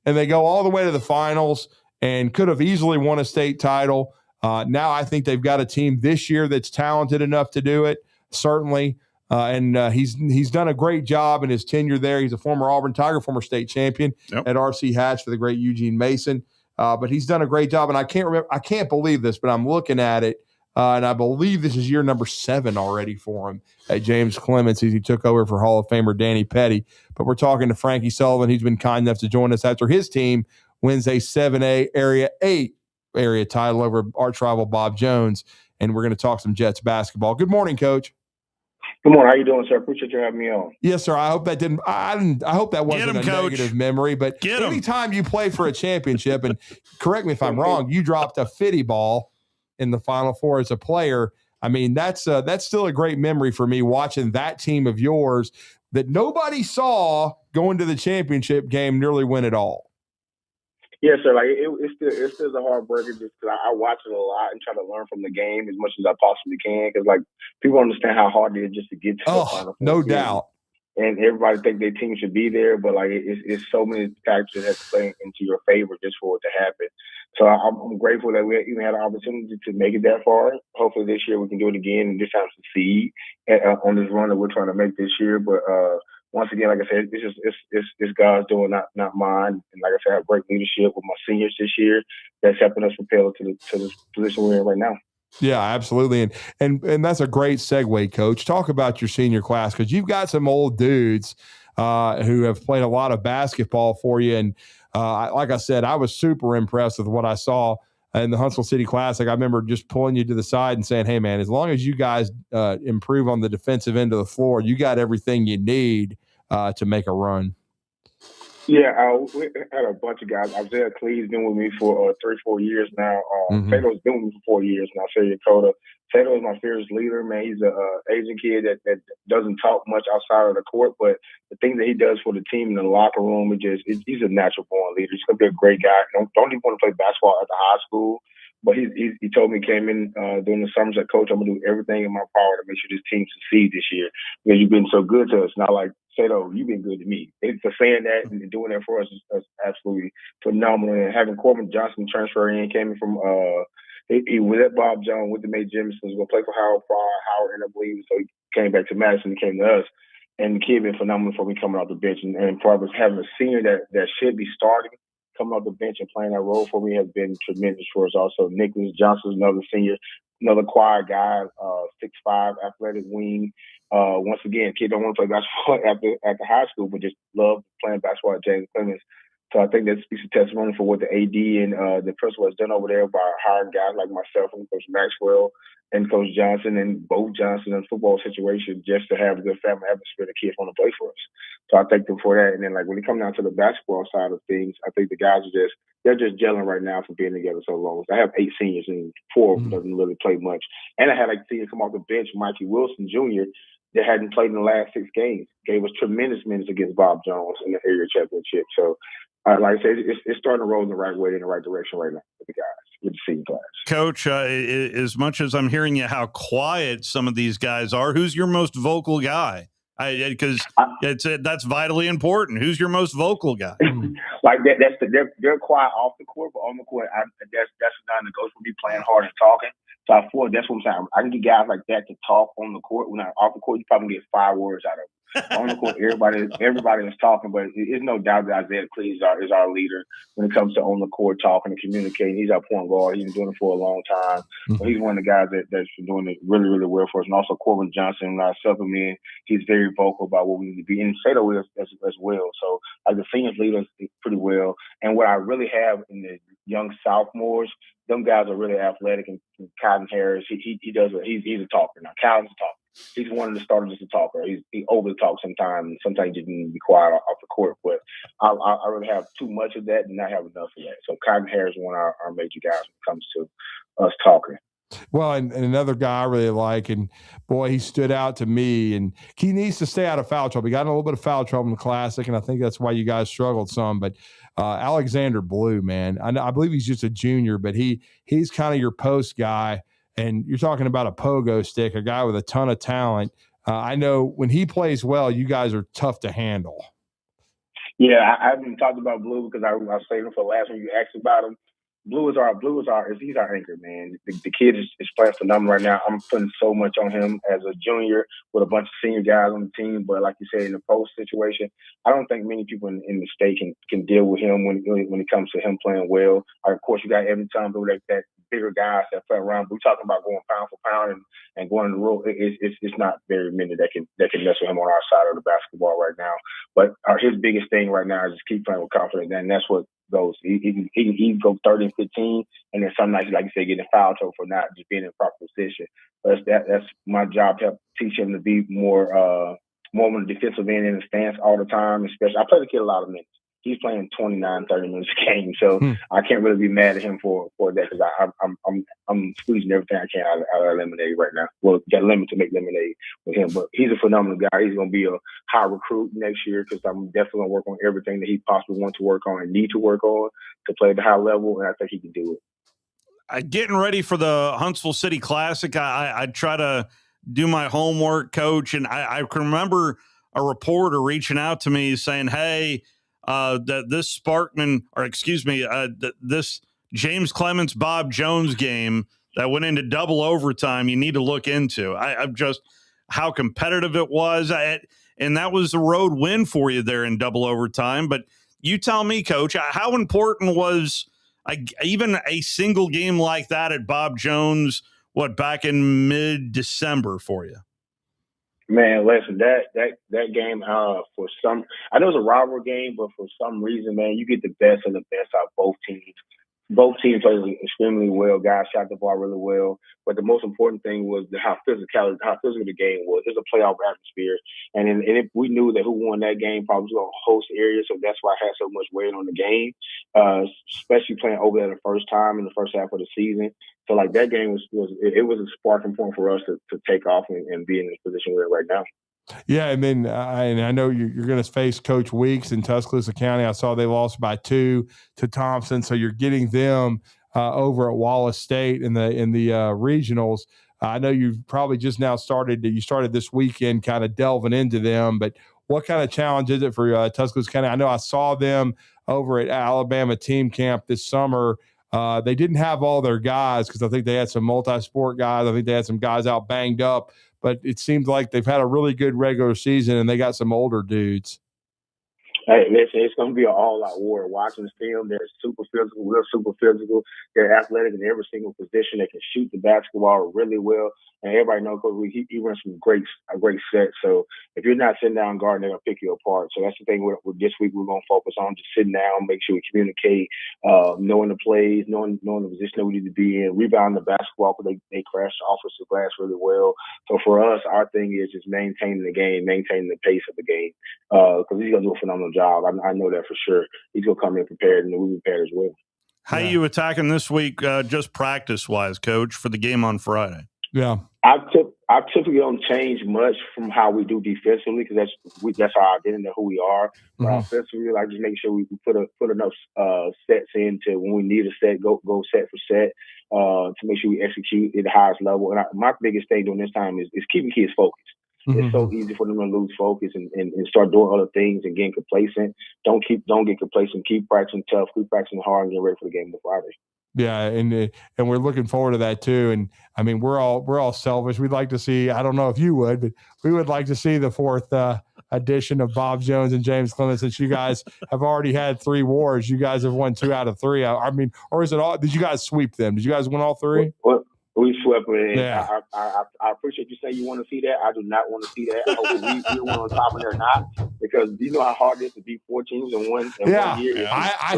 And they go all the way to the finals and could have easily won a state title. Now I think they've got a team this year that's talented enough to do it, certainly. And he's done a great job in his tenure there. He's a former Auburn Tiger, former state champion at RC Hatch for the great Eugene Mason. But he's done a great job. And I can't believe this, but I'm looking at it. And I believe this is year number 7 already for him at James Clements as he took over for Hall of Famer Danny Petty. But we're talking to Frankie Sullivan. He's been kind enough to join us after his team wins a 7A Area 8 area title over arch rival Bob Jones. And we're going to talk some Jets basketball. Good morning, Coach. Good morning. How you doing, sir? Appreciate you having me on. Yes, sir. I hope that I hope that wasn't a negative memory. But anytime you play for a championship, and correct me if I'm wrong, you dropped a 50 ball in the Final Four as a player. I mean, that's still a great memory for me, watching that team of yours that nobody saw going to the championship game nearly win it all. Yes, sir. Like it's still a heartbreaker just because I watch it a lot and try to learn from the game as much as I possibly can. Because like people understand how hard it is just to get to the Final Four. No doubt. And everybody think their team should be there, but like it's so many factors that have to play into your favor just for it to happen. So I'm grateful that we even had an opportunity to make it that far. Hopefully this year we can do it again and this time succeed on this run that we're trying to make this year. But once again, like I said, it's God's doing, not mine. And like I said, I have great leadership with my seniors this year that's helping us propel to the position we're in right now. Yeah, absolutely. And that's a great segue, Coach. Talk about your senior class, because you've got some old dudes who have played a lot of basketball for you. And like I said, I was super impressed with what I saw in the Huntsville City Classic. I remember just pulling you to the side and saying, hey, man, as long as you guys improve on the defensive end of the floor, you got everything you need to make a run. Yeah, we had a bunch of guys. Isaiah Cleve's been with me for 3-4 years now. Fato's been with me for 4 years now. Fato is my fearless leader, man. He's an Asian kid that doesn't talk much outside of the court, but the things that he does for the team in the locker room, he's a natural born leader. He's going to be a great guy. Don't even want to play basketball at the high school, but he told me, came in during the summer, said, Coach, I'm going to do everything in my power to make sure this team succeeds this year because you've been so good to us. Not like, Fato, you've been good to me. For saying that and doing that for us is absolutely phenomenal. And having Corbin Johnson transfer in, came in from he was at Bob Jones with the May Jemison, was going to play for Howard Pryor, Howard, and I believe, so he came back to Madison and came to us. And the kid been phenomenal for me coming off the bench. And probably having a senior that should be starting, coming off the bench and playing that role for me has been tremendous for us. Also, Nicholas Johnson, another senior, another quiet guy, 6'5", athletic wing. Once again, kid don't want to play basketball after high school, but just love playing basketball at James Clements. So I think that speaks a testimony for what the AD and the principal has done over there by hiring guys like myself and Coach Maxwell and Coach Johnson and Bo Johnson in football situation just to have a good family atmosphere. The kids want to play for us. So I thank them for that. And then like when it comes down to the basketball side of things, I think the guys they're just gelling right now for being together so long. I have 8 seniors and 4 of them doesn't really play much. And I had like seniors come off the bench, Mikey Wilson Jr., that hadn't played in the last 6 games, gave us tremendous minutes against Bob Jones in the area championship. So, like I said, it's starting to roll in the right way, in the right direction right now with the guys, with the senior class. Coach, as much as I'm hearing you how quiet some of these guys are, who's your most vocal guy? Because that's vitally important. Who's your most vocal guy? Like that, they're quiet off the court, but on the court, that's not negotiable. We playing hard and talking. So I feel that's what I'm saying. I can get guys like that to talk on the court. When I'm off the court, you probably get 5 words out of them. On the court, everybody is talking, but it's no doubt that Isaiah Cleese is our leader when it comes to on the court talking and communicating. He's our point guard. He's been doing it for a long time. But he's one of the guys that's been doing it really, really well for us. And also Corbin Johnson, our supplement, he's very vocal about what we need to be. And Sato is as well. So the seniors lead us pretty well. And what I really have in the young sophomores, them guys are really athletic. And Cotton Harris, he's a talker now. Calvin's a talker. He's one of the starters as a talker. He over talks sometimes, and sometimes you can be quiet off the court. But I really have too much of that and not have enough of that. So Cotton Harris is one of our major guys when it comes to us talking. Well, and another guy I really like, and boy, he stood out to me, and he needs to stay out of foul trouble. He got in a little bit of foul trouble in the Classic, and I think that's why you guys struggled some. But Alexander Blue, man, I believe he's just a junior, but he's kind of your post guy. And you're talking about a pogo stick, a guy with a ton of talent. I know when he plays well, you guys are tough to handle. Yeah, I haven't talked about Blue because I was saving him for last when you asked about him. He's our anchor, man. The kid is playing phenomenal right now. I'm putting so much on him as a junior with a bunch of senior guys on the team. But like you said, in the post situation, I don't think many people in the state can deal with him when it comes to him playing well. Of course, you got Evan Thompson, that bigger guys that play around. We're talking about going pound for pound and going in the road. It's not very many that can mess with him on our side of the basketball right now. But his biggest thing right now is just keep playing with confidence, and that's what goes. He can go 30 and 15, and then some nights, like you say, getting foul trouble for not just being in proper position. But that's my job to help teach him to be more on the defensive end in the stance all the time. Especially, I play the kid a lot of minutes. He's playing 29, 30 minutes a game, so I can't really be mad at him for that because I'm squeezing everything I can out of lemonade right now. Well, got lemon to make lemonade with him, but he's a phenomenal guy. He's going to be a high recruit next year because I'm definitely going to work on everything that he possibly wants to work on and need to work on to play at the high level, and I think he can do it. Getting ready for the Huntsville City Classic, I try to do my homework, Coach, and I can remember a reporter reaching out to me saying, hey, this James Clements Bob Jones game that went into double overtime, you need to look into. I'm just how competitive it was, and that was a road win for you there in double overtime. But you tell me, Coach, how important was even a single game like that at Bob Jones? Back in mid-December for you? Man, listen, that game, for some, I know it's a rivalry game, but for some reason, man, you get the best of the best out of both teams. Both teams played extremely well. Guys shot the ball really well. But the most important thing was how physical the game was. It was a playoff atmosphere. And we knew that who won that game probably was going to host area, so that's why I had so much weight on the game, especially playing over there the first time in the first half of the season. So, like, that game was a sparking point for us to take off and be in this position we're in right now. Yeah, and then I know you're going to face Coach Weeks in Tuscaloosa County. I saw they lost by 2 to Thompson, so you're getting them over at Wallace State in the regionals. I know you've probably just now started this weekend kind of delving into them, but what kind of challenge is it for Tuscaloosa County? I know I saw them over at Alabama team camp this summer. They didn't have all their guys because I think they had some multi-sport guys. I think they had some guys out banged up. But it seems like they've had a really good regular season, and they got some older dudes. Hey, listen, it's going to be an all-out war. Watching the film, they're super physical. We're super physical. They're athletic in every single position. They can shoot the basketball really well. And everybody knows Coach Weeks, he runs some great sets. So if you're not sitting down guarding, they're going to pick you apart. So that's the thing with this week we're going to focus on, just sitting down, make sure we communicate, knowing the plays, knowing the position that we need to be in, rebounding the basketball because they crash the offensive glass really well. So for us, our thing is just maintaining the game, maintaining the pace of the game because he's going to do a phenomenal job. I know that for sure. He's going to come in prepared, and we'll be prepared as well. How you attacking this week, just practice-wise, Coach, for the game on Friday? Yeah. I typically don't change much from how we do defensively because that's our identity, who we are. But offensively, I just make sure we put enough sets in to when we need a set, go set for set to make sure we execute at the highest level. And my biggest thing during this time is keeping kids focused. It's so easy for them to lose focus and start doing other things and getting complacent. Don't get complacent. Keep practicing tough. Keep practicing hard and get ready for the game on Friday. Yeah, and we're looking forward to that too. And I mean, we're all selfish. We'd like to see. I don't know if you would, but we would like to see the fourth edition of Bob Jones and James Clemens. Since you guys have already had 3 wars, you guys have won 2 out of 3. I mean, or is it all? Did you guys sweep them? Did you guys win all 3? Well, we swept it. Yeah. I appreciate you saying you want to see that. I do not want to see that. I hope we went on top of there not, because you know how hard it is to beat 4 teams in one year. I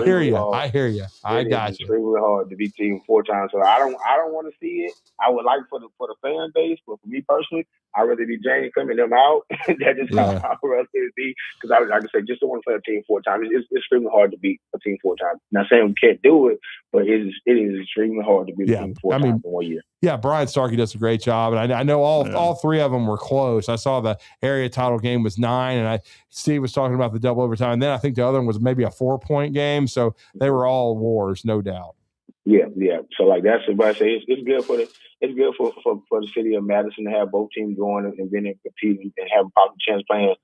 hear you. I hear you. I got you. It's extremely hard to beat teams 4 times. So I don't want to see it. I would like for the fan base, but for me personally, I'd rather be James Clemens them out. That is how I'd rather it be. Because I like I said, just don't want to play a team 4 times. It's extremely hard to beat a team 4 times. Not saying we can't do it, but it is extremely hard to beat a team 4 times in 1 year. Yeah, Brian Starkey does a great job, and I know all 3 of them were close. I saw the area title game was 9, and Steve was talking about the double overtime, and then I think the other one was maybe a 4-point game. So they were all wars, no doubt. Yeah. So like that's what I say. It's good for the city of Madison to have both teams going and then compete and have a possible chance playing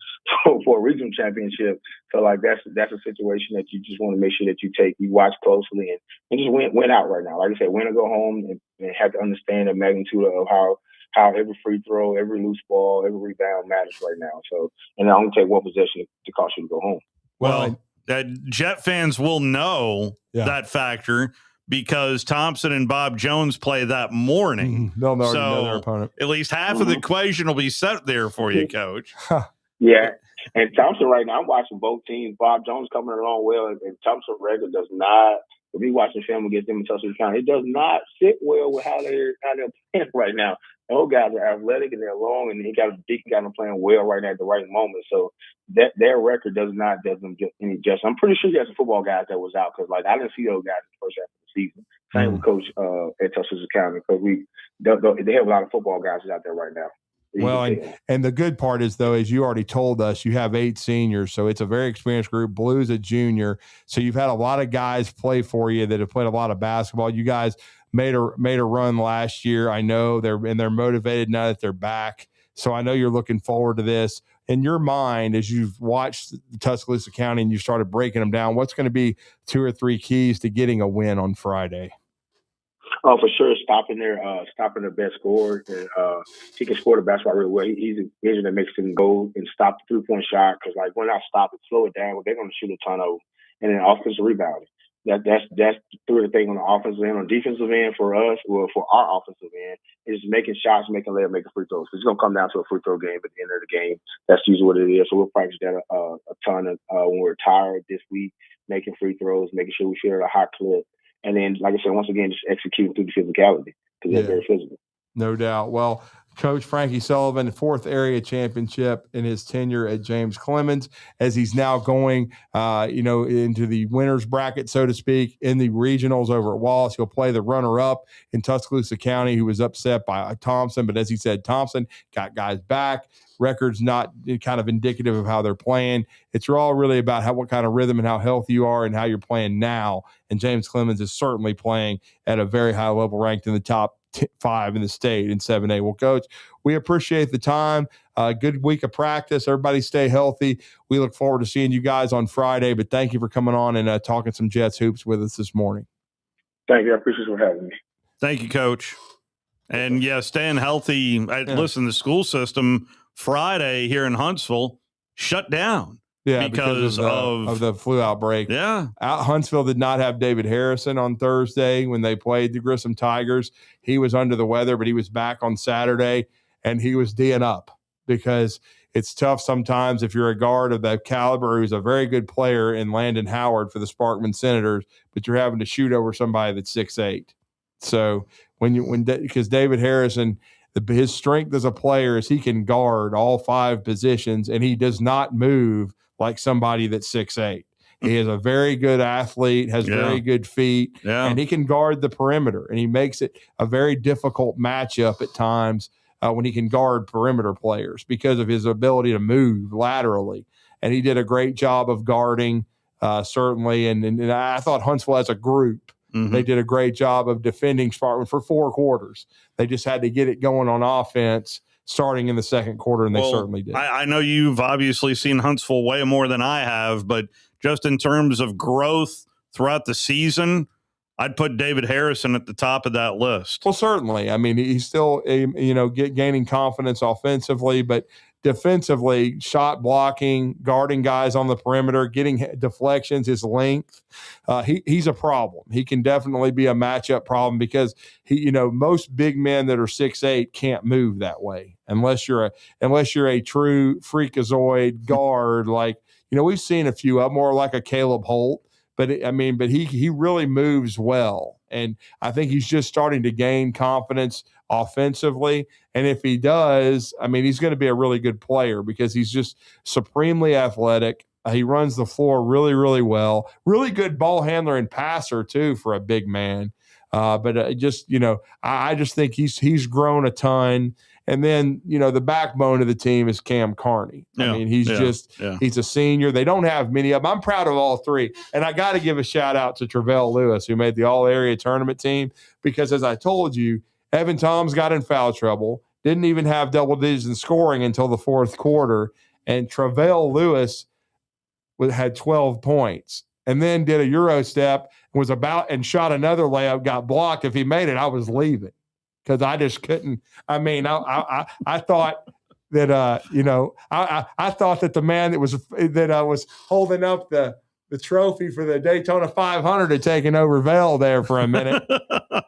for a regional championship. So like that's a situation that you just want to make sure that you watch closely and just win out right now. Like I said, win or go home and have to understand the magnitude of how every free throw, every loose ball, every rebound matters right now. So and it only take one possession to cost you to go home. Well, Jet fans will know that factor, because Thompson and Bob Jones play that morning. They'll already know their opponent. At least half of the equation will be set there for you, Coach. Yeah. And Thompson right now, I'm watching both teams. Bob Jones coming along well, and Thompson record does not. If you watching film against them in Tuscaloosa County, it does not sit well with how they're playing right now. Those guys are athletic and they're long, and they got them playing well right now at the right moment. So that their record does them any justice. I'm pretty sure you have some football guys that was out, because I didn't see those guys in the first half of the season. Same with Coach at Tuscaloosa County, because they have a lot of football guys out there right now. Well, and the good part is, though, as you already told us, you have 8 seniors, so it's a very experienced group. Blue's a junior, so you've had a lot of guys play for you that have played a lot of basketball. You guys made a run last year. I know they're motivated now that they're back. So I know you're looking forward to this. In your mind, as you've watched Tuscaloosa County and you started breaking them down, what's going to be 2 or 3 keys to getting a win on Friday? Oh, for sure, stopping their best scorer. And, he can score the basketball really well. He's an engine that makes them go and stop the 3-point shot, because when I stop it, slow it down, they're going to shoot a ton of. And then offensive rebounding. That's through the thing on the offensive end. On defensive end for us, or for our offensive end, is making shots, making layups, making free throws. It's going to come down to a free throw game at the end of the game. That's usually what it is. So we'll practice that a ton when we're tired this week, making free throws, making sure we shoot at a high clip. And then, like I said, once again, just executing through the physicality, because they're very physical. No doubt. Well, Coach Frankie Sullivan, 4th area championship in his tenure at James Clemens, as he's now going, into the winner's bracket, so to speak, in the regionals over at Wallace. He'll play the runner-up in Tuscaloosa County, who was upset by Thompson. But as he said, Thompson got guys back. Records not kind of indicative of how they're playing. It's all really about what kind of rhythm and how healthy you are and how you're playing now. And James Clemens is certainly playing at a very high level, ranked in the top 5 in the state in 7A. Well, Coach, we appreciate the time. Good week of practice. Everybody stay healthy. We look forward to seeing you guys on Friday, but thank you for coming on and talking some Jets hoops with us this morning. Thank you. I appreciate you for having me. Thank you, Coach. And, staying healthy. Listen, the school system Friday here in Huntsville shut down. Yeah, because of the flu outbreak. Yeah. Huntsville did not have David Harrison on Thursday when they played the Grissom Tigers. He was under the weather, but he was back on Saturday, and he was D'ing up, because it's tough sometimes if you're a guard of that caliber who's a very good player in Landon Howard for the Sparkman Senators, but you're having to shoot over somebody that's 6'8". So because David Harrison, his strength as a player is he can guard all 5 positions, and he does not move like somebody that's 6'8". He is a very good athlete, has very good feet, and he can guard the perimeter. And he makes it a very difficult matchup at times when he can guard perimeter players because of his ability to move laterally. And he did a great job of guarding, certainly. And I thought Huntsville as a group, they did a great job of defending Sparkman for 4 quarters. They just had to get it going on offense starting in the second quarter, and they certainly did. I know you've obviously seen Huntsville way more than I have, but just in terms of growth throughout the season, I'd put David Harrison at the top of that list. Well, certainly. I mean, he's still, gaining confidence offensively, but defensively, shot blocking, guarding guys on the perimeter, getting deflections, his length, he's a problem. He can definitely be a matchup problem because most big men that are 6'8" can't move that way unless you're a true freakazoid guard. Like, we've seen a few of them, more like a Caleb Holt, but he really moves well. And I think he's just starting to gain confidence offensively. And if he does, he's going to be a really good player because he's just supremely athletic. He runs the floor really, really well. Really good ball handler and passer, too, for a big man. I just think he's grown a ton. And then, the backbone of the team is Cam Carney. He's a senior. They don't have many of them. I'm proud of all three. And I got to give a shout out to Travell Lewis, who made the all-area tournament team, because as I told you, Evan Toms got in foul trouble, didn't even have double digits in scoring until the fourth quarter. And Travell Lewis had 12 points and then did a Euro step, and shot another layup, got blocked. If he made it, I was leaving. Because I just couldn't. I thought that I thought that the man that was holding up the trophy for the Daytona 500 had taken over Vail there for a minute.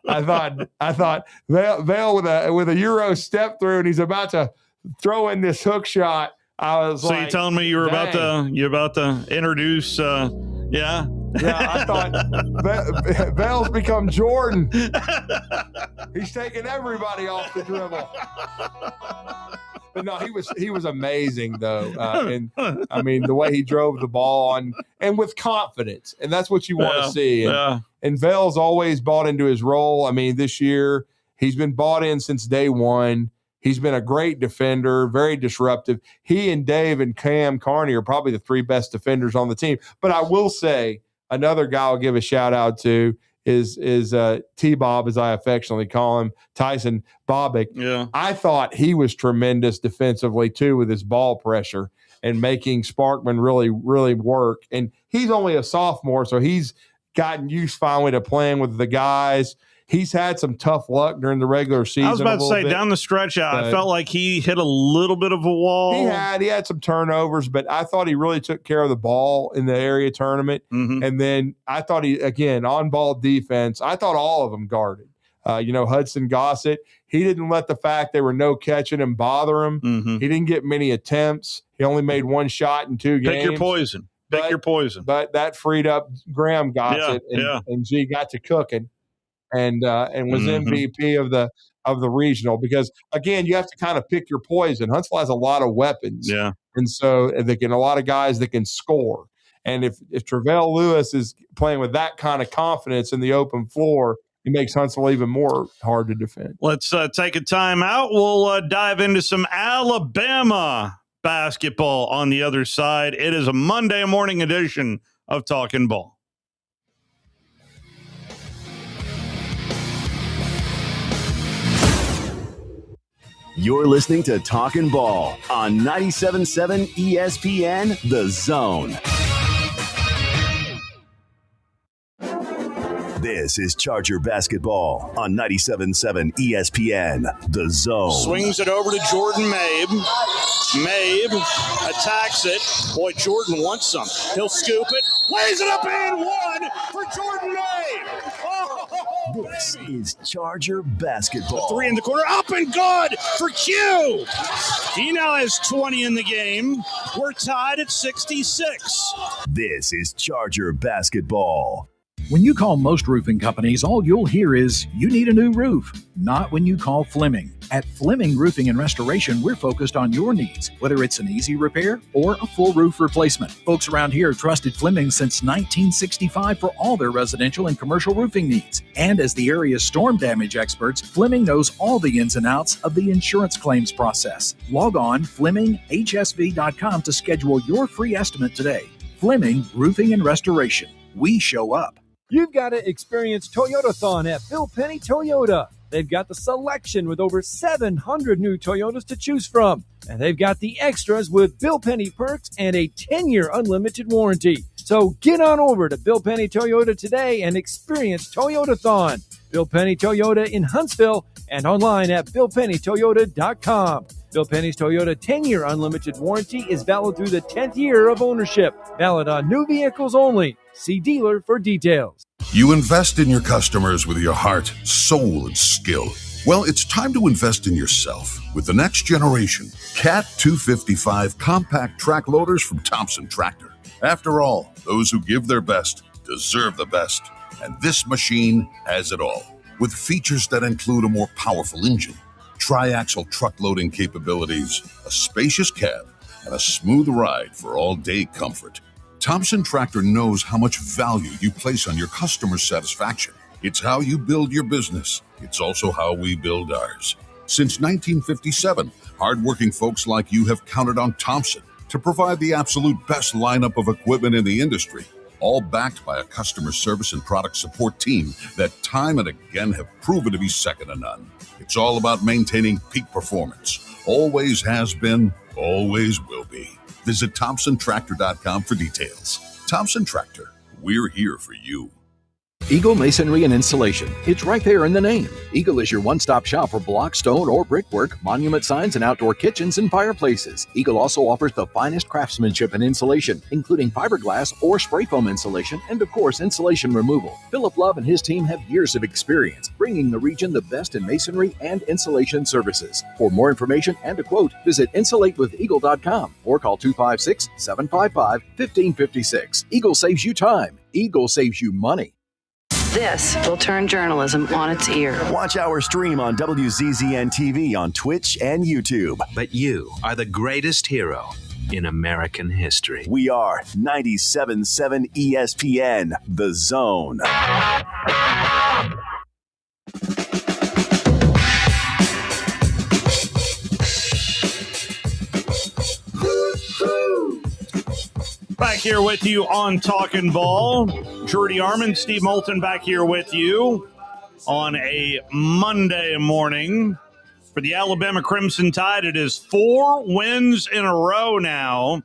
I thought Vail with a Euro step through, and he's about to throw in this hook shot. I was so you telling me you're about to introduce? Yeah, I thought Vail's become Jordan. He's taking everybody off the dribble. But no, he was amazing though, and the way he drove the ball on and with confidence, and that's what you want to see. And Vail's always bought into his role. This year he's been bought in since day one. He's been a great defender, very disruptive. He and Dave and Cam Carney are probably the three best defenders on the team. But I will say another guy I'll give a shout out to is T-Bob, as I affectionately call him, Tyson Bobick. Yeah. I thought he was tremendous defensively too with his ball pressure and making Sparkman really, really work. And he's only a sophomore, so he's gotten used finally to playing with the guys. He's had some tough luck during the regular season. I was about to say, down the stretch, I felt like he hit a little bit of a wall. He had some turnovers, but I thought he really took care of the ball in the area tournament. Mm-hmm. And then I thought on-ball defense, I thought all of them guarded. Hudson Gossett, he didn't let the fact there were no catching him bother him. Mm-hmm. He didn't get many attempts. He only made one shot in 2 games. Pick your poison. But that freed up Graham Gossett, and G got to cooking. And was MVP of the regional because again you have to kind of pick your poison. Huntsville has a lot of weapons, and so they can a lot of guys that can score. And if Travell Lewis is playing with that kind of confidence in the open floor, it makes Huntsville even more hard to defend. Let's take a timeout. We'll dive into some Alabama basketball on the other side. It is a Monday morning edition of Talkin Ball. You're listening to Talkin Ball on 97.7 ESPN, The Zone. This is Charger basketball on 97.7 ESPN, The Zone. Swings it over to Jordan Mabe. Mabe attacks it. Boy, Jordan wants some. He'll scoop it. Lays it up and one for Jordan Mabe. This is Charger basketball. 3 in the corner. Up and good for Q. He now has 20 in the game. We're tied at 66. This is Charger basketball. When you call most roofing companies, all you'll hear is, you need a new roof. Not when you call Fleming. At Fleming Roofing and Restoration, we're focused on your needs, whether it's an easy repair or a full roof replacement. Folks around here have trusted Fleming since 1965 for all their residential and commercial roofing needs. And as the area's storm damage experts, Fleming knows all the ins and outs of the insurance claims process. Log on FlemingHSV.com to schedule your free estimate today. Fleming Roofing and Restoration. We show up. You've got to experience Toyotathon at Bill Penny Toyota. They've got the selection with over 700 new Toyotas to choose from. And they've got the extras with Bill Penny perks and a 10-year unlimited warranty. So get on over to Bill Penny Toyota today and experience Toyotathon. Bill Penny Toyota in Huntsville and online at BillPennyToyota.com. Bill Penny's Toyota 10-year unlimited warranty is valid through the 10th year of ownership. Valid on new vehicles only. See dealer for details. You invest in your customers with your heart, soul, and skill. Well, it's time to invest in yourself with the next generation Cat 255 compact track loaders from Thompson Tractor. After all, those who give their best deserve the best. And this machine has it all. With features that include a more powerful engine, tri-axle truck loading capabilities, a spacious cab, and a smooth ride for all-day comfort. Thompson Tractor knows how much value you place on your customer satisfaction. It's how you build your business. It's also how we build ours. Since 1957, hardworking folks like you have counted on Thompson to provide the absolute best lineup of equipment in the industry, all backed by a customer service and product support team that time and again have proven to be second to none. It's all about maintaining peak performance. Always has been, always will be. Visit ThompsonTractor.com for details. Thompson Tractor, we're here for you. Eagle Masonry and Installation. It's right there in the name. Eagle is your one-stop shop for block, stone, or brickwork, monument signs, and outdoor kitchens and fireplaces. Eagle also offers the finest craftsmanship and insulation, including fiberglass or spray foam insulation, and of course, insulation removal. Philip Love and his team have years of experience, bringing the region the best in masonry and insulation services. For more information and a quote, visit insulatewitheagle.com or call 256-755-1556. Eagle saves you time. Eagle saves you money. This will turn journalism on its ear. Watch our stream on WZZN TV on Twitch and YouTube. But you are the greatest hero in American history. We are 97.7 ESPN, The Zone. Back here with you on Talkin Ball. Jordy Armand, Steve Moulton back here with you on a Monday morning. For the Alabama Crimson Tide, it is 4 wins in a row now.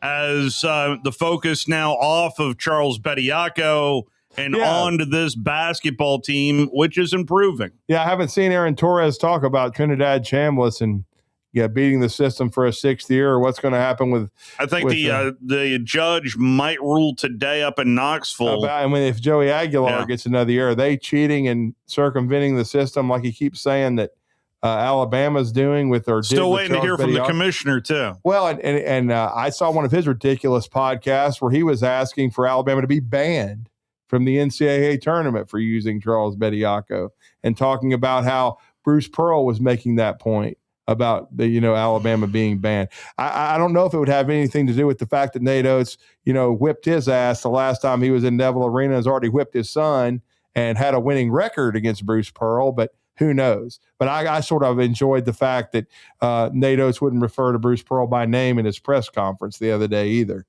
As the focus now off of Charles Bediako and on to this basketball team, which is improving. Yeah, I haven't seen Aaron Torres talk about Trinidad Chambliss and beating the system for a 6th year, or what's going to happen with. I think the judge might rule today up in Knoxville. If Joey Aguilar gets another year, are they cheating and circumventing the system like he keeps saying that Alabama's doing with their? Still waiting to hear from the commissioner too. Well, and I saw one of his ridiculous podcasts where he was asking for Alabama to be banned from the NCAA tournament for using Charles Bediako, and talking about how Bruce Pearl was making that point about the Alabama being banned. I don't know if it would have anything to do with the fact that Nate Oates whipped his ass the last time he was in Neville Arena, has already whipped his son and had a winning record against Bruce Pearl, but who knows? But I sort of enjoyed the fact that Nate Oates wouldn't refer to Bruce Pearl by name in his press conference the other day either.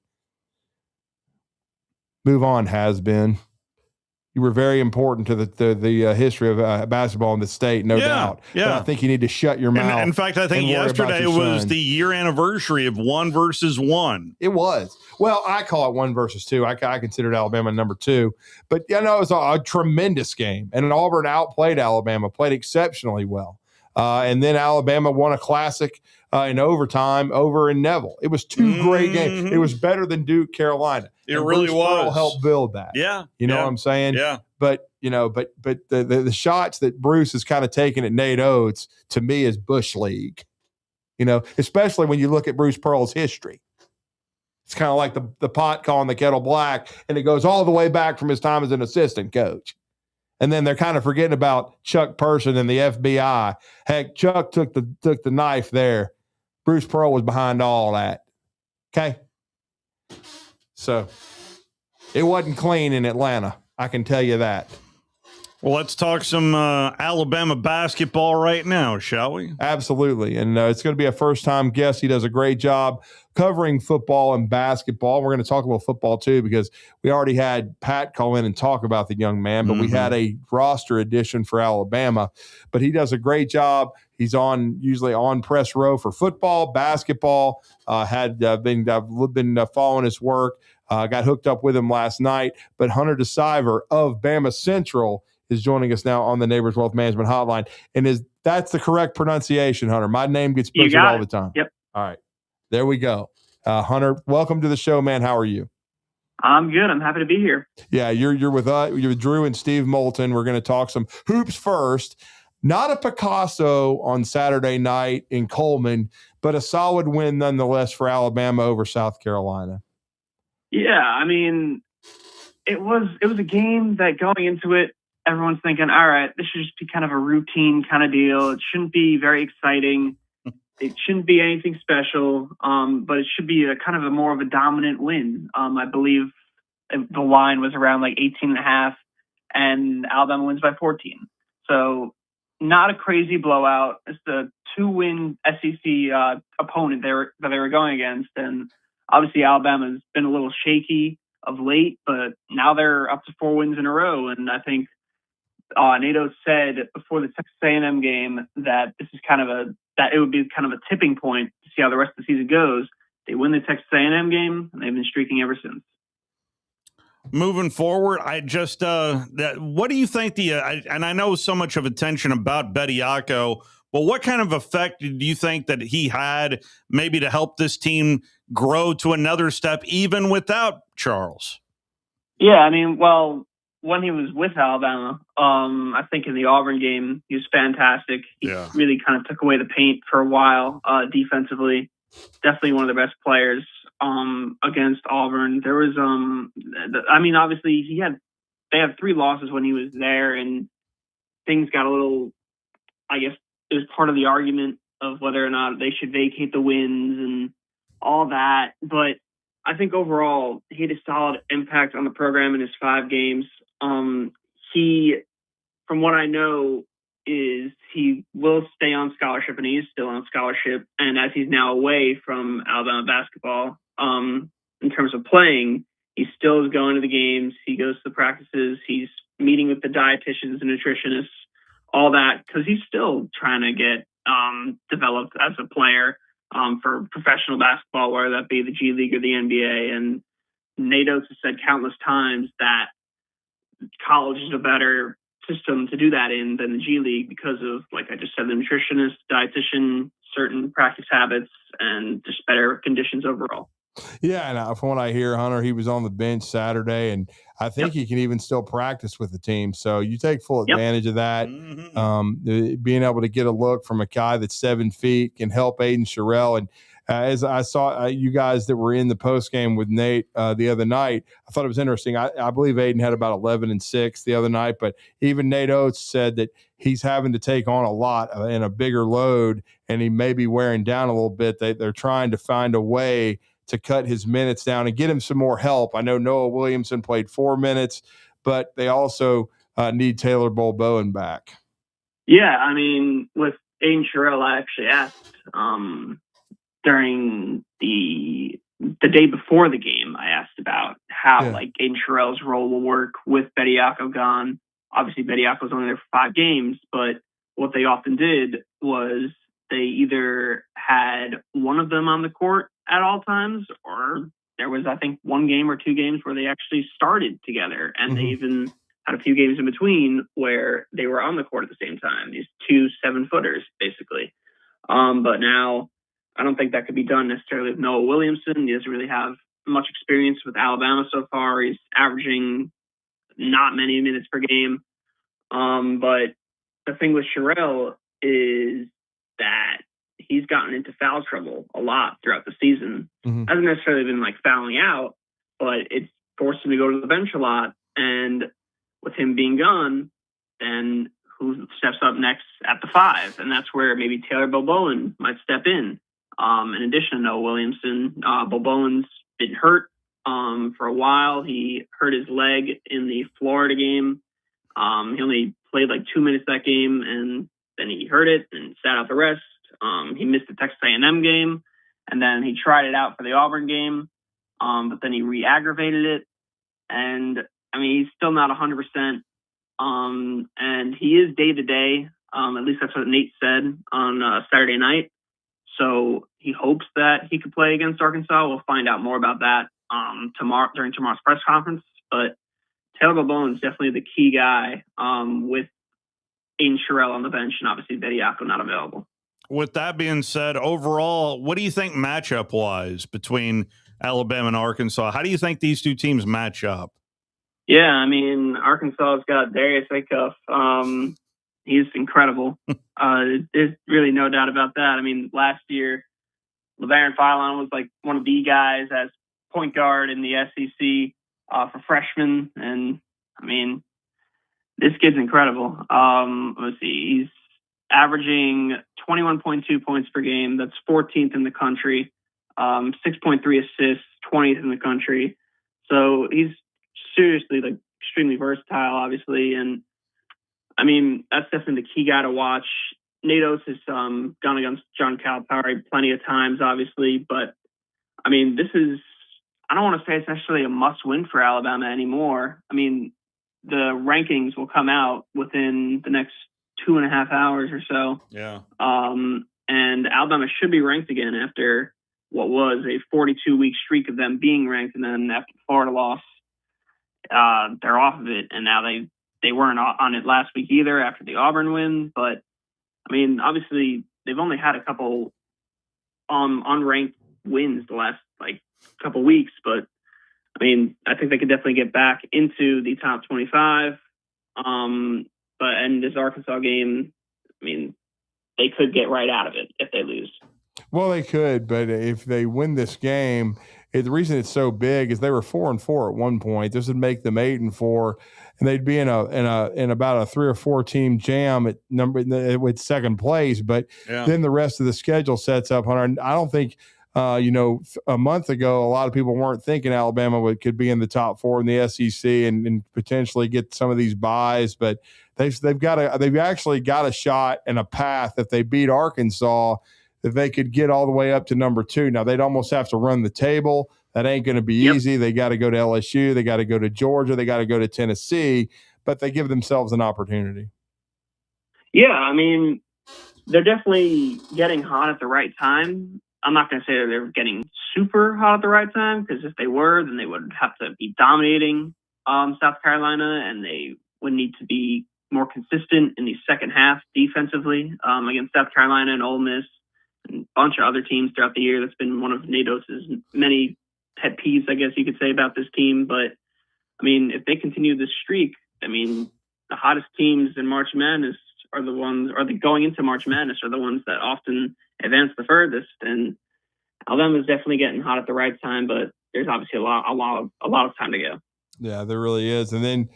Move on, has been. You were very important to the history of basketball in the state, no doubt. Yeah. But I think you need to shut your mouth. In fact, I think yesterday was the year anniversary of 1 versus 1. It was. Well, I call it 1 versus 2. I considered Alabama number 2. But, it was a tremendous game. And Auburn outplayed Alabama, played exceptionally well. And then Alabama won a classic in overtime over in Neville. It was 2 great games. It was better than Duke, Carolina. It really was. Pearl helped build that. Yeah. You know what I'm saying? Yeah. But, but the shots that Bruce is kind of taking at Nate Oates, to me, is Bush League. Especially when you look at Bruce Pearl's history. It's kind of like the pot calling the kettle black, and it goes all the way back from his time as an assistant coach. And then they're kind of forgetting about Chuck Person and the FBI. Heck, Chuck took the knife there. Bruce Pearl was behind all that. Okay? So it wasn't clean in Atlanta. I can tell you that. Well, let's talk some Alabama basketball right now, shall we? Absolutely. And it's going to be a first-time guest. He does a great job covering football and basketball. We're going to talk about football, too, because we already had Pat call in and talk about the young man, but we had a roster addition for Alabama. But he does a great job. He's usually on press row for football, basketball. I've been following his work. Got hooked up with him last night. But Hunter De Siver of Bama Central is joining us now on the Neighbors Wealth Management Hotline. And that's the correct pronunciation, Hunter? My name gets butchered all the time. Yep. All right. There we go. Hunter, welcome to the show, man. How are you? I'm good. I'm happy to be here. Yeah, you're with Drew and Steve Moulton. We're going to talk some hoops first. Not a Picasso on Saturday night in Coleman, but a solid win nonetheless for Alabama over South Carolina. Yeah, I mean, it was a game that going into it, everyone's thinking, all right, this should just be kind of a routine kind of deal. It shouldn't be very exciting. It shouldn't be anything special, but it should be a kind of a more of a dominant win. I believe the line was around like 18.5, and Alabama wins by 14. So not a crazy blowout. It's the 2-win SEC opponent that they were going against, and obviously Alabama's been a little shaky of late, but now they're up to 4 wins in a row, and I think NATO said before the Texas A&M game that this is that it would be kind of a tipping point to see how the rest of the season goes. They win the Texas A&M game, and they've been streaking ever since. Moving forward, I just what do you think and I know so much of attention about Bediako, but what kind of effect do you think that he had maybe to help this team grow to another step even without Charles? Yeah, I mean, well, when he was with Alabama, I think in the Auburn game, he was fantastic. He really kind of took away the paint for a while defensively. Definitely one of the best players against Auburn. There was, obviously they had 3 losses when he was there, and things got a little, I guess it was part of the argument of whether or not they should vacate the wins and all that. But I think overall he had a solid impact on the program in his 5 games. He, from what I know, is he will stay on scholarship, and he is still on scholarship. And as he's now away from Alabama basketball, in terms of playing, he still is going to the games. He goes to the practices. He's meeting with the dietitians and nutritionists, all that, because he's still trying to get developed as a player for professional basketball, whether that be the G League or the NBA. And NATO has said countless times that college is a better system to do that in than the G League because of, like I just said, the nutritionist, dietitian, certain practice habits, and just better conditions overall. Yeah, and from what I hear, Hunter, he was on the bench Saturday, and I think he can even still practice with the team. So you take full advantage of that. Being able to get a look from a guy that's 7 feet can help Aiden Sherrill. And as I saw you guys that were in the post game with Nate the other night, I thought it was interesting. I believe Aiden had about 11 and 6 the other night, but even Nate Oates said that he's having to take on a lot and a bigger load, and he may be wearing down a little bit. They're trying to find a way to cut his minutes down and get him some more help. I know Noah Williamson played 4 minutes, but they also need Taylor Bowen back. Yeah, I mean, with Aiden Sherrill, I actually asked during the day before the game, I asked about how like Aiden Sherrill's role will work with Bediako gone. Obviously, Bediako's only there for 5 games, but what they often did was they either had one of them on the court at all times, or there was, I think, 1 game or 2 games where they actually started together, and they even had a few games in between where they were on the court at the same time. These 2 7-footers, basically. But now I don't think that could be done necessarily with Noah Williamson. He doesn't really have much experience with Alabama so far. He's averaging not many minutes per game. But the thing with Sherrill is that he's gotten into foul trouble a lot throughout the season. Hasn't necessarily been like fouling out, but it's forced him to go to the bench a lot. And with him being gone, then who steps up next at the 5? And that's where maybe Taylor Bowen might step in. In addition to Noah Williamson, Bowen's been hurt for a while. He hurt his leg in the Florida game. He only played like 2 minutes that game, and then he hurt it and sat out the rest. He missed the Texas A&M game, and then he tried it out for the Auburn game, but then he re-aggravated it. And, I mean, he's still not 100%, and he is day-to-day. At least that's what Nate said on Saturday night. So he hopes that he could play against Arkansas. We'll find out more about that during tomorrow's press conference. But Taylor Bone is definitely the key guy with Aiden Sherrill on the bench and obviously Bediako not available. With that being said, overall, what do you think matchup-wise between Alabama and Arkansas? How do you think these two teams match up? Yeah, I mean, Arkansas's got Darius Acuff. He's incredible. There's really no doubt about that. I mean, last year, LeBaron Philon was like one of the guys as point guard in the SEC for freshmen. And, I mean, this kid's incredible. Let's see. He's averaging 21.2 points per game. That's 14th in the country. 6.3 assists, 20th in the country. So he's seriously like extremely versatile, obviously. And I mean, that's definitely the key guy to watch. Natos has gone against John Calipari plenty of times, obviously. But I mean, I don't want to say it's necessarily a must win for Alabama anymore. I mean, the rankings will come out within the next 2.5 hours or so. Yeah. And Alabama should be ranked again after what was a 42-week streak of them being ranked. And then after the Florida loss, they're off of it. And now they weren't on it last week either after the Auburn win. But, I mean, obviously, they've only had a couple unranked wins the last, couple weeks. But, I mean, I think they could definitely get back into the top 25. And this Arkansas game, I mean, they could get right out of it if they lose. Well, they could, but if they win this game, the reason it's so big is they were 4-4 at one point. This would make them 8-4, and they'd be in about a 3 or 4 team jam with second place. But then the rest of the schedule sets up. Hunter, I don't think. A month ago, a lot of people weren't thinking Alabama could be in the top 4 in the SEC and potentially get some of these buys, but they've actually got a shot and a path if they beat Arkansas that they could get all the way up to number 2. Now they'd almost have to run the table. That ain't going to be easy. They got to go to LSU. They got to go to Georgia. They got to go to Tennessee, but they give themselves an opportunity. Yeah, I mean, they're definitely getting hot at the right time. I'm not going to say that they're getting super hot at the right time, because if they were, then they would have to be dominating South Carolina, and they would need to be more consistent in the second half defensively against South Carolina and Ole Miss and a bunch of other teams throughout the year. That's been one of Natos's many pet peeves, I guess you could say, about this team. But, I mean, if they continue this streak, I mean, the hottest teams in March Madness are the ones, or going into March Madness are the ones that often advance the furthest. And Alabama's definitely getting hot at the right time, but there's obviously a lot of time to go. Yeah, there really is. And then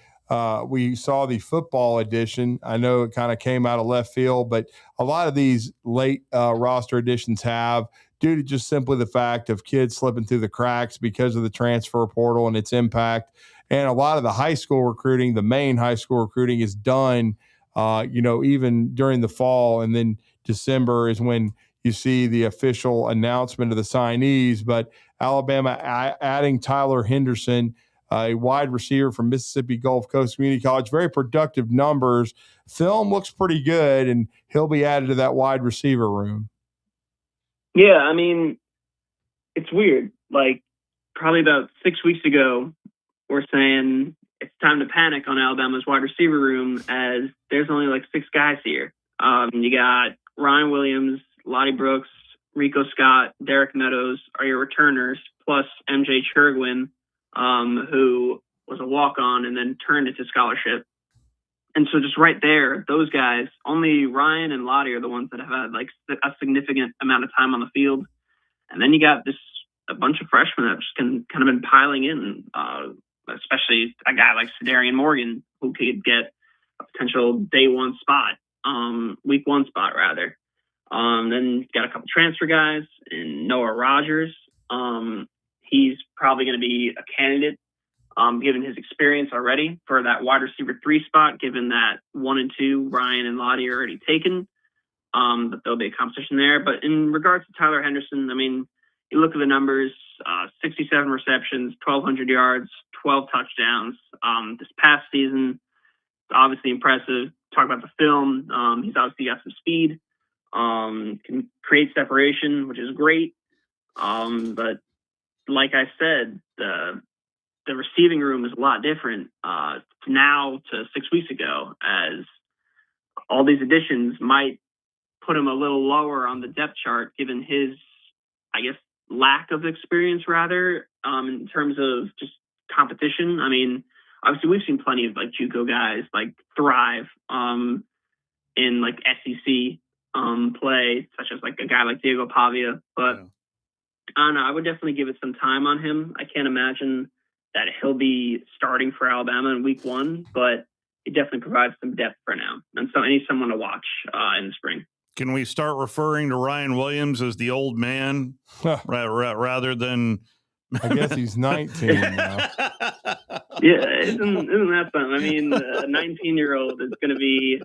we saw the football edition. I know it kind of came out of left field, but a lot of these late roster additions have, due to just simply the fact of kids slipping through the cracks because of the transfer portal and its impact. And a lot of the high school recruiting, the main high school recruiting, is done, even during the fall. And then December is when you see the official announcement of the signees. But Alabama adding Tyler Henderson, a wide receiver from Mississippi Gulf Coast Community College, very productive numbers. Film looks pretty good, and he'll be added to that wide receiver room. Yeah, I mean, it's weird. Like, probably about 6 weeks ago, we're saying it's time to panic on Alabama's wide receiver room, as there's only 6 guys here. You got Ryan Williams, Lottie Brooks, Rico Scott, Derek Meadows are your returners, plus MJ Chergwin, who was a walk-on and then turned into scholarship. And so just right there, those guys, only Ryan and Lottie are the ones that have had a significant amount of time on the field. And then you got a bunch of freshmen that just kind of been piling in, especially a guy like Sedarian Morgan, who could get a potential week one spot rather. Then you got a couple transfer guys, and Noah Rogers. He's probably going to be a candidate, given his experience already, for that wide receiver 3 spot, given that 1 and 2, Ryan and Lottie, are already taken. But there'll be a competition there. But in regards to Tyler Henderson, I mean, you look at the numbers, 67 receptions, 1,200 yards, 12 touchdowns. This past season, obviously impressive. Talk about the film. He's obviously got some speed. Can create separation, which is great. But like I said, the receiving room is a lot different now to 6 weeks ago, as all these additions might put him a little lower on the depth chart, given his, I guess, lack of experience, rather, in terms of just competition. I mean, obviously, we've seen plenty of like JUCO guys like thrive in like SEC play, such as like a guy like Diego Pavia. But I don't know. I would definitely give it some time on him. I can't imagine that he'll be starting for Alabama in week 1, but he definitely provides some depth for now. And so I need someone to watch in the spring. Can we start referring to Ryan Williams as the old man rather than? I guess he's 19 now. Yeah, isn't that fun? I mean, a 19-year-old is going to be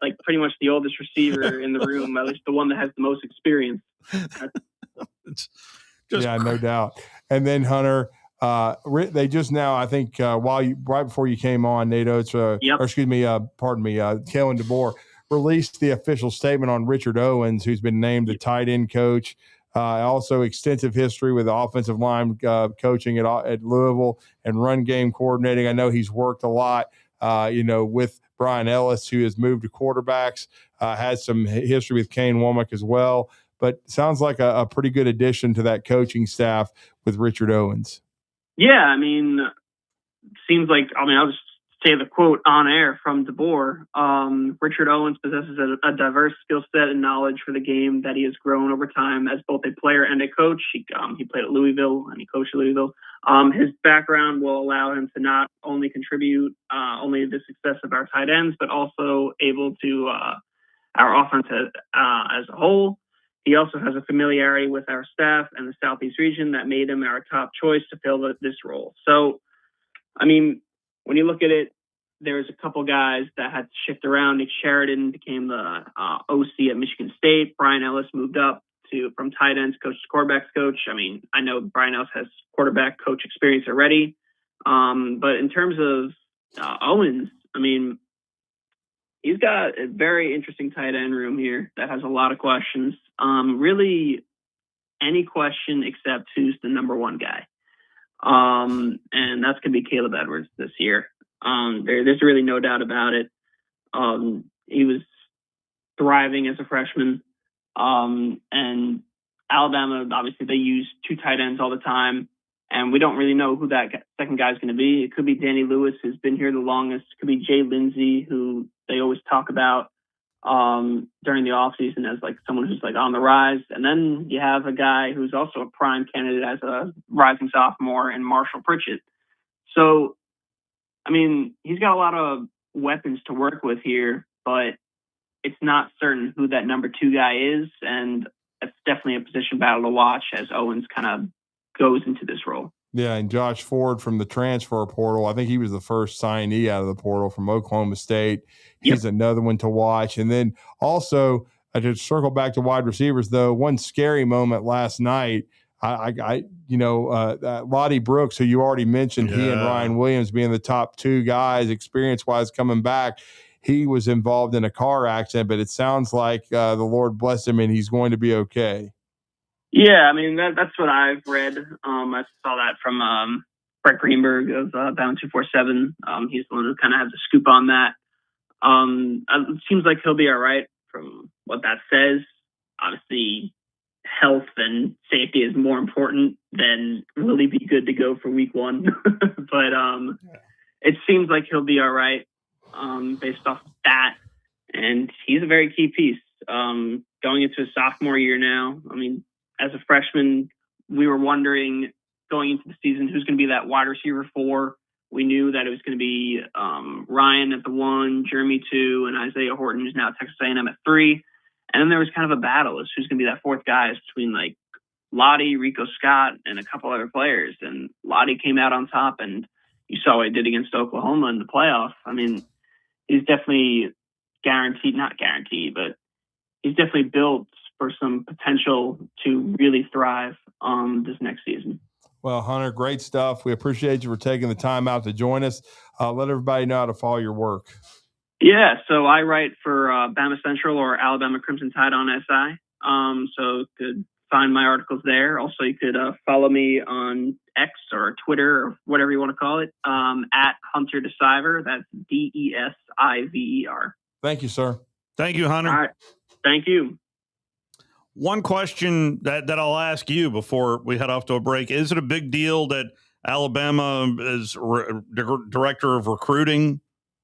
like pretty much the oldest receiver in the room, at least the one that has the most experience. Yeah, no doubt. And then Hunter, they just now, I think, right before you came on, Nate Oates, Kalen DeBoer released the official statement on Richard Owens, who's been named the tight end coach. Also extensive history with offensive line coaching at Louisville and run game coordinating. I know he's worked a lot, with Brian Ellis, who has moved to quarterbacks, has some history with Kane Womack as well. But sounds like a pretty good addition to that coaching staff with Richard Owens. Yeah, I mean, I'll just say the quote on air from DeBoer. Richard Owens possesses a diverse skill set and knowledge for the game that he has grown over time as both a player and a coach. He played at Louisville and he coached at Louisville. His background will allow him to not only contribute only to the success of our tight ends, but also able to our offense as a whole. He also has a familiarity with our staff and the Southeast region that made him our top choice to fill this role. So, I mean, when you look at it, there's a couple guys that had to shift around. Nick Sheridan became the OC at Michigan State. Brian Ellis moved up from tight ends coach to quarterbacks coach. I mean, I know Brian Ellis has quarterback coach experience already. But in terms of Owens, I mean, he's got a very interesting tight end room here that has a lot of questions. Really any question except who's the number one guy. And that's going to be Caleb Edwards this year. There's really no doubt about it. He was thriving as a freshman. And Alabama, obviously, they use two tight ends all the time. And we don't really know who that second guy is going to be. It could be Danny Lewis, who's been here the longest. It could be Jay Lindsey, who they always talk about during the offseason as like someone who's like on the rise. And then you have a guy who's also a prime candidate as a rising sophomore in Marshall Pritchett. So, I mean, he's got a lot of weapons to work with here, but it's not certain who that number two guy is. And it's definitely a position battle to watch as Owens kind of goes into this role. Yeah, and Josh Ford from the transfer portal, I think he was the first signee out of the portal from Oklahoma State. He's another one to watch. And then also, to circle back to wide receivers, though, one scary moment last night, Lottie Brooks, who you already mentioned, he and Ryan Williams being the top two guys experience-wise coming back, he was involved in a car accident, but it sounds like the Lord bless him and he's going to be okay. Yeah, I mean, that's what I've read. I saw that from Brett Greenberg of Bound 247. He's the one who kind of has the scoop on that. It seems like he'll be all right from what that says. Obviously, health and safety is more important than will he be good to go for week one. But it seems like he'll be all right based off of that. And he's a very key piece. Going into his sophomore year now, I mean, as a freshman, we were wondering going into the season who's going to be that wide receiver 4. We knew that it was going to be Ryan at the 1, Jeremy 2, and Isaiah Horton, who's now at Texas A&M at 3. And then there was kind of a battle as who's going to be that fourth guy. It's between like Lottie, Rico Scott, and a couple other players. And Lottie came out on top, and you saw what he did against Oklahoma in the playoff. I mean, he's definitely not guaranteed, but he's definitely built for some potential to really thrive this next season. Well, Hunter, great stuff. We appreciate you for taking the time out to join us. Let everybody know how to follow your work. Yeah, so I write for Bama Central or Alabama Crimson Tide on SI. So could find my articles there. Also, you could follow me on X or Twitter or whatever you want to call it, at Hunter De Siver. That's DESIVER. Thank you, sir. Thank you, Hunter. All right. Thank you. One question that I'll ask you before we head off to a break. Is it a big deal that Alabama is director of recruiting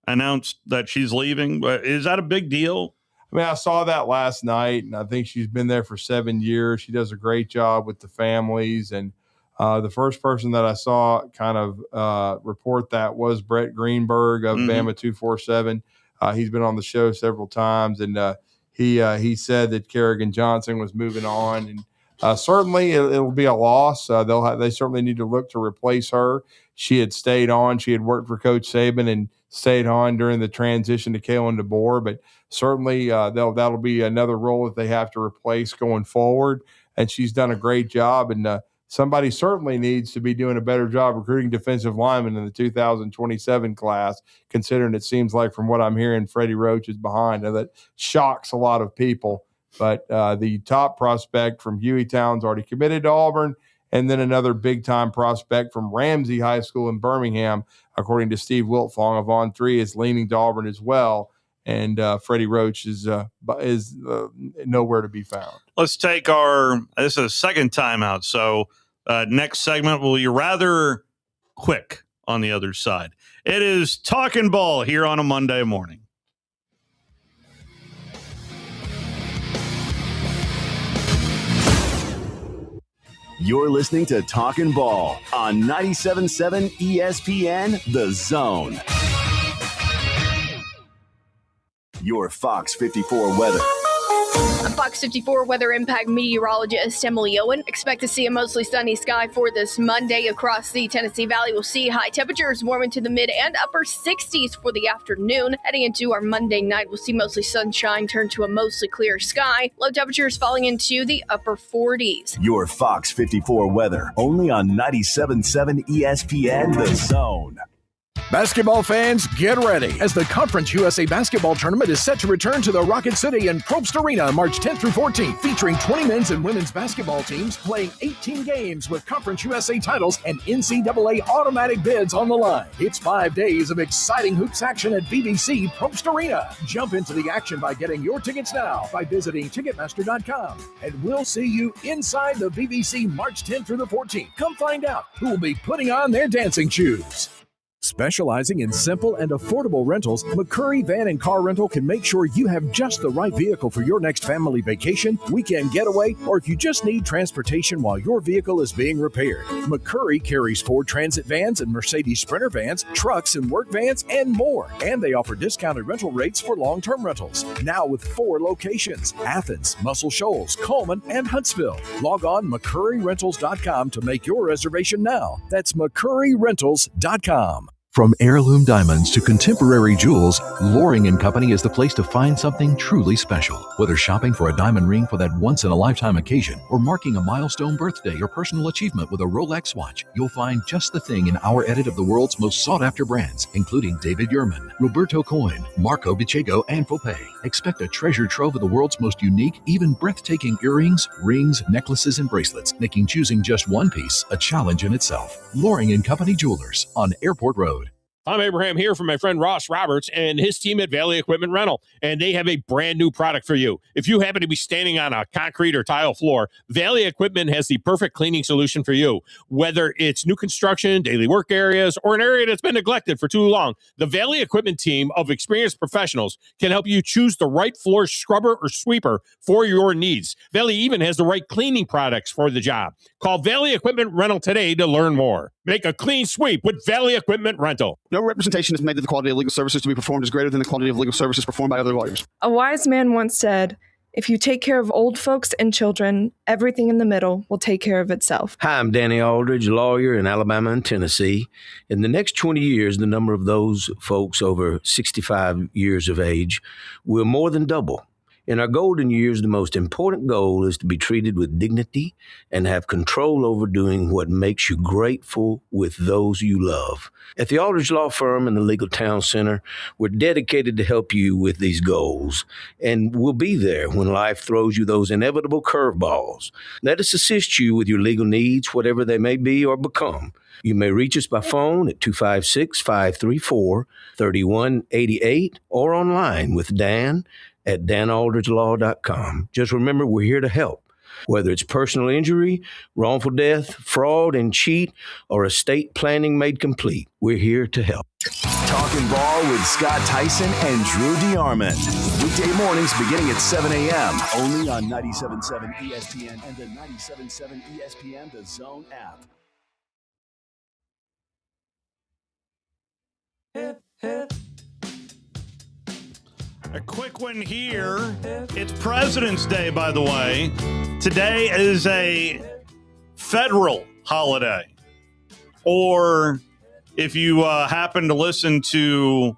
announced that she's leaving? Is that a big deal? I mean, I saw that last night, and I think she's been there for 7 years. She does a great job with the families. And the first person that I saw kind of report that was Brett Greenberg of Bama 247. He's been on the show several times, and he said that Kerrigan Johnson was moving on. And certainly it'll be a loss. They certainly need to look to replace her. She had stayed on. She had worked for Coach Saban and stayed on during the transition to Kalen DeBoer, but certainly that'll be another role that they have to replace going forward. And she's done a great job, and somebody certainly needs to be doing a better job recruiting defensive linemen in the 2027 class, considering it seems like from what I'm hearing, Freddie Roach is behind. Now, that shocks a lot of people, but the top prospect from Hueytown's already committed to Auburn. And then another big-time prospect from Ramsey High School in Birmingham, according to Steve Wiltfong of On 3, is leaning to Auburn as well. And Freddie Roach is nowhere to be found. Let's take this is a second timeout. So next segment, will you rather quick on the other side? It is Talkin Ball here on a Monday morning. You're listening to Talkin Ball on 97.7 ESPN, The Zone. Your Fox 54 weather. I'm Fox 54 Weather Impact meteorologist Emily Owen. Expect to see a mostly sunny sky for this Monday across the Tennessee Valley. We'll see high temperatures warm into the mid and upper 60s for the afternoon. Heading into our Monday night, we'll see mostly sunshine turn to a mostly clear sky. Low temperatures falling into the upper 40s. Your Fox 54 weather, only on 97.7 ESPN, The Zone. Basketball fans, get ready as the Conference USA Basketball Tournament is set to return to the Rocket City and Probst Arena March 10th through 14th, featuring 20 men's and women's basketball teams playing 18 games with Conference USA titles and NCAA automatic bids on the line. It's 5 days of exciting hoops action at BBC Probst Arena. Jump into the action by getting your tickets now by visiting Ticketmaster.com. And we'll see you inside the BBC March 10th through the 14th. Come find out who will be putting on their dancing shoes. Specializing in simple and affordable rentals, McCurry Van and Car Rental can make sure you have just the right vehicle for your next family vacation, weekend getaway, or if you just need transportation while your vehicle is being repaired. McCurry carries Ford Transit vans and Mercedes Sprinter vans, trucks and work vans, and more. And they offer discounted rental rates for long-term rentals. Now with 4 locations: Athens, Muscle Shoals, Coleman, and Huntsville. Log on McCurryRentals.com to make your reservation now. That's McCurryRentals.com. From heirloom diamonds to contemporary jewels, Loring & Company is the place to find something truly special. Whether shopping for a diamond ring for that once-in-a-lifetime occasion or marking a milestone birthday or personal achievement with a Rolex watch, you'll find just the thing in our edit of the world's most sought-after brands, including David Yurman, Roberto Coin, Marco Bicego, and Fopay. Expect a treasure trove of the world's most unique, even breathtaking earrings, rings, necklaces, and bracelets, making choosing just one piece a challenge in itself. Loring & Company Jewelers on Airport Road. I'm Abraham here from my friend Ross Roberts and his team at Valley Equipment Rental, and they have a brand new product for you. If you happen to be standing on a concrete or tile floor, Valley Equipment has the perfect cleaning solution for you. Whether it's new construction, daily work areas, or an area that's been neglected for too long, the Valley Equipment team of experienced professionals can help you choose the right floor scrubber or sweeper for your needs. Valley even has the right cleaning products for the job. Call Valley Equipment Rental today to learn more. Make a clean sweep with Valley Equipment Rental. No representation is made that the quality of legal services to be performed is greater than the quality of legal services performed by other lawyers. A wise man once said, if you take care of old folks and children, everything in the middle will take care of itself. Hi, I'm Danny Aldridge, lawyer in Alabama and Tennessee. In the next 20 years, the number of those folks over 65 years of age will more than double. In our golden years, the most important goal is to be treated with dignity and have control over doing what makes you grateful with those you love. At the Aldridge Law Firm and the Legal Town Center, we're dedicated to help you with these goals, and we'll be there when life throws you those inevitable curveballs. Let us assist you with your legal needs, whatever they may be or become. You may reach us by phone at 256-534-3188 or online with Dan at danaldridgelaw.com. Just remember, we're here to help. Whether it's personal injury, wrongful death, fraud and cheat, or estate planning made complete, we're here to help. Talkin Ball with Scott Tyson and Drew DeArmond. Weekday mornings beginning at 7 a.m. only on 97.7 ESPN and the 97.7 ESPN The Zone app. A quick one here. It's President's Day, by the way. Today is a federal holiday. Or if you happen to listen to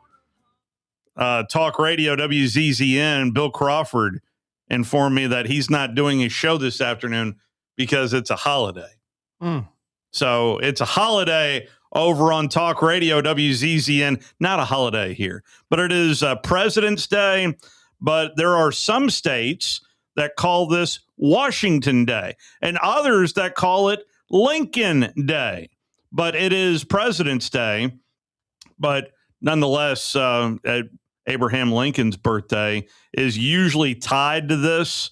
Talk Radio WZZN, Bill Crawford informed me that he's not doing his show this afternoon because it's a holiday. So it's a holiday over on Talk Radio WZZN. Not a holiday here, but it is President's Day. But there are some states that call this Washington Day and others that call it Lincoln Day. But it is President's Day. But nonetheless, Abraham Lincoln's birthday is usually tied to this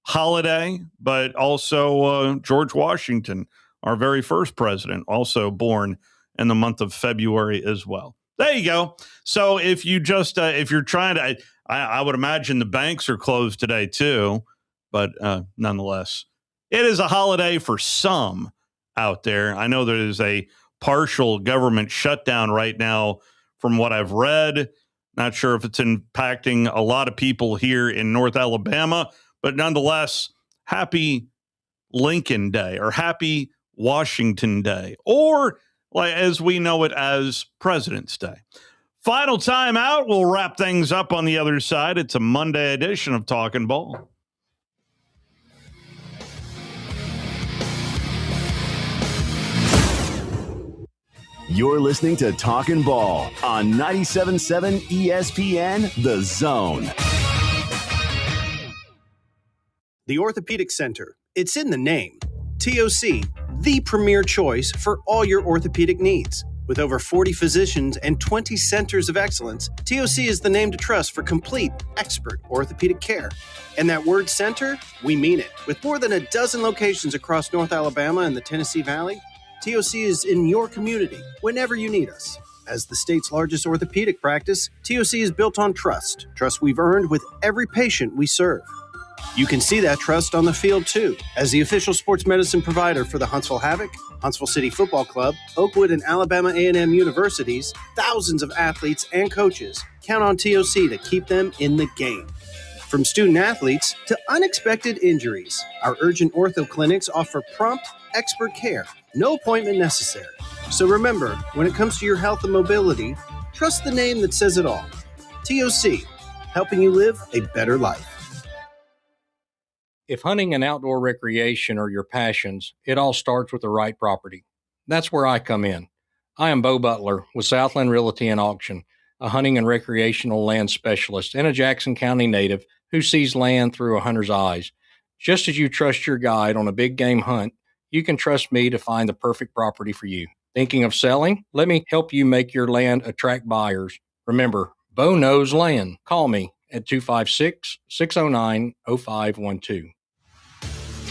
holiday, but also George Washington, our very first president, also born in the month of February as well. There you go. So if you just, if you're trying to, I would imagine the banks are closed today too, but nonetheless, it is a holiday for some out there. I know there is a partial government shutdown right now from what I've read. Not sure if it's impacting a lot of people here in North Alabama, but nonetheless, happy Lincoln Day or happy Washington Day, or like as we know it as President's Day. Final time out. We'll wrap things up on the other side. It's a Monday edition of Talkin Ball. You're listening to Talkin Ball on 97.7 ESPN The Zone. The Orthopedic Center. It's in the name. TOC, the premier choice for all your orthopedic needs. With over 40 physicians and 20 centers of excellence, TOC is the name to trust for complete, expert orthopedic care. And that word center, we mean it. With more than a dozen locations across North Alabama and the Tennessee Valley, TOC is in your community whenever you need us. As the state's largest orthopedic practice, TOC is built on trust. Trust we've earned with every patient we serve. You can see that trust on the field, too. As the official sports medicine provider for the Huntsville Havoc, Huntsville City Football Club, Oakwood and Alabama A&M universities, thousands of athletes and coaches count on TOC to keep them in the game. From student athletes to unexpected injuries, our urgent ortho clinics offer prompt, expert care. No appointment necessary. So remember, when it comes to your health and mobility, trust the name that says it all. TOC, helping you live a better life. If hunting and outdoor recreation are your passions, it all starts with the right property. That's where I come in. I am Bo Butler with Southland Realty and Auction, a hunting and recreational land specialist and a Jackson County native who sees land through a hunter's eyes. Just as you trust your guide on a big game hunt, you can trust me to find the perfect property for you. Thinking of selling? Let me help you make your land attract buyers. Remember, Bo knows land. Call me at 256-609-0512.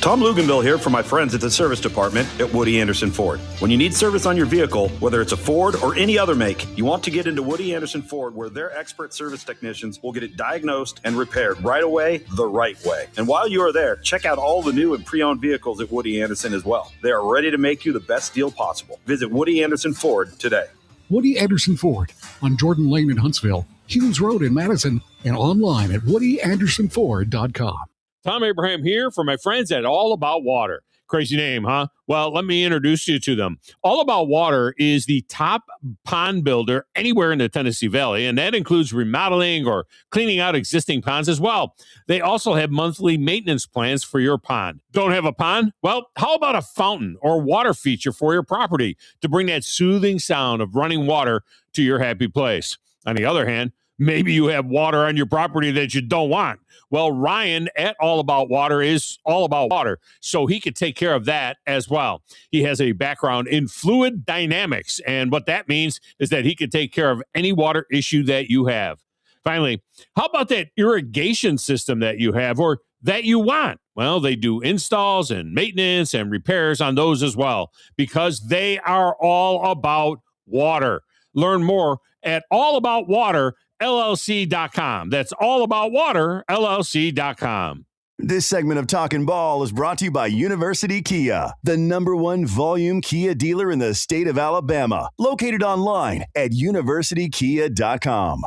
Tom Luganville here for my friends at the service department at Woody Anderson Ford. When you need service on your vehicle, whether it's a Ford or any other make, you want to get into Woody Anderson Ford, where their expert service technicians will get it diagnosed and repaired right away, the right way. And while you are there, check out all the new and pre-owned vehicles at Woody Anderson as well. They are ready to make you the best deal possible. Visit Woody Anderson Ford today. Woody Anderson Ford on Jordan Lane in Huntsville, Hughes Road in Madison, and online at WoodyAndersonFord.com. Tom Abraham here for my friends at All About Water. Crazy name, huh? Well, let me introduce you to them. All About Water is the top pond builder anywhere in the Tennessee Valley, and that includes remodeling or cleaning out existing ponds as well. They also have monthly maintenance plans for your pond. Don't have a pond? Well, how about a fountain or water feature for your property to bring that soothing sound of running water to your happy place? On the other hand, maybe you have water on your property that you don't want. Well, Ryan at All About Water is all about water, so he could take care of that as well. He has a background in fluid dynamics, and what that means is that he could take care of any water issue that you have. Finally, how about that irrigation system that you have or that you want? Well, they do installs and maintenance and repairs on those as well, because they are all about water. Learn more at allaboutwaterllc.com. That's allaboutwaterllc.com. This segment of Talkin Ball is brought to you by University Kia, the #1 volume Kia dealer in the state of Alabama. Located online at universitykia.com.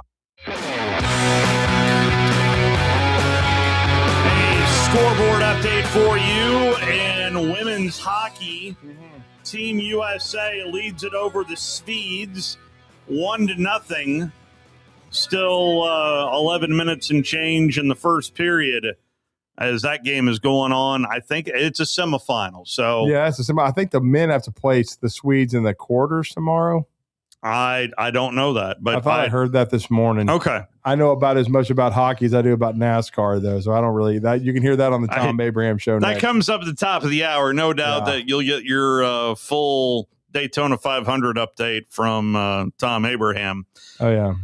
A scoreboard update for you in women's hockey. Team USA leads it over the Swedes 1-0. Still 11 minutes and change in the first period as that game is going on. I think it's a semifinal. So yeah, it's a semifinal. I think the men have to play the Swedes in the quarters tomorrow. I don't know that, but I thought I heard that this morning. Okay. I know about as much about hockey as I do about NASCAR, though, so I don't really. That you can hear that on the Tom Abraham show. That next. comes up at the top of the hour. No doubt that you'll get your full Daytona 500 update from Tom Abraham. Oh yeah,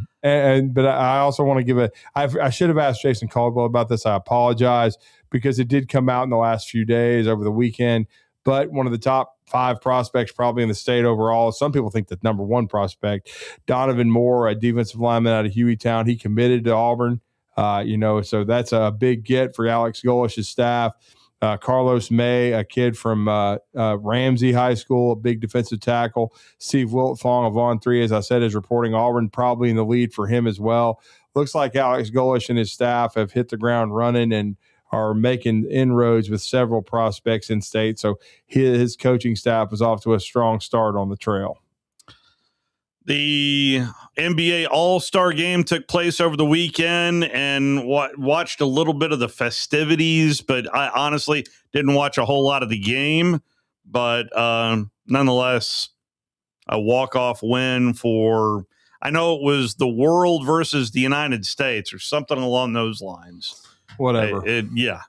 but I also want to give I should have asked Jason Caldwell about this. I apologize because it did come out in the last few days over the weekend. But one of the top 5 prospects probably in the state overall. Some people think the #1 prospect, Donovan Moore, a defensive lineman out of Hueytown. He committed to Auburn, so that's a big get for Alex Golish's staff. Carlos May, a kid from Ramsey High School, a big defensive tackle. Steve Wiltfong of On 3, as I said, is reporting Auburn probably in the lead for him as well. Looks like Alex Golish and his staff have hit the ground running and are making inroads with several prospects in state. So his coaching staff is off to a strong start on the trail. The NBA All-Star Game took place over the weekend and watched a little bit of the festivities, but I honestly didn't watch a whole lot of the game. But nonetheless, a walk-off win for, I know it was the world versus the United States or something along those lines. Whatever. Yeah.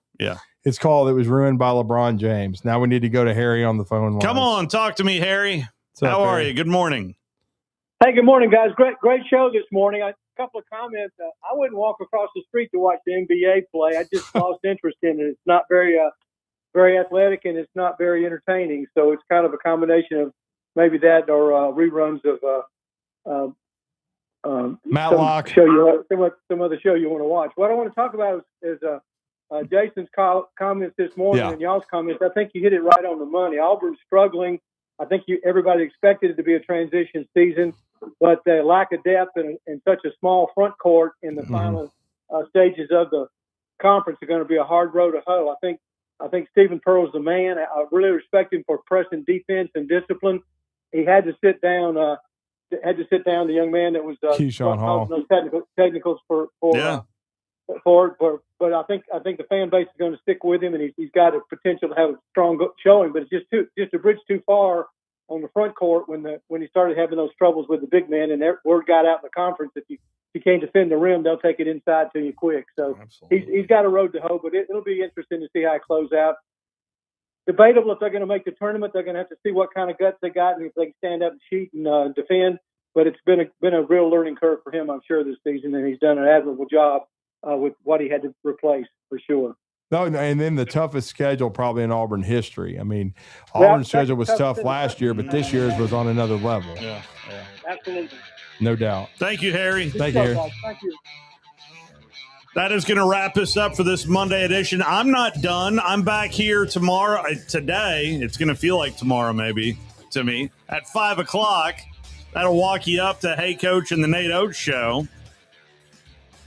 It's called It Was Ruined by LeBron James. Now we need to go to Harry on the phone line. Come on, talk to me, Harry. How are you? Good morning. Hey, good morning, guys. Great show this morning. A couple of comments. I wouldn't walk across the street to watch the NBA play. I just lost interest in it. It's not very athletic, and it's not very entertaining. So it's kind of a combination of maybe that or reruns of Matlock. Some other show you want to watch. What I want to talk about is Jason's comments this morning and y'all's comments. I think you hit it right on the money. Auburn's struggling. I think everybody expected it to be a transition season, but the lack of depth and such a small front court in the final stages of the conference are going to be a hard road to hoe. I think Stephen Pearl's the man. I really respect him for pressing defense and discipline. He had to sit down. The young man that was Keyshawn Hall. Those technicals for but I think the fan base is going to stick with him, and he's got a potential to have a strong showing. But it's just a bridge too far on the front court when he started having those troubles with the big man, and word got out in the conference that if you can't defend the rim, they'll take it inside to you quick. So he's got a road to hoe, but it'll be interesting to see how it close out. Debatable if they're going to make the tournament. They're going to have to see what kind of guts they got and if they can stand up and cheat and defend. But it's been a real learning curve for him, I'm sure, this season, and he's done an admirable job with what he had to replace for sure. No, and then the toughest schedule probably in Auburn history. I mean, Auburn's schedule was tough last year, but this year's was on another level. Yeah. Absolutely. No doubt. Thank you, Harry. Thank you, Harry. Thank you. That is going to wrap us up for this Monday edition. I'm not done. I'm back here tomorrow. Today, it's going to feel like tomorrow maybe to me, at 5 o'clock. That'll walk you up to Hey Coach and the Nate Oates Show.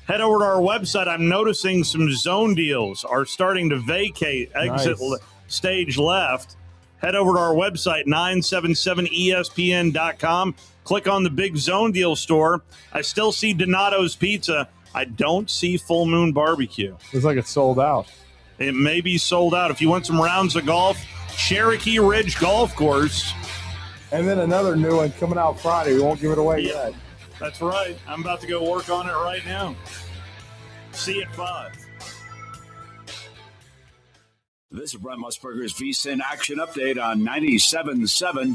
Head over to our website. I'm noticing some zone deals are starting to vacate. Nice. stage left. Head over to our website, 977ESPN.com. Click on the Big Zone Deal store. I still see Donato's Pizza. I don't see Full Moon Barbecue. Looks like it's sold out. It may be sold out. If you want some rounds of golf, Cherokee Ridge Golf Course. And then another new one coming out Friday. We won't give it away yet. That's right. I'm about to go work on it right now. See you at 5. This is Brent Musburger's VSiN Action Update on 97.7